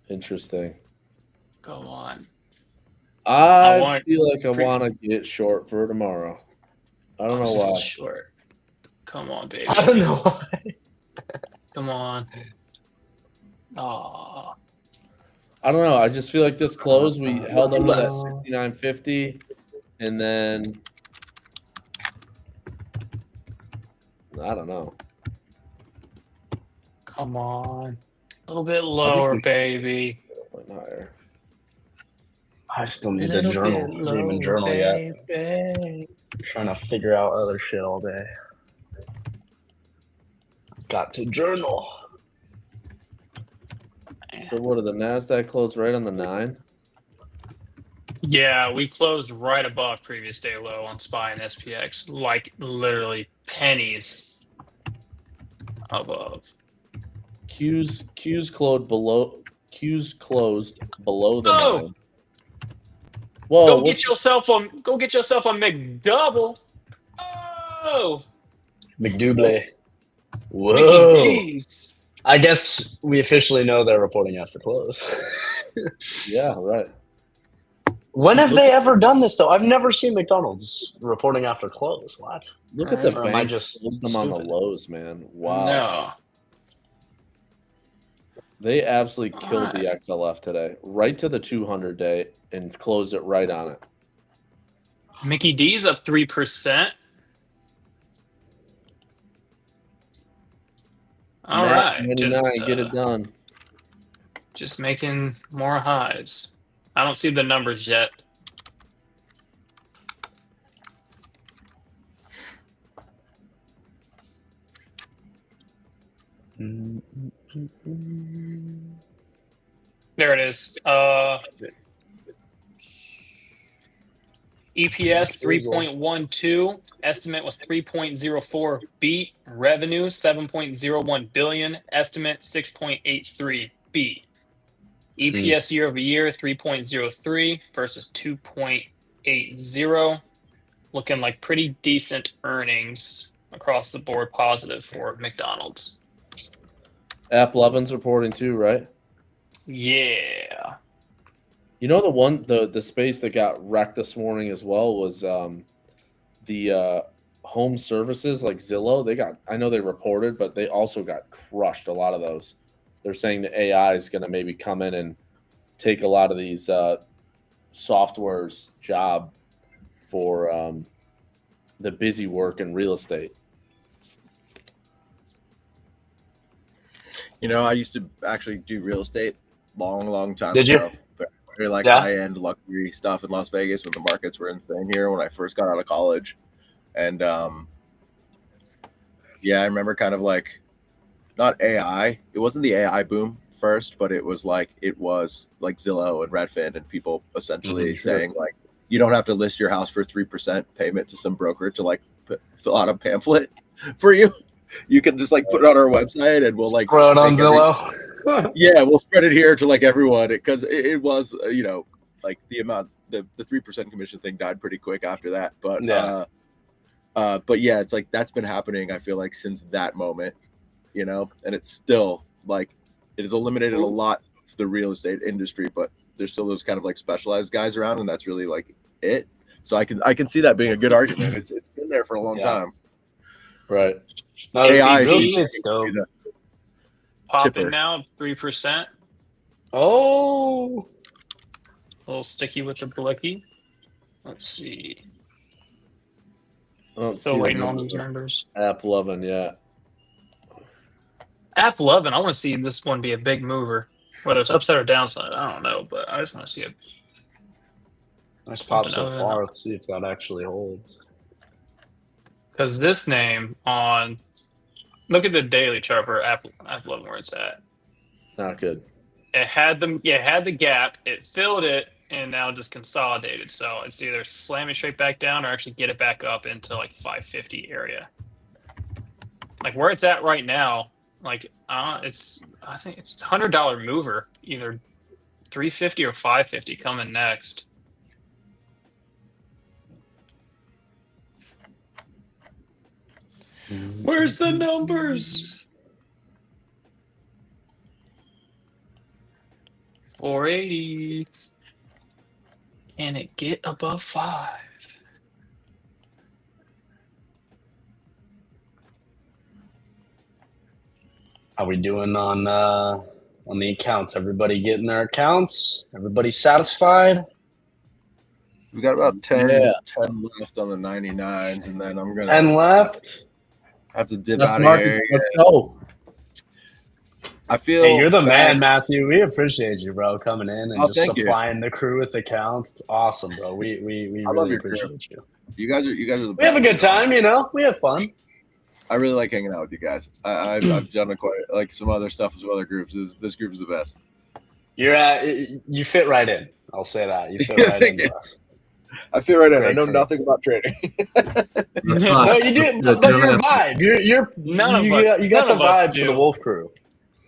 Interesting. Come on. I feel like I want to get short for tomorrow. I don't know why. Short. Come on, baby. I don't know why. Come on. Oh. I don't know. I just feel like this close, we held under that 69.50, and then I don't know. Come on. A little bit lower, baby. Higher. I still need A the little journal. bit I didn't even low, journal yet. baby. Trying to figure out other shit all day. Got to journal. So what did the Nasdaq close right on the 9? Yeah, we closed right above previous day low on SPY and SPX, like literally pennies above. Q's closed below the Oh! 9. Whoa, Go get yourself a McDouble. Oh, McDouble. Whoa. Mickey D's. I guess we officially know they're reporting after close. Yeah, right. When have they ever done this, though? I've never seen McDonald's reporting after close. What? Look at the Or am I banks just closed them on the stupid? lows, man. Wow. No. They absolutely killed the XLF today. Right to the 200 day and closed it right on it. Mickey D's up 3%. All Matt, right, 99, get it done. just making more highs. I don't see the numbers yet. There it is. EPS 3.12. Estimate was 3.04. Beat. Revenue 7.01 billion. Estimate 6.83. Beat. EPS year over year 3.03 versus 2.80. Looking like pretty decent earnings across the board, positive for McDonald's. App Levin's reporting too, right? Yeah. You know the space that got wrecked this morning as well was the home services like Zillow. I know they reported, but they also got crushed. A lot of those. They're saying the AI is going to maybe come in and take a lot of these software's job for the busy work in real estate. You know, I used to actually do real estate long time Did ago. you? Very like Yeah. high-end luxury stuff in Las Vegas when the markets were insane here when I first got out of college. And yeah, I remember kind of like not AI. It wasn't the AI boom first, but it was like Zillow and Redfin and people essentially saying like you don't have to list your house for 3% payment to some broker to like fill out a pamphlet for you. You can just like put it on our website and we'll like Throw it on Zillow. Yeah, we'll spread it here to like everyone because it was like the 3% commission thing died pretty quick after that. But yeah, it's like that's been happening. I feel like since that moment, and it's still like it has eliminated a lot of the real estate industry, but there's still those kind of like specialized guys around, and that's really like it. So I can see that being a good argument. It's been there for a long time. Right. No, AI real is estate's dope. Popping Chipper. now 3%. Oh, A little sticky with the blicky. Let's see. I don't Still see waiting on these numbers. App Levin yet. App 11, I want to see this one be a big mover. Whether it's upside or downside, I don't know, but I just want to see it. nice pop so Something other far. than- Let's see if that actually holds. Because this name on, look at the daily chart for App 11 where it's at. Not good. It had the gap, it filled it, and now just consolidated. So it's either slam it straight back down or actually get it back up into like 550 area. Like where it's at right now, like I think it's $100 mover, either 350 or 550 coming next. Where's the numbers? 480. Can it get above 5? How we doing on the accounts? Everybody getting their accounts? Everybody satisfied? We got about 10 Yeah. left on the 99s, and then I'm gonna 10 left. have to dip That's out of Marcus. here. Let's go. I feel Hey, you're the bad. man, Matthew. We appreciate you, bro, coming in and Oh, just thank you. supplying the crew with accounts. It's awesome, bro. We I love really your crew. appreciate you. You guys are the best. We have a good time, you know. We have fun. I really like hanging out with you guys. I've done quite like some other stuff with some other groups. This group is the best. You fit right in. I'll say that. You fit right into us. I fit right in. I Great know crew. nothing about trading. That's No, fine. No, you do, Good, but don't your have to- vibe. You got the none of us vibe for do. the Wolf Crew.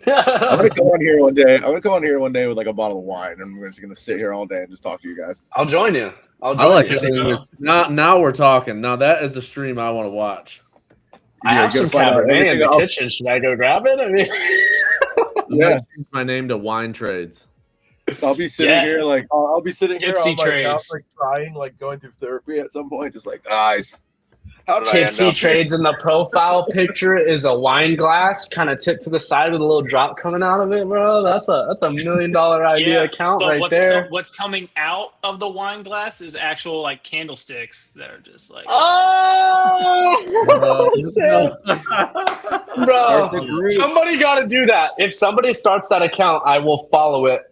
I'm gonna come on here one day. I'm gonna come on here one day with like a bottle of wine, and I'm just gonna sit here all day and just talk to you guys. I'll join you. I'll I join like you. Let's it. go. Now we're talking. Now that is a stream I want to watch. I Yeah, have you some gotta find out Cabernet in everything the else. kitchen. Should I go grab it? I mean, I Yeah. might change my name to Wine Trades. I'll be sitting Yeah. here like I'll be sitting here Tipsy on my couch, trades. like crying, like going through therapy at some point, just like guys, how did I end Tipsy up here? Trades in the profile picture is a wine glass, kind of tipped to the side with a little drop coming out of it, bro. That's a $1 million idea Yeah, account but right there. what's coming out of the wine glass is actual like candlesticks that are just like Oh, bro! Perfect group. Somebody got to do that. If somebody starts that account, I will follow it.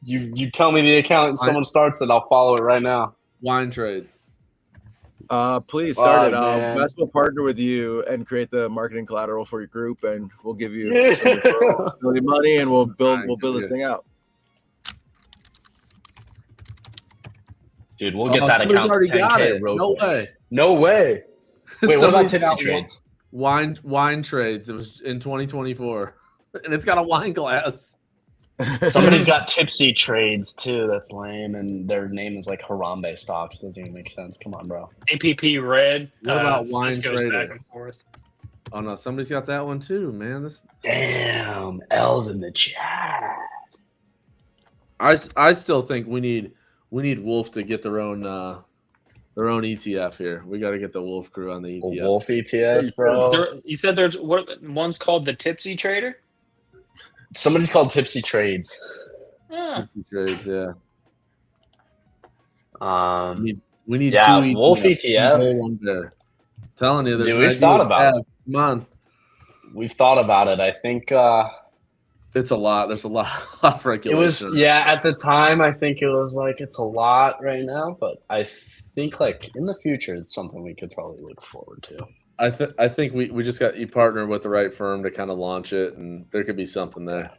You tell me the account and someone starts it, I'll follow it right now. Wine Trades. Please start Oh, it. man. Wes will partner with you and create the marketing collateral for your group, and we'll give you Yeah. some referral money, and we'll build Alright, this good. thing out. Dude, we'll get Oh, that somebody's account already to 10K got it. real No quick. way. No way. Wait, what about Somebody's Tipsy got Trades? Wine Trades. It was in 2024, and it's got a wine glass. Somebody's got Tipsy Trades too. That's lame, and their name is like Harambe Stocks. Doesn't even make sense. Come on, bro. APP red. What about wine this goes trader? back and forth. Oh no, somebody's got that one too, man. This Damn, L's in the chat. I still think we need Wolf to get their own ETF here. We got to get the Wolf crew on the A ETF. Wolf ETF, bro. You said there's one's called the Tipsy Trader. Somebody's called Tipsy Trades. Ah, Tipsy Trades, yeah. Um, We need Yeah, two Wolf ETFs. ETF. One goal, one bear. Telling you, there's Dude, an we've idea thought to about have. Come on, we've thought about it. I think it's a lot. There's a lot of it regulation. was at the time. I think it was like it's a lot right now, but I think like in the future, it's something we could probably look forward to. I think we just got you partnered with the right firm to kind of launch it, and there could be something there.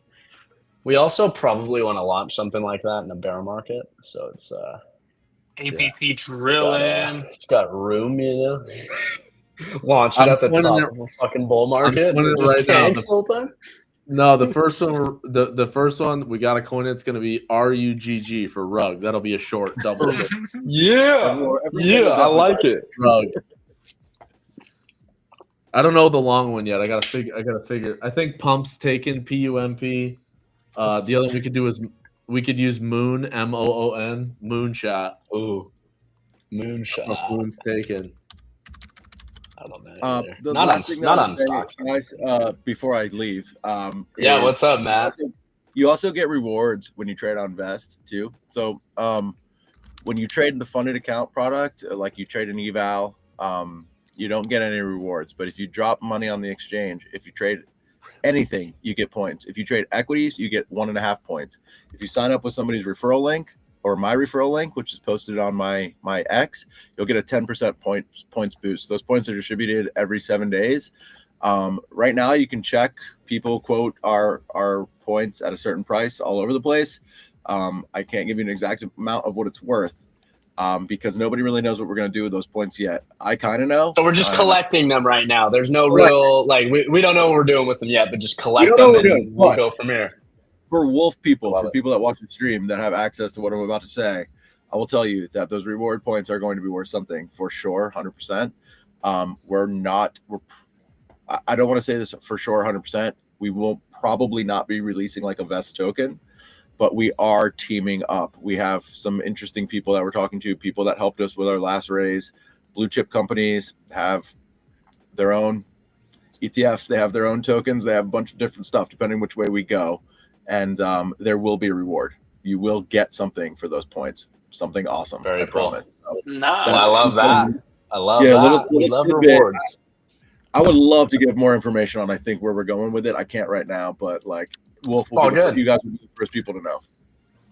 We also probably want to launch something like that in a bear market, so it's APP drilling. it's got room, you know. Launch it I'm at the pointing top of a fucking bull market. pointing And it just right now. tanks the whole time. No, the first one, the first one we got to coin. It's going to be RUGG for rug. That'll be a short double short Yeah, Everyone I like it. rug. I don't know the long one yet. I gotta figure. I think pump's taken PUMP. The other one we could do is we could use Moon MOON Moonshot. Ooh, moonshot. If Moon's taken. I don't know. The either. last thing that Not I'm on saying, stocks. guys, before I leave. Yeah, is what's up, Matt? You also get rewards when you trade on Vest too. So when you trade the funded account product, like you trade an eval, you don't get any rewards. But if you drop money on the exchange, if you trade anything, you get points. If you trade equities, you get 1.5 points. If you sign up with somebody's referral link or my referral link, which is posted on my X, you'll get a 10% points boost. Those points are distributed every 7 days. Right now, you can check people quote our points at a certain price all over the place. I can't give you an exact amount of what it's worth because nobody really knows what we're going to do with those points yet. I kind of know. So we're just collecting them right now. There's no Correct. real we don't know what we're doing with them yet, but just collect don't know them what we're and doing, we'll but- go from here. For Wolf people, Love for it. people that watch the stream that have access to what I'm about to say, I will tell you that those reward points are going to be worth something for sure, 100%. I don't want to say this for sure, 100%. We will probably not be releasing like a Vest token, but we are teaming up. We have some interesting people that we're talking to, people that helped us with our last raise. Blue chip companies have their own ETFs. They have their own tokens. They have a bunch of different stuff depending which way we go. And there will be a reward. You will get something for those points. Something awesome. Very I cool. promise. Nice. I love that. I love Yeah, that. We little love tidbit. rewards. I would love to give more information on I think where we're going with it. I can't right now, but like Wolf All will be good. you guys will be the first people to know.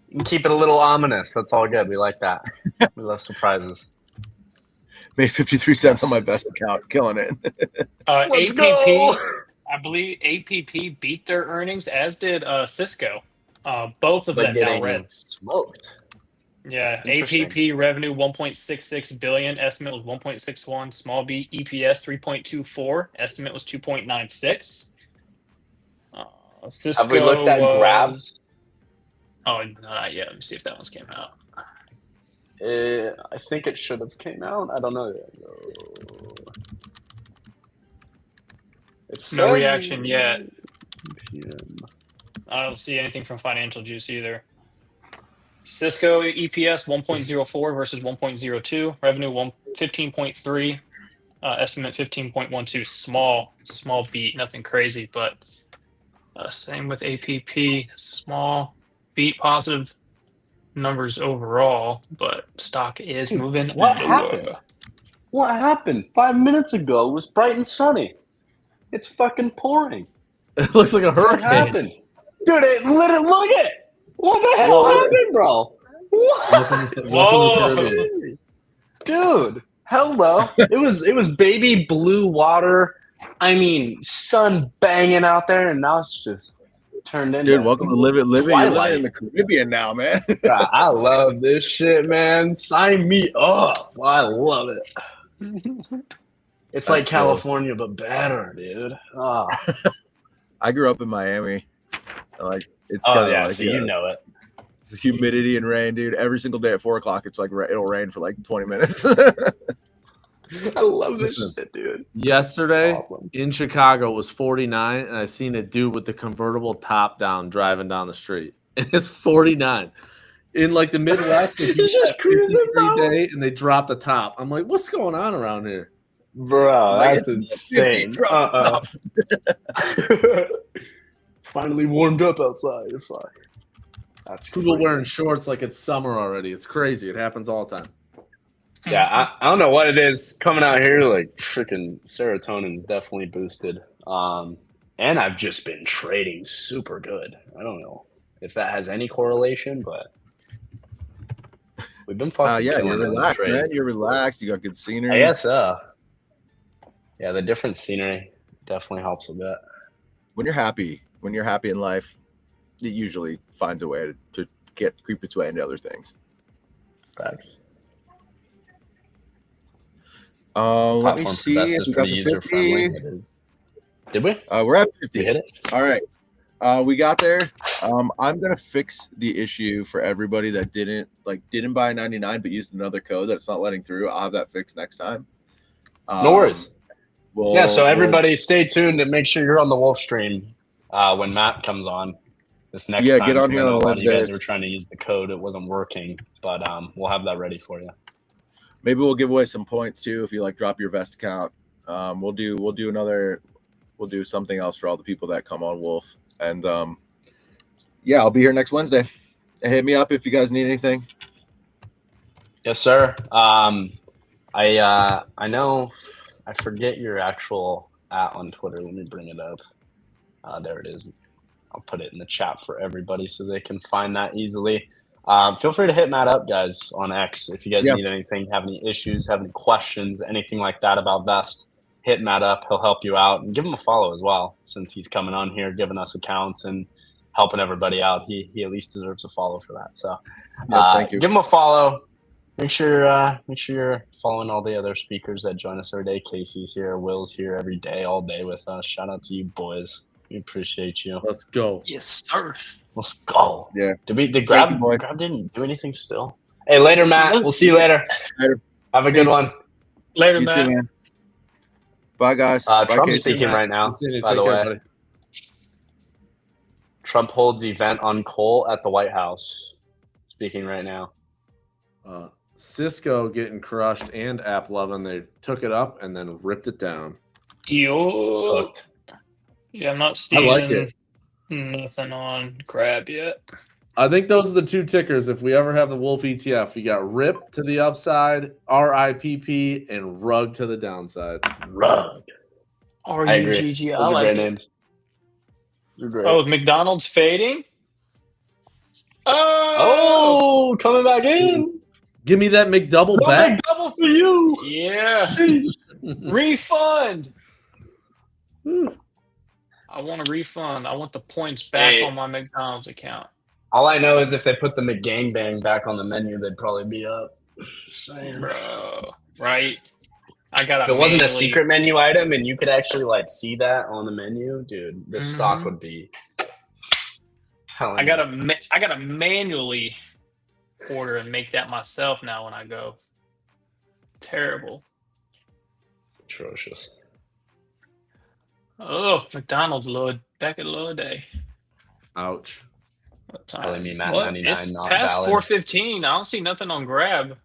You can keep it a little ominous. That's all good. We like that. We love surprises. Made 53 cents on my best account, killing it. Let's APP, go. I believe APP beat their earnings, as did Cisco. Both of But them now getting red. smoked. Yeah, Interesting. APP revenue 1.66 billion, estimate was 1.61. Small beat. EPS 3.24, estimate was 2.96. Cisco Have we looked at Grab? was. Oh, not yet. Let me see if that one's came out. I think it should have came out. I don't know. It's No reaction yet. PM. I don't see anything from Financial Juice either. Cisco EPS 1.04 versus 1.02. Revenue 15.3. Estimate 15.12. Small beat. Nothing crazy, but same with APP. Small beat, positive numbers overall, but stock is moving What lower. happened? What happened? 5 minutes ago it was bright and sunny. It's fucking pouring. It looks like a What hurricane. happened? Dude, it literally, look at it. What the hell happened, bro? What? Welcome to the Whoa. Caribbean. Dude, hello. It was baby blue water. I mean, sun banging out there, and now it's just turned into. Dude, welcome to living. You're Twilight. living in the Caribbean now, man. God, I love this shit, man. Sign me up. I love it. It's like That's cool. California, but better, dude. Oh, I grew up in Miami. Like it's oh kinda yeah, like, so you know it. it's humidity and rain, dude. Every single day at 4:00, it's like it'll rain for like 20 minutes. I love this Listen. shit, dude. Yesterday Awesome. in Chicago it was 49, and I seen a dude with the convertible top down driving down the street. And it's 49. In like the Midwest, they do He's just that cruising, 50-degree bro. day, and they drop the top. I'm like, what's going on around here? Bro, It's like, that's it's 50, insane. drop Finally warmed up outside. You're fine. That's People crazy. wearing shorts like it's summer already. It's crazy. It happens all the time. Yeah, I don't know what it is coming out here. Like freaking serotonin's definitely boosted. And I've just been trading super good. I don't know if that has any correlation, but we've been fucking. yeah, killing you're it in the relaxed, man. trades. You're relaxed. You got good scenery. I guess so. Yeah, the different scenery definitely helps a bit. When you're happy in life, it usually finds a way to creep its way into other things. Facts. Let me Platform see. Best If is we got pretty to user 50. friendly. It is. Did we? We're at 50. We hit it. All right. We got there. I'm gonna fix the issue for everybody that didn't buy 99 but used another code that's not letting through. I'll have that fixed next time. No worries. Yeah, so we'll- everybody stay tuned and make sure you're on the Wolf stream when Matt comes on this next Yeah, time. get on 'cause here I know on a lot of you guys Wednesdays. were trying to use the code. It wasn't working, but we'll have that ready for you. maybe we'll give away some points too if you like drop your vest account. We'll do something else for all the people that come on Wolf. And yeah, I'll be here next Wednesday. Hit me up if you guys need anything. Yes, sir. I know I forget your actual on Twitter. Let me bring it up. There it is. I'll put it in the chat for everybody so they can find that easily. Feel free to hit Matt up, guys, on X if you guys need anything, have any issues, have any questions, anything like that about Vest. Hit Matt up. He'll help you out, and give him a follow as well, since he's coming on here, giving us accounts and helping everybody out. He at least deserves a follow for that. So Thank you. give him a follow. Make sure you're following all the other speakers that join us every day. Casey's here, Will's here every day, all day with us. Shout out to you boys. We appreciate you. Let's go. Yes, sir. Let's go. Yeah. Did Grab didn't do anything still? Hey, later, Matt. We'll see you later. Later. Have a good Peace. one. Later, You Matt. too, man. Bye, guys. Bye, Trump's Casey. speaking right now, by the way. Trump holds event on coal at the White House. Speaking right now. Cisco getting crushed and AppLovin. They took it up and then ripped it down. Yo. Hooked. Yeah, I'm not I seeing like it. nothing on Grab yet. I think those are the two tickers. If we ever have the Wolf ETF, we got RIP to the upside, RIPP, and RUG to the downside. Rug. I agree. RUGG. I Those are like great it. names. You're great. Oh, McDonald's fading. Oh, coming back in. Give me that McDouble No bet. big double for you. Yeah. Refund. I want a refund. I want the points back Hey. on my McDonald's account. All I know is if they put the McGangbang back on the menu, they'd probably be up. Just saying. Bro, right? I got If it wasn't a secret menu item and you could actually like see that on the menu, dude, the stock would be. I gotta manually order and make that myself now when I go. Terrible. Atrocious. Oh, McDonald's load back at low day. Ouch. What time? Telling me Matt What? 99 It's not past valid. 4:15. I don't see nothing on Grab.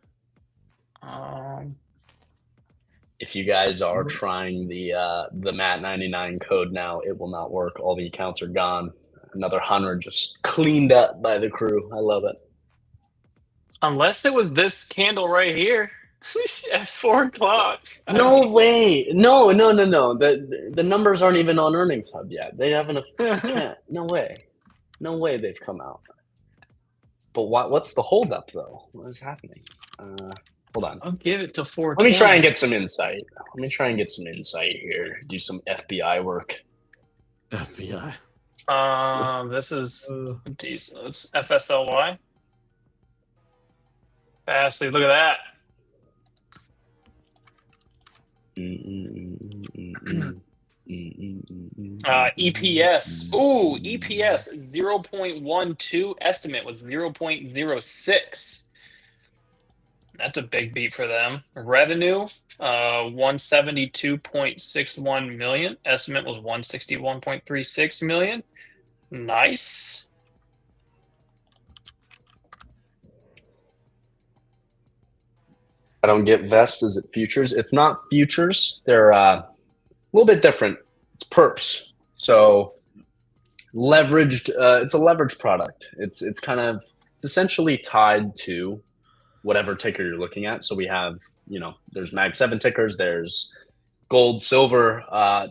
If you guys are trying the Matt 99 code now, it will not work. All the accounts are gone. Another 100 just cleaned up by the crew. I love it. Unless it was this candle right here at 4 o'clock. No way. No. The numbers aren't even on Earnings Hub yet. They haven't. No way. No way they've come out. But what's the holdup though? What is happening? Hold on. I'll give it to 4. Let me try and get some insight. Here. Do some FBI work. FBI. This is diesel. It's FSLY. Fastly, look at that. EPS. Ooh, EPS 0.12. Estimate was 0.06. That's a big beat for them. Revenue, 172.61 million. Estimate was 161.36 million. Nice. I don't get Vest. Is it futures? It's not futures. They're a little bit different. It's perps. So leveraged. It's a leveraged product. It's essentially tied to whatever ticker you're looking at. So we have, there's Mag 7 tickers. There's gold, silver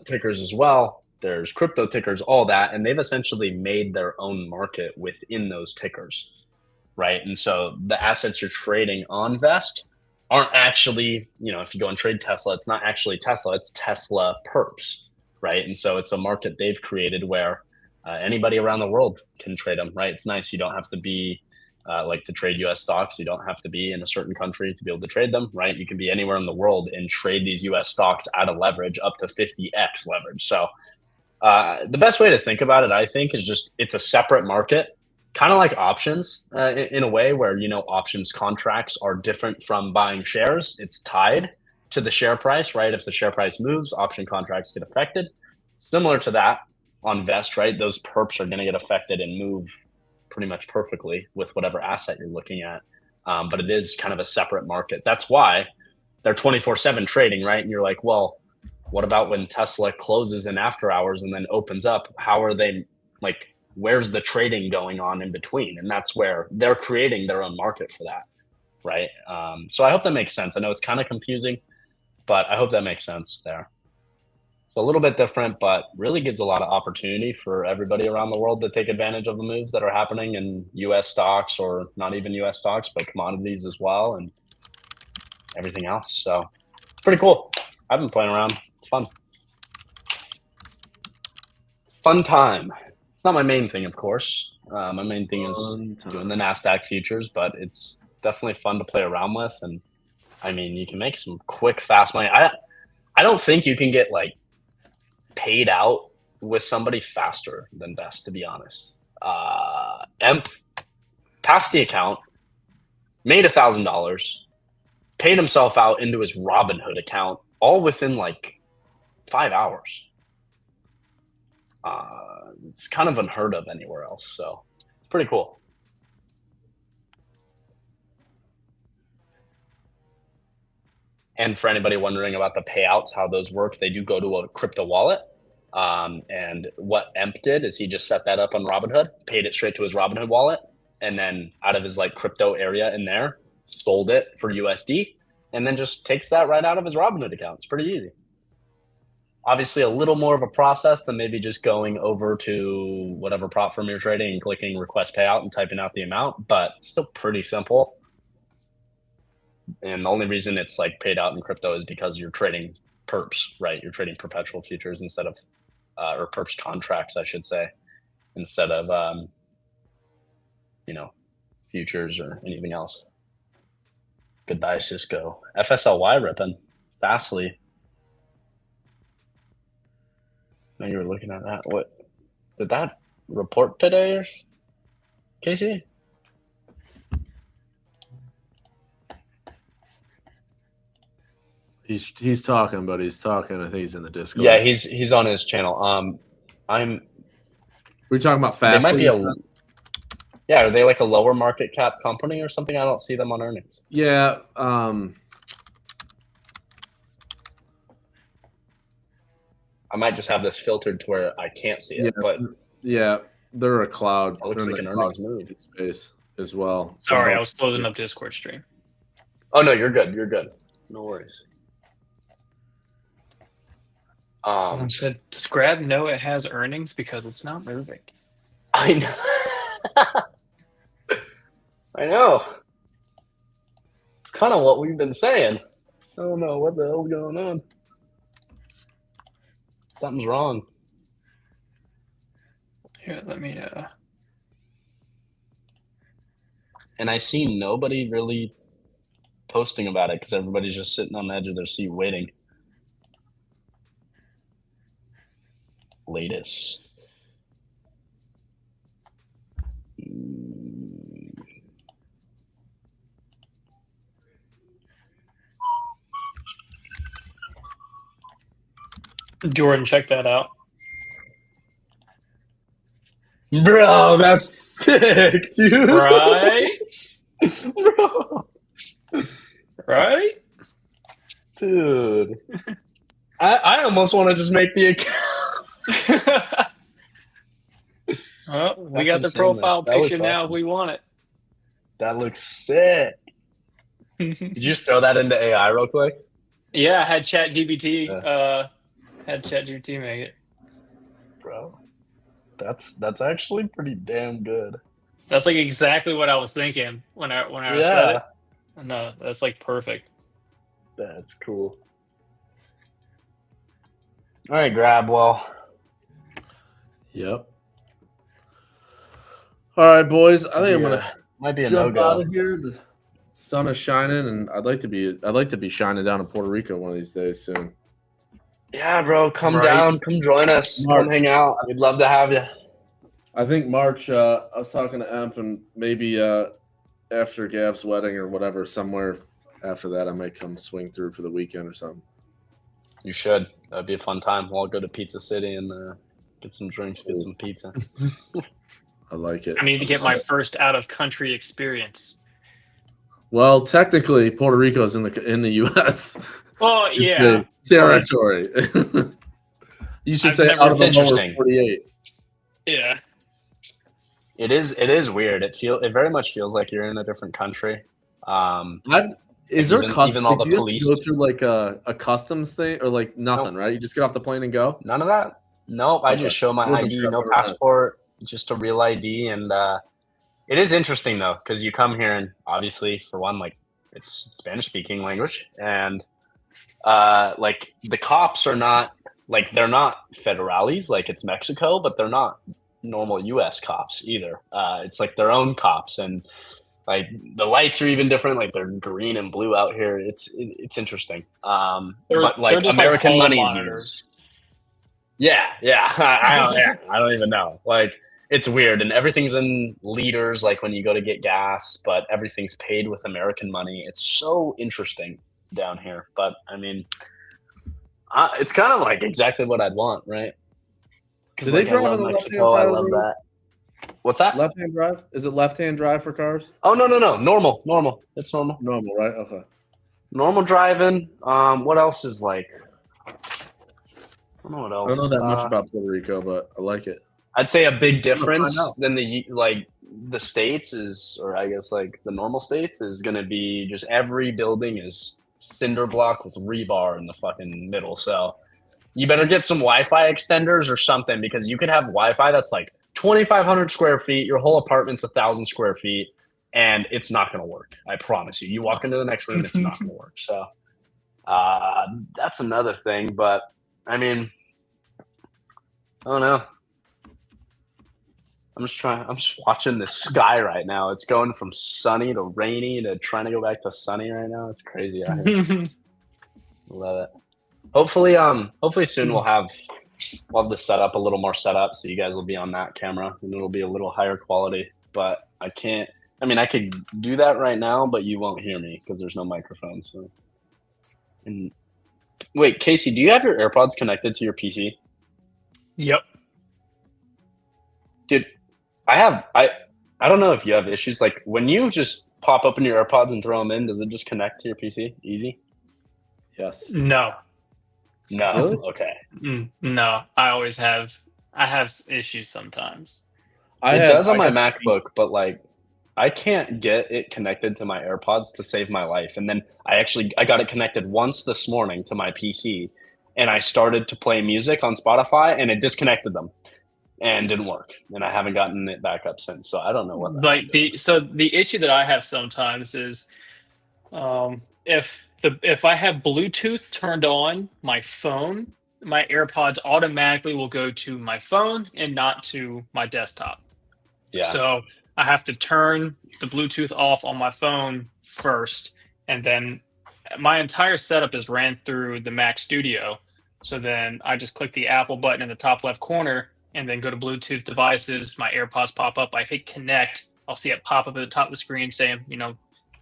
tickers as well. There's crypto tickers, all that. And they've essentially made their own market within those tickers, right? And so the assets you're trading on Vest aren't actually, if you go and trade Tesla, it's not actually Tesla, it's Tesla perps, right? And so it's a market they've created where anybody around the world can trade them, right? It's nice. You don't have to be to trade US stocks. You don't have to be in a certain country to be able to trade them, right? You can be anywhere in the world and trade these US stocks at a leverage up to 50x leverage. So the best way to think about it, I think, is just it's a separate market. Kind of like options in a way where, options contracts are different from buying shares. It's tied to the share price, right? If the share price moves, option contracts get affected. Similar to that on Vest, right? Those perps are going to get affected and move pretty much perfectly with whatever asset you're looking at. But it is kind of a separate market. That's why they're 24/7 trading, right? And you're like, well, what about when Tesla closes in after hours and then opens up? How are they where's the trading going on in between? And that's where they're creating their own market for that, right? So I hope that makes sense. I know it's kind of confusing, but I hope that makes sense there. So a little bit different, but really gives a lot of opportunity for everybody around the world to take advantage of the moves that are happening in U.S. stocks, or not even U.S. stocks, but commodities as well, and everything else. So it's pretty cool. I've been playing around. It's fun. Fun time. It's not my main thing, of course. My main thing is doing the NASDAQ futures, but it's definitely fun to play around with. And I mean, you can make some quick, fast money. I don't think you can get paid out with somebody faster than Vest, to be honest. Emp passed the account, made $1,000, paid himself out into his Robinhood account, all within 5 hours. It's kind of unheard of anywhere else, so it's pretty cool. And for anybody wondering about the payouts, how those work, they do go to a crypto wallet. And what Emp did is he just set that up on Robinhood, paid it straight to his Robinhood wallet, and then out of his crypto area in there, sold it for USD, and then just takes that right out of his Robinhood account. It's pretty easy. obviously a little more of a process than maybe just going over to whatever prop firm you're trading and clicking request payout and typing out the amount, but still pretty simple. And the only reason it's like paid out in crypto is because you're trading perps, right? You're trading perpetual futures instead of, or perps contracts, I should say, instead of, futures or anything else. Goodbye, Cisco. FSLY ripping. Fastly. Now you were looking at that. What did that report today, Casey? He's talking, but he's talking. I think he's in the Discord. Yeah, he's on his channel. We're talking about They might Fastly. be yeah, are they like a lower market cap company or something? I don't see them on earnings. Yeah. I might just have this filtered to where I can't see it, but yeah, they're a cloud. it looks They're like in an the earnings cloud move. space as well. Sorry, I was closing up Discord stream. Oh no, you're good. You're good. No worries. Someone said, does Grab know it has earnings because it's not moving? I know. I know. It's kind of what we've been saying. I don't know what the hell's going on. Something's wrong. Here, let me And I see nobody really posting about it because everybody's just sitting on the edge of their seat waiting. Latest. Jordan, check that out. Bro, that's sick, dude. Right? Bro. Right? Dude. I almost want to just make the account. Well, we That's got the insane, profile man. That picture looks now if awesome. we want it. That looks sick. Did you just throw that into AI real quick? Yeah, I had ChatGPT make it. Bro. That's actually pretty damn good. That's like exactly what I was thinking when I said Yeah. it. No, that's like perfect. That's cool. All right, Grab. Well, Yep. All right, boys. I think I'm gonna might be a jump no-go. out of here. The sun is shining, and I'd like to be shining down in Puerto Rico one of these days soon. Yeah, bro. Come Right. down. Come join us. March. Come hang out. We'd love to have you. I think March. I was talking to Emp, and maybe after Gav's wedding or whatever, somewhere after that, I might come swing through for the weekend or something. You should. That'd be a fun time. We'll all go to Pizza City and get some drinks, get some pizza. I like it. I need to get my first out of country experience. Well, technically, Puerto Rico is in the U.S. Oh It's yeah. a territory. You should I've say never- out of the It's lower interesting. 48. Yeah. It is weird. It very much feels like you're in a different country. Is there Even customs? all the Do you have to police- go through like a customs thing or like nothing, right? You just get off the plane and go. None of that. Nope. I Okay. just show my Wasn't ID, sure no if I read that. passport, just a real ID. And it is interesting though, because you come here and obviously, for one, like it's Spanish speaking language, and like the cops are not like they're not federales, like it's Mexico, but they're not normal U.S. cops either. It's like their own cops, and like the lights are even different. Like they're green and blue out here. It's interesting. But like they're just like American hall money is monitors. yeah. I don't even know. Like it's weird, and everything's in liters. Like when you go to get gas, but everything's paid with American money. It's so interesting down here. But I mean, it's kind of like exactly what I'd want, right? Do they like, I drive love on the left-hand Mexico. side I of the love road? that. What's that? Left-hand drive? Is it left-hand drive for cars? Oh no, normal. It's normal. Normal, right? Okay. Normal driving. What else is like? I don't know what else. I don't know that much about Puerto Rico, but I like it. I'd say a big find difference out. than the states is, or I guess like the normal states is going to be just every building is cinder block with rebar in the fucking middle. So you better get some Wi-Fi extenders or something, because you could have Wi-Fi that's like 2,500 square feet. Your whole apartment's 1,000 square feet, and it's not going to work. I promise you. You walk into the next room, it's not going to work. So that's another thing. But I mean, I don't know. I'm just watching the sky right now. It's going from sunny to rainy to trying to go back to sunny right now. It's crazy out here. Love it. Hopefully soon we'll have the setup a little more set up, so you guys will be on that camera and it'll be a little higher quality. But I could do that right now, but you won't hear me because there's no microphone. So, and wait, Casey, do you have your AirPods connected to your PC? Yep. Dude, I don't know if you have issues. Like when you just pop open your AirPods and throw them in, does it just connect to your PC? Easy? Yes. No. No. Really? Okay. No. I have issues sometimes. It does on my MacBook, but like I can't get it connected to my AirPods to save my life. And then I got it connected once this morning to my PC, and I started to play music on Spotify, and it disconnected them and didn't work. And I haven't gotten it back up since. So I don't know what. Like the issue that I have sometimes is, if I have Bluetooth turned on my phone, my AirPods automatically will go to my phone and not to my desktop. Yeah. So I have to turn the Bluetooth off on my phone first, and then my entire setup is ran through the Mac Studio. So then I just click the Apple button in the top left corner and then go to Bluetooth devices. My AirPods pop up. I hit connect. I'll see it pop up at the top of the screen saying,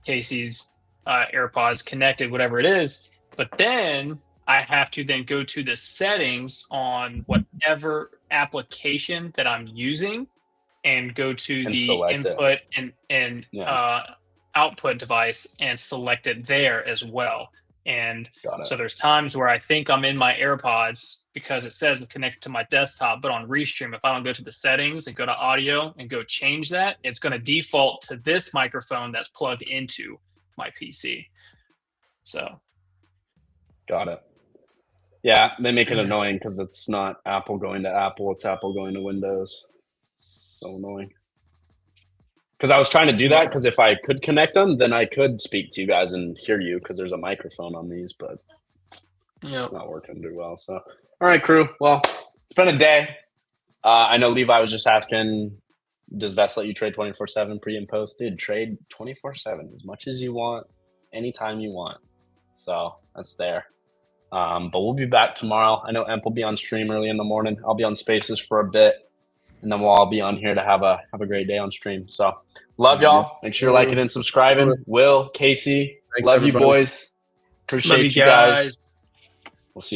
Casey's AirPods connected, whatever it is. But then I have to then go to the settings on whatever application that I'm using and go to the input and output device and select it there as well. And so there's times where I think I'm in my AirPods because it says it's connected to my desktop, but on Restream, if I don't go to the settings and go to audio and go change that, it's going to default to this microphone that's plugged into my PC. So. Got it. Yeah, they make it annoying because it's not Apple going to Apple, it's Apple going to Windows. So annoying. Because I was trying to do that, because if I could connect them, then I could speak to you guys and hear you, because there's a microphone on these, but it's not working too well. So, all right, crew. Well, it's been a day. I know Levi was just asking, does Vest let you trade 24/7 pre and post? Dude, trade 24/7 as much as you want, anytime you want. So that's there. But we'll be back tomorrow. I know Emp will be on stream early in the morning. I'll be on Spaces for a bit. And then we'll all be on here to have a great day on stream. So love y'all. Make sure you're liking and subscribing. Will, Casey, Thanks, love everybody. you boys. Appreciate Love you you guys. We'll see you